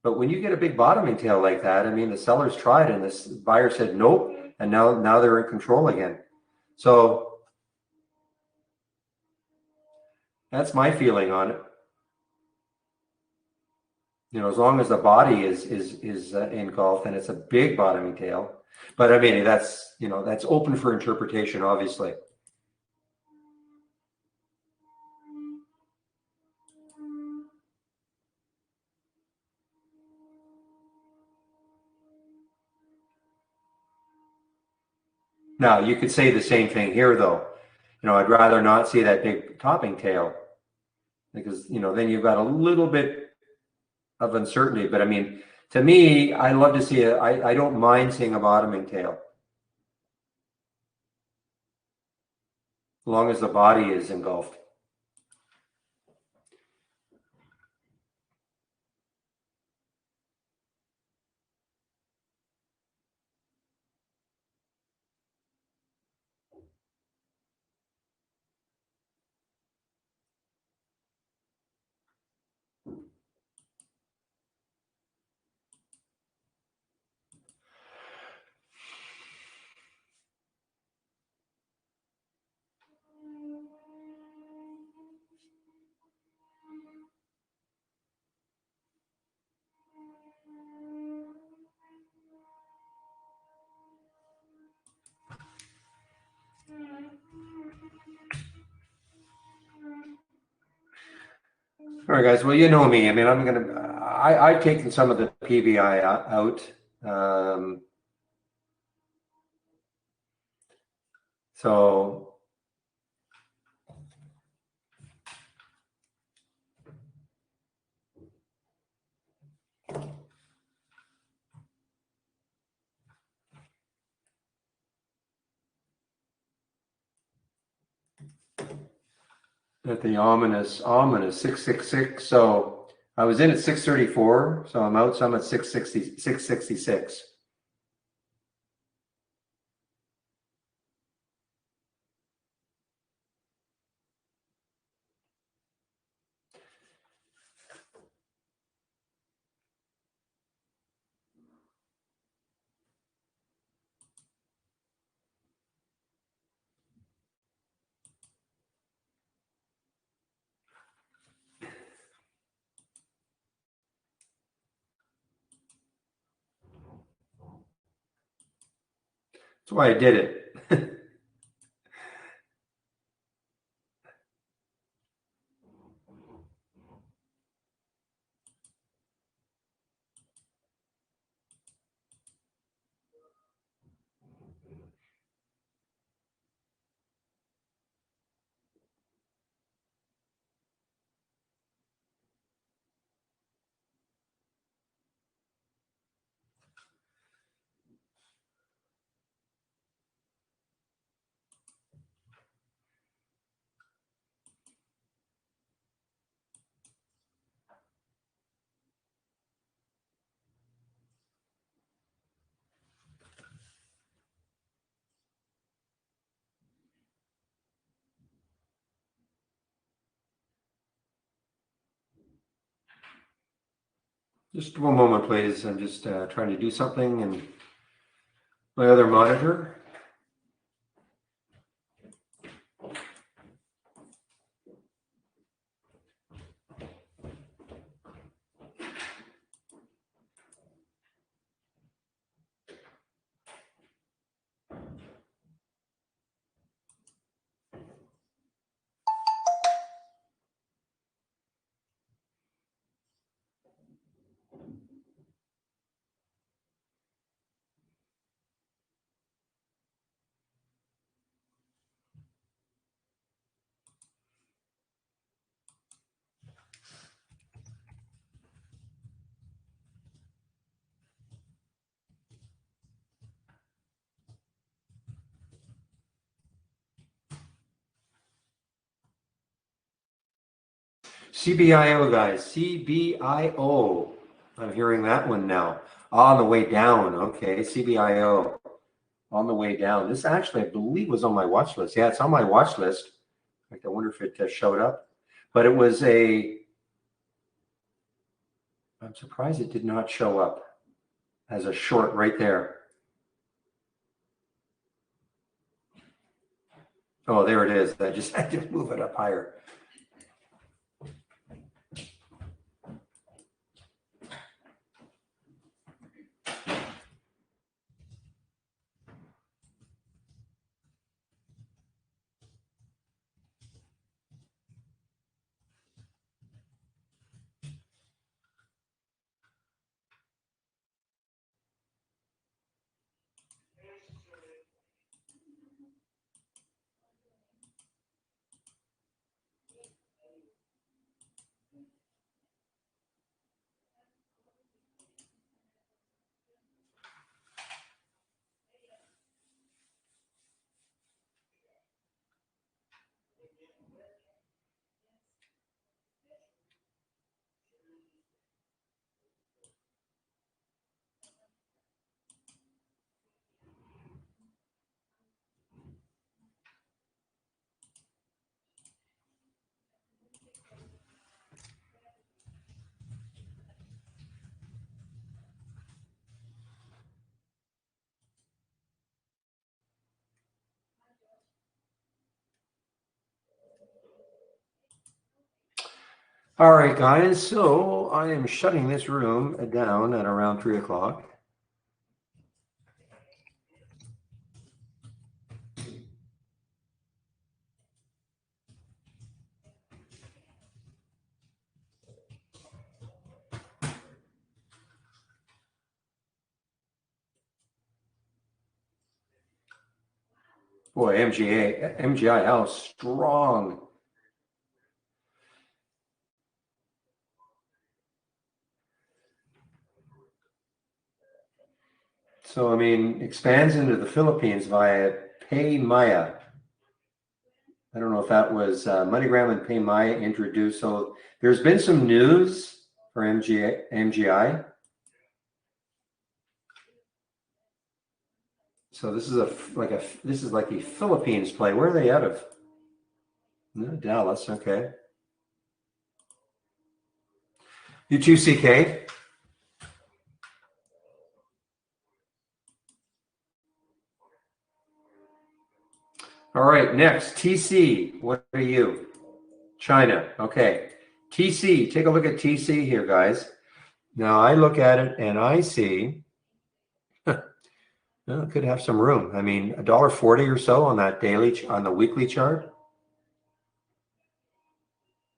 But when you get a big bottoming tail like that, I mean, the sellers tried and this buyer said nope, and now they're in control again. So that's my feeling on it. You know, as long as the body is engulfed and it's a big bottoming tail. But I mean, that's, you know, that's open for interpretation, obviously. Now, you could say the same thing here, though. You know, I'd rather not see that big topping tail because, you know, then you've got a little bit of uncertainty. But I mean, to me, I love to see I don't mind seeing a bottoming tail as long as the body is engulfed. All right, guys. Well, you know me. I mean, I've taken some of the PVI out. So at the ominous 666. So I was in at 634. So I'm out some at 660, 666. That's why I did it. Just one moment, please. I'm just trying to do something in my other monitor. CBIO, guys. CBIO. I'm hearing that one now. On the way down. Okay. CBIO. On the way down. This actually, I believe, was on my watch list. Yeah, it's on my watch list. In fact, I wonder if it showed up. But it was I'm surprised it did not show up as a short right there. Oh, there it is. I just had to move it up higher. All right, guys. So I am shutting this room down at around 3 o'clock. Boy, MGI, how strong. So, I mean, expands into the Philippines via PayMaya. I don't know if that was MoneyGram and PayMaya introduced. So there's been some news for MGI. So this is like a Philippines play. Where are they out of? No, Dallas. Okay. You too, CK. All right, next, TC. What are you? China. Okay. TC, take a look at TC here, guys. Now I look at it and I see, well, it could have some room. I mean, $1.40 or so on that on the weekly chart.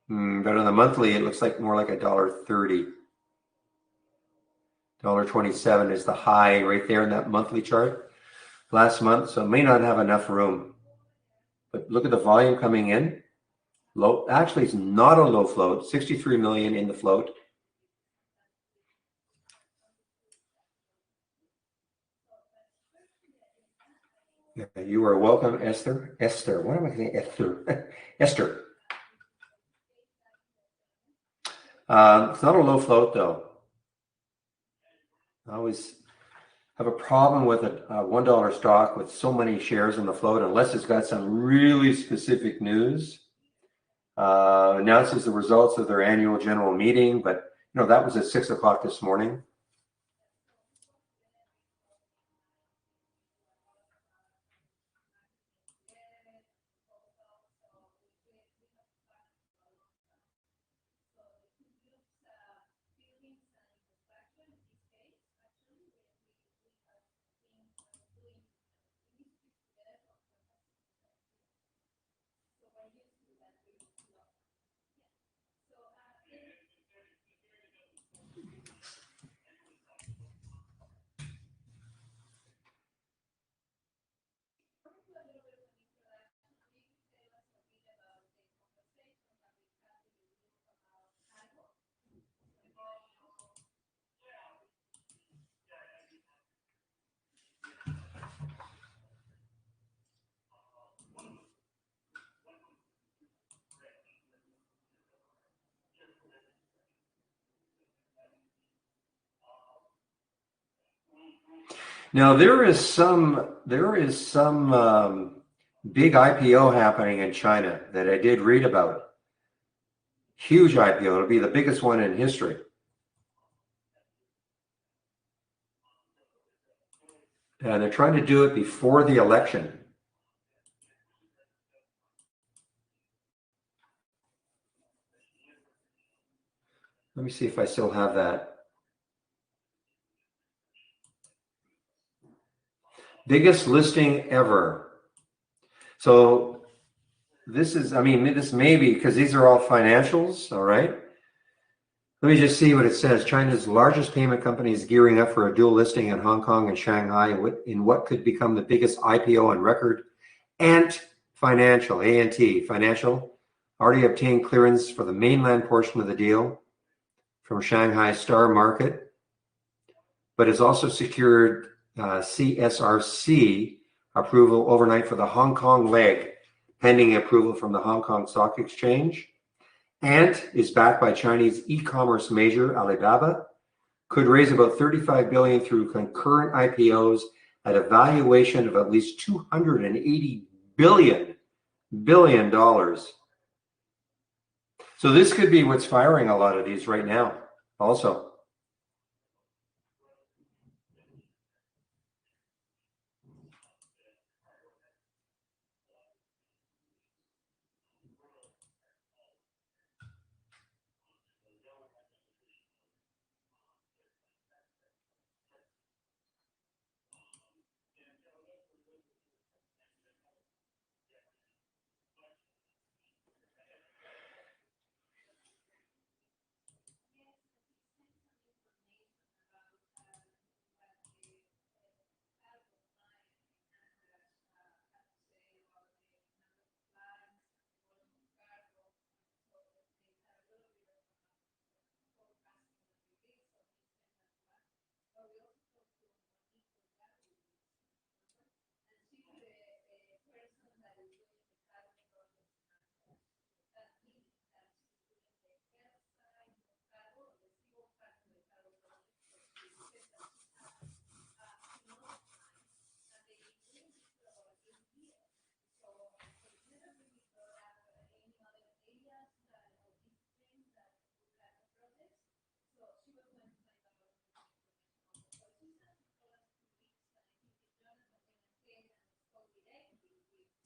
But on the monthly, it looks like more like $1.30. $1.27 is the high right there in that monthly chart last month. So it may not have enough room. But look at the volume coming in. Low, actually, it's not a low float. 63 million in the float. You are welcome, Esther. Esther. What am I saying? Esther. Esther. It's not a low float, though. I always have a problem with a $1 stock with so many shares in the float, unless it's got some really specific news. Announces the results of their annual general meeting, but that was at 6 o'clock this morning. Now there is some big IPO happening in China that I did read about. Huge IPO. It'll be the biggest one in history. And they're trying to do it before the election. Let me see if I still have that. Biggest listing ever. So this may be because these are all financials, all right? Let me just see what it says. China's largest payment company is gearing up for a dual listing in Hong Kong and Shanghai in what could become the biggest IPO on record. Ant Financial, A-N-T, Financial, already obtained clearance for the mainland portion of the deal from Shanghai Star Market, but has also secured CSRC approval overnight for the Hong Kong leg, pending approval from the Hong Kong Stock Exchange. Ant is backed by Chinese e-commerce major Alibaba, could raise about $35 billion through concurrent IPOs at a valuation of at least $280 billion. So this could be what's firing a lot of these right now also.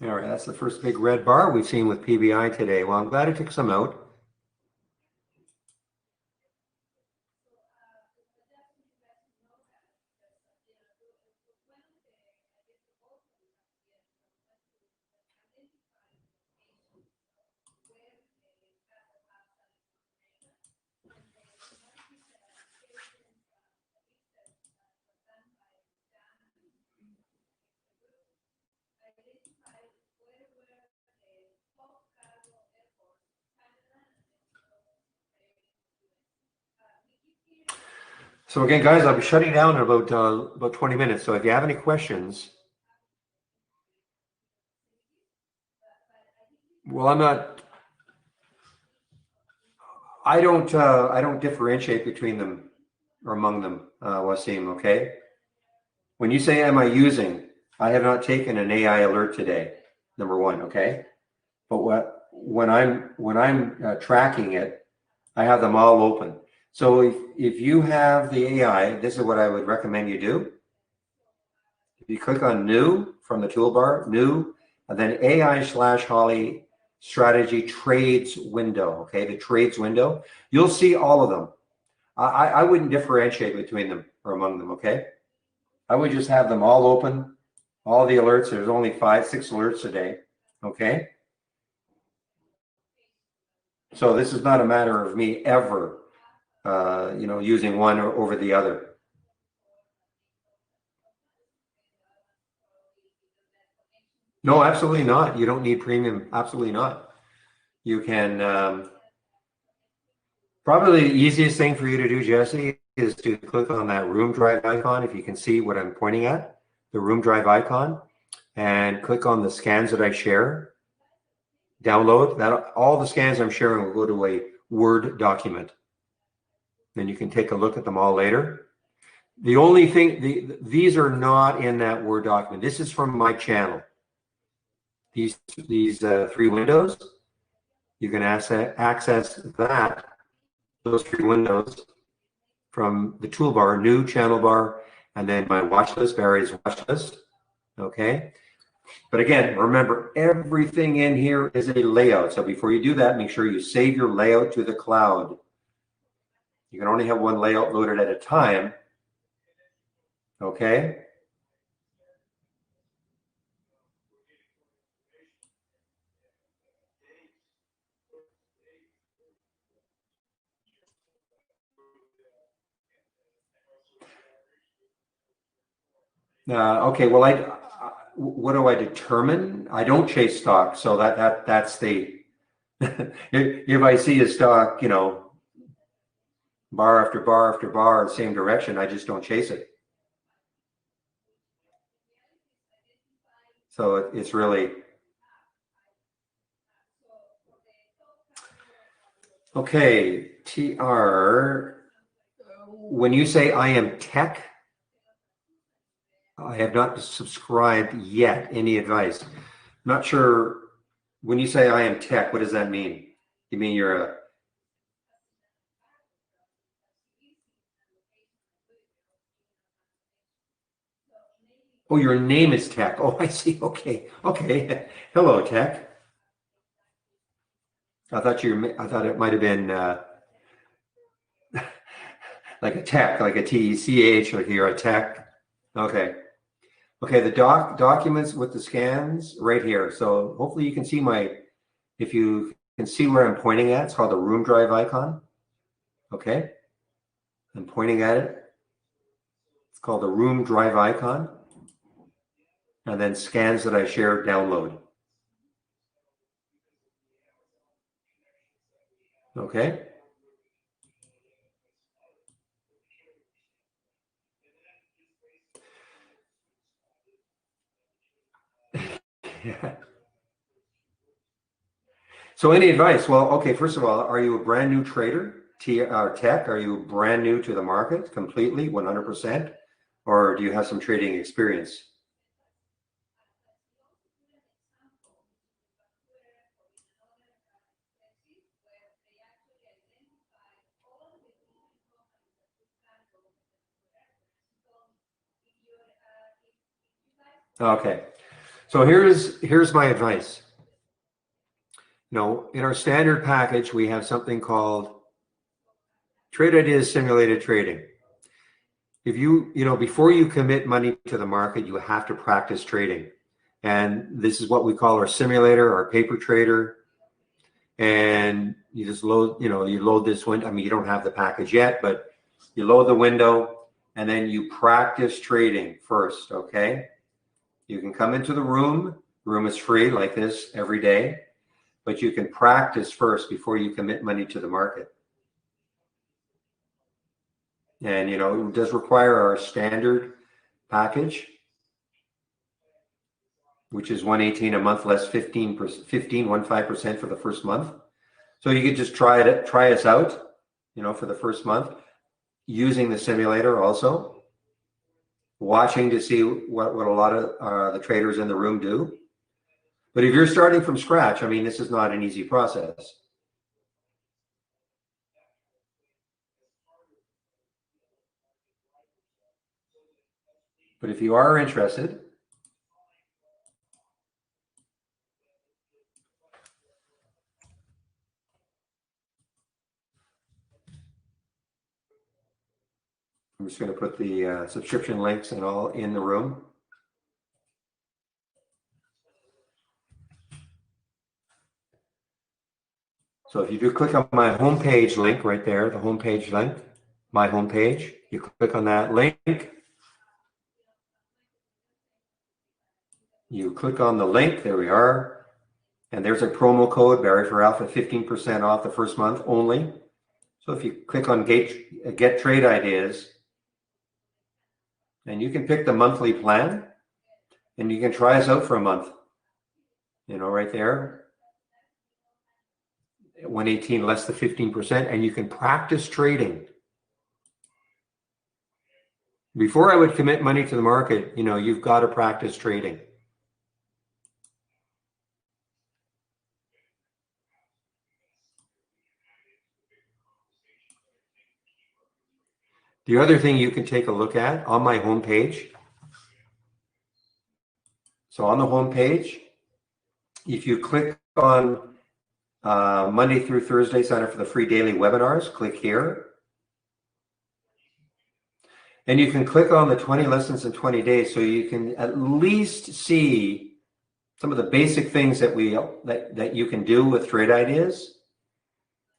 All right, that's the first big red bar we've seen with PBI today. Well, I'm glad it took some out. So again, guys, I'll be shutting down in about 20 minutes. So if you have any questions, well, I don't differentiate between them or among them, Wasim. Okay. When you say, "Am I using?" I have not taken an AI alert today. Number one, okay. But when I'm tracking it, I have them all open. So if you have the AI, this is what I would recommend you do. If you click on New from the toolbar, New, and then AI/Holly Strategy Trades window, okay, the trades window, you'll see all of them. I wouldn't differentiate between them or among them, okay? I would just have them all open, all the alerts. There's only 5, 6 alerts a day, okay? So this is not a matter of me ever, using one over the other. No, absolutely not. You don't need premium. Absolutely not. You can, probably the easiest thing for you to do, Jesse, is to click on that room drive icon. If you can see what I'm pointing at, the room drive icon, and click on the scans that I share. Download that. All the scans I'm sharing will go to a Word document. Then you can take a look at them all later. The only thing, these are not in that Word document. This is from my channel. These 3 windows, you can access those 3 windows from the toolbar, New, Channel Bar, and then my watch list, Barry's watch list. Okay. But again, remember, everything in here is a layout. So before you do that, make sure you save your layout to the cloud. You can only have one layout loaded at a time. Okay. Okay. Well, what do I determine? I don't chase stock, so that's the if I see a stock, bar after bar after bar, same direction, I just don't chase it. So it's really okay. TR, when you say I am tech, I have not subscribed yet. Any advice? Not sure. When you say I am tech, what does that mean? You mean you're oh, your name is Tech. Oh, I see. Okay. Okay. Hello, Tech. I thought it might have been like a tech, like a TECH, like you're a tech. Okay. Okay. The documents with the scans right here. So hopefully you can see if you can see where I'm pointing at, it's called the room drive icon. Okay. I'm pointing at it. It's called the room drive icon. And then scans that I share, download. Okay. Yeah. So any advice? Well, okay, first of all, are you a brand new trader, tech? Are you brand new to the market completely, 100%? Or do you have some trading experience? Okay. So here's my advice. In our standard package, we have something called Trade Ideas Simulated Trading. If before you commit money to the market, you have to practice trading. And this is what we call our simulator, our paper trader. And you just load, you load this window. I mean, you don't have the package yet, but you load the window and then you practice trading first, okay? You can come into the room. The room is free like this every day, but you can practice first before you commit money to the market. And, it does require our standard package, which is 118 a month less 15% for the first month. So you could just try us out, for the first month, using the simulator also, watching to see what a lot of the traders in the room do. But if you're starting from scratch, I mean, this is not an easy process. But if you are interested, I'm just going to put the subscription links and all in the room. So if you do click on my homepage link right there, the homepage link, my homepage, you click on that link. You click on the link, there we are. And there's a promo code, Barry for Alpha, 15% off the first month only. So if you click on Get Trade Ideas, and you can pick the monthly plan, and you can try us out for a month. Right there. 118 less than 15%, and you can practice trading. Before I would commit money to the market, you've got to practice trading. The other thing you can take a look at on my homepage. So on the homepage, if you click on Monday through Thursday, sign up for the free daily webinars, click here. And you can click on the 20 lessons in 20 days so you can at least see some of the basic things that you can do with Trade Ideas.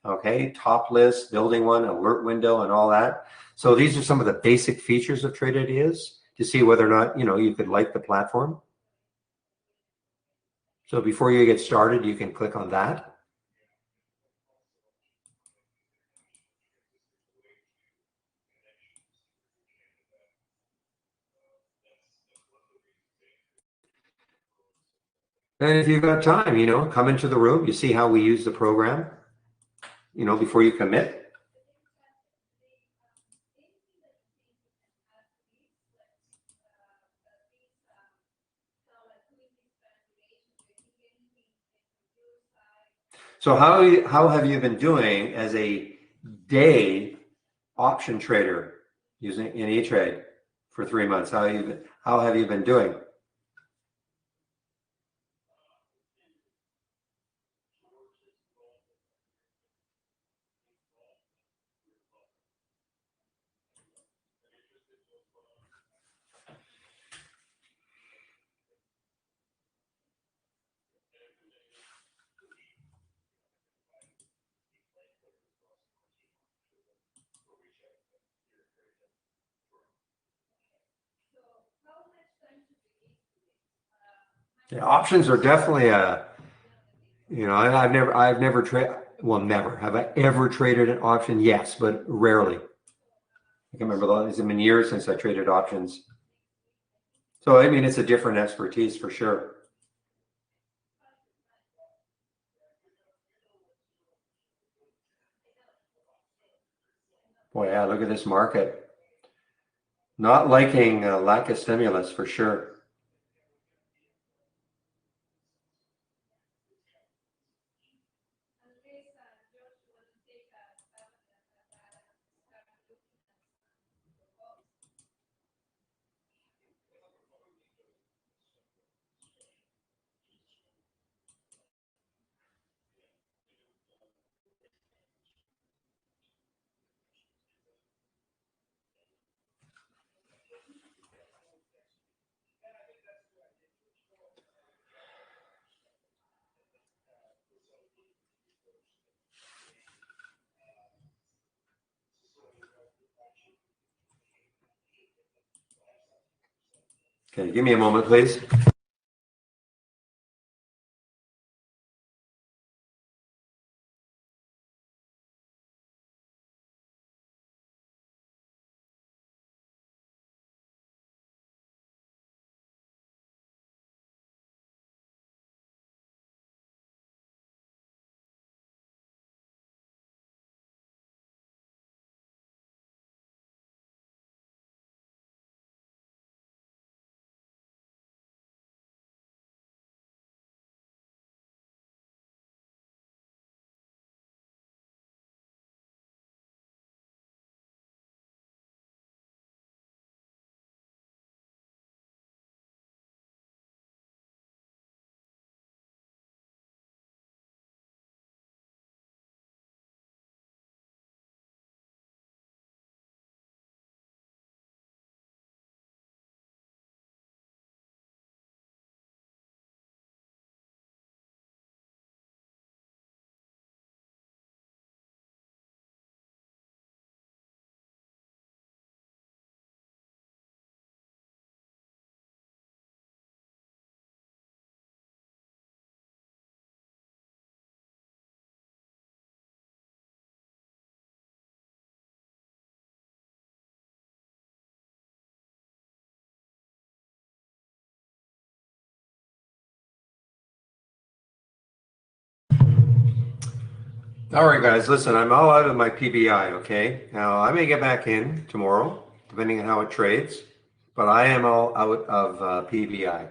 Okay, top list, building one, alert window, and all that. So these are some of the basic features of Trade Ideas to see whether or not, you could like the platform. So before you get started, you can click on that. And if you've got time, come into the room, you see how we use the program, before you commit. So how have you been doing as a day option trader using in E-Trade for 3 months? How have you been doing? Yeah, options are definitely I've never traded. Well, never have I ever traded an option. Yes, but rarely. I can remember it's been years since I traded options. So I mean, it's a different expertise for sure. Boy, yeah, look at this market. Not liking lack of stimulus for sure. Okay, give me a moment, please. All right, guys, listen, I'm all out of my PBI, okay? Now, I may get back in tomorrow, depending on how it trades, but I am all out of PBI.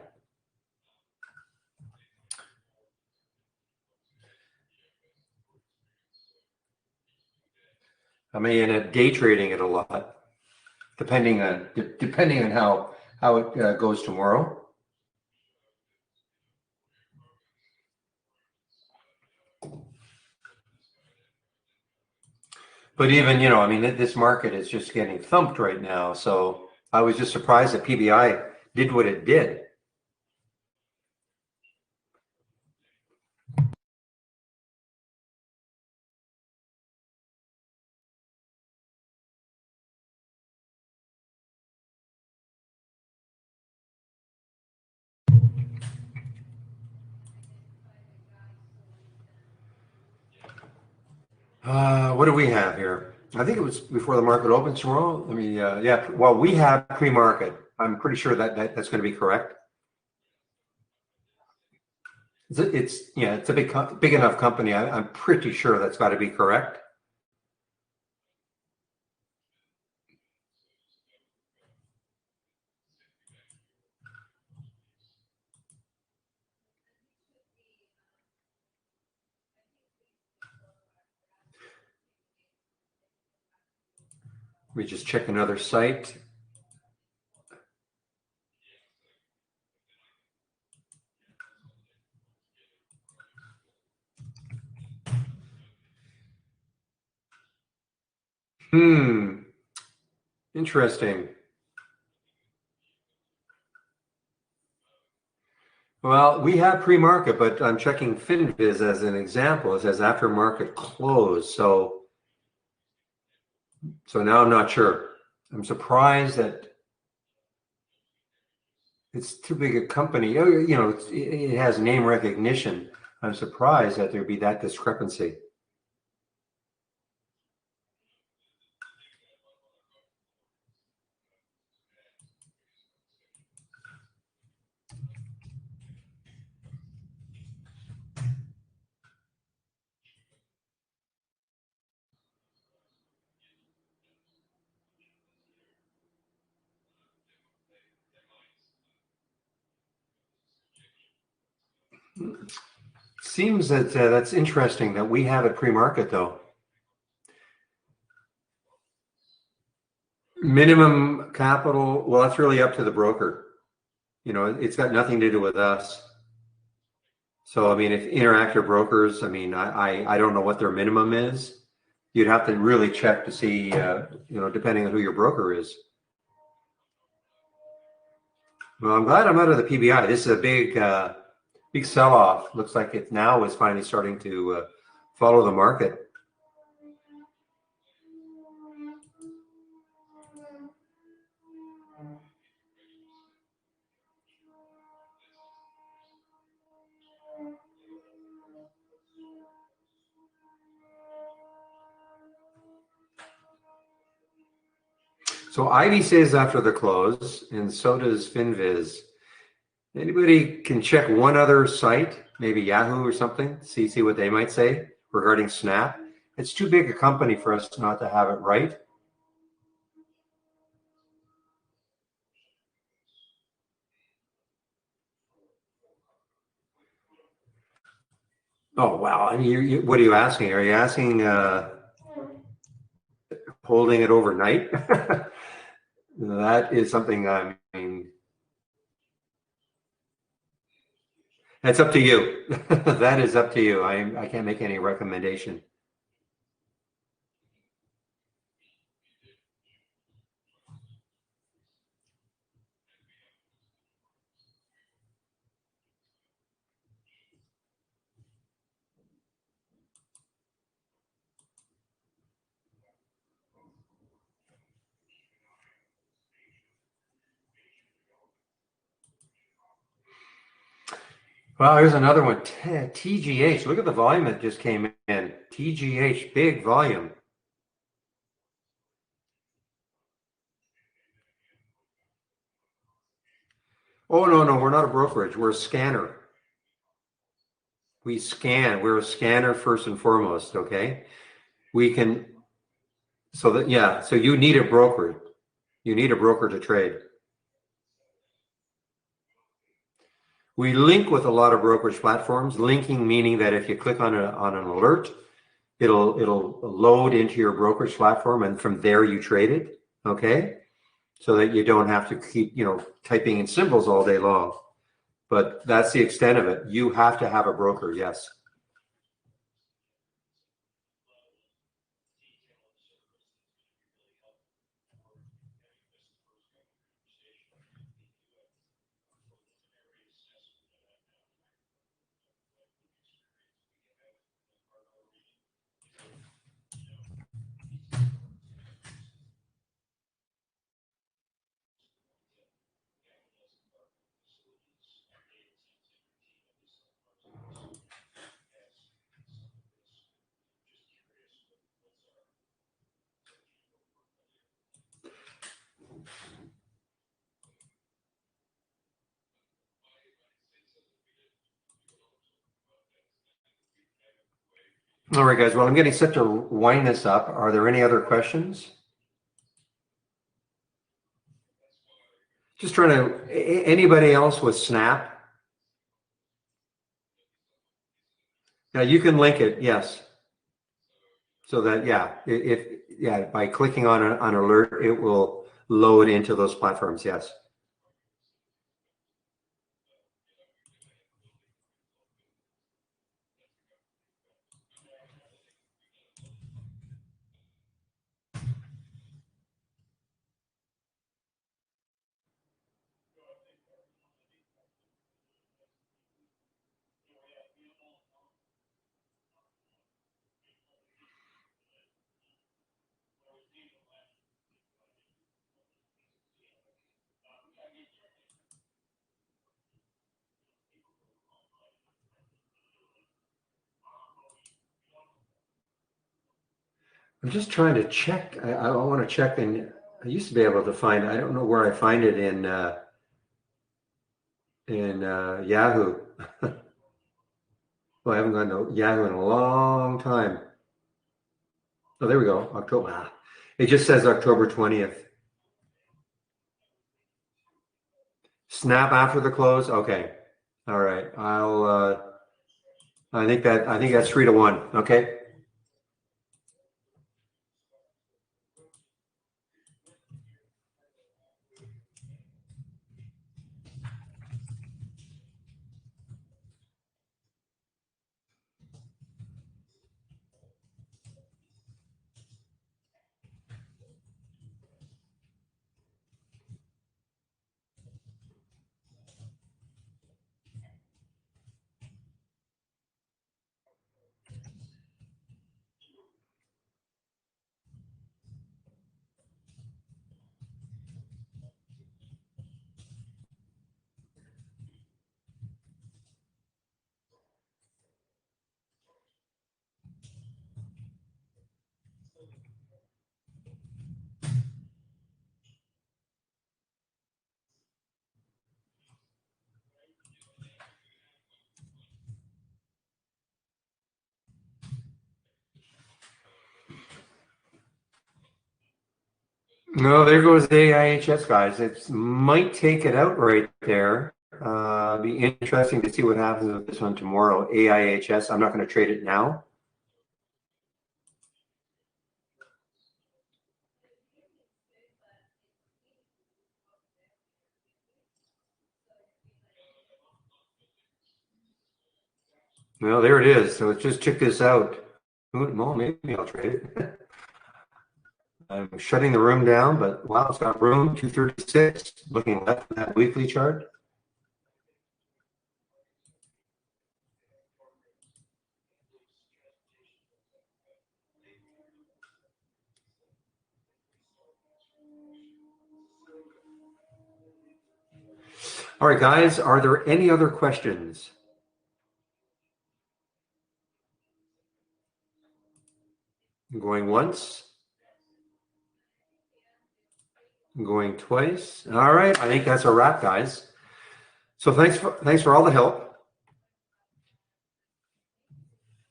I may end up day trading it a lot, depending on how it goes tomorrow. But even, I mean, this market is just getting thumped right now. So I was just surprised that PBI did what it did. What do we have here? I think it was before the market opens tomorrow. Let me, yeah. Well, we have pre-market. I'm pretty sure that's going to be correct. It's a big enough company. I'm pretty sure that's got to be correct. Let me just check another site. Interesting. Well, we have pre-market, but I'm checking FinViz as an example. It says after market close. So now I'm not sure. I'm surprised that it's too big a company. It has name recognition. I'm surprised that there'd be that discrepancy. Seems that that's interesting that we have it pre-market though. Minimum capital, well, that's really up to the broker. It's got nothing to do with us. So, I mean, if Interactive Brokers, I mean, I don't know what their minimum is. You'd have to really check to see, depending on who your broker is. Well, I'm glad I'm out of the PBI. This is a big sell-off. Looks like it now is finally starting to follow the market. So Ivy says after the close, and so does FinViz. Anybody can check one other site, maybe Yahoo or something, see what they might say regarding Snap. It's too big a company for us not to have it right. Oh, wow. I mean, what are you asking? Are you asking holding it overnight? That is something, I mean, that's up to you. That is up to you. I can't make any recommendation. Well, here's another one. TGH. Look at the volume that just came in. TGH, big volume. Oh, no, we're not a brokerage. We're a scanner. We scan. We're a scanner first and foremost, okay? We can, so that, yeah, so you need a broker. You need a broker to trade. We link with a lot of brokerage platforms, linking meaning that if you click on an alert, it'll load into your brokerage platform, and from there you trade it, okay? So that you don't have to keep, typing in symbols all day long. But that's the extent of it. You have to have a broker, yes. All right, guys. Well, I'm getting set to wind this up. Are there any other questions? Just trying to, anybody else with Snap? Yeah, you can link it, yes. So that, yeah, by clicking on an alert, it will load into those platforms, yes. I'm just trying to check. I want to check, and I used to be able to find, I don't know where I find it in Yahoo. Well, I haven't gone to Yahoo in a long time. Oh, there we go. October. It just says October 20th. Snap after the close. Okay. All right. I think that's 3-1. Okay. No, there goes the AIHS, guys. It might take it out right there. Be interesting to see what happens with this one tomorrow. AIHS, I'm not going to trade it now. Well, there it is. So just check this out. Well, maybe I'll trade it. I'm shutting the room down, but wow, it's got room 236. Looking left at that weekly chart. All right, guys, are there any other questions? Going once? Going twice? All right, I think that's a wrap, guys. So thanks for all the help.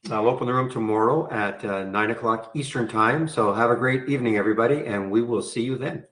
I'll open the room tomorrow at 9 o'clock Eastern time. So have a great evening, everybody, and we will see you then.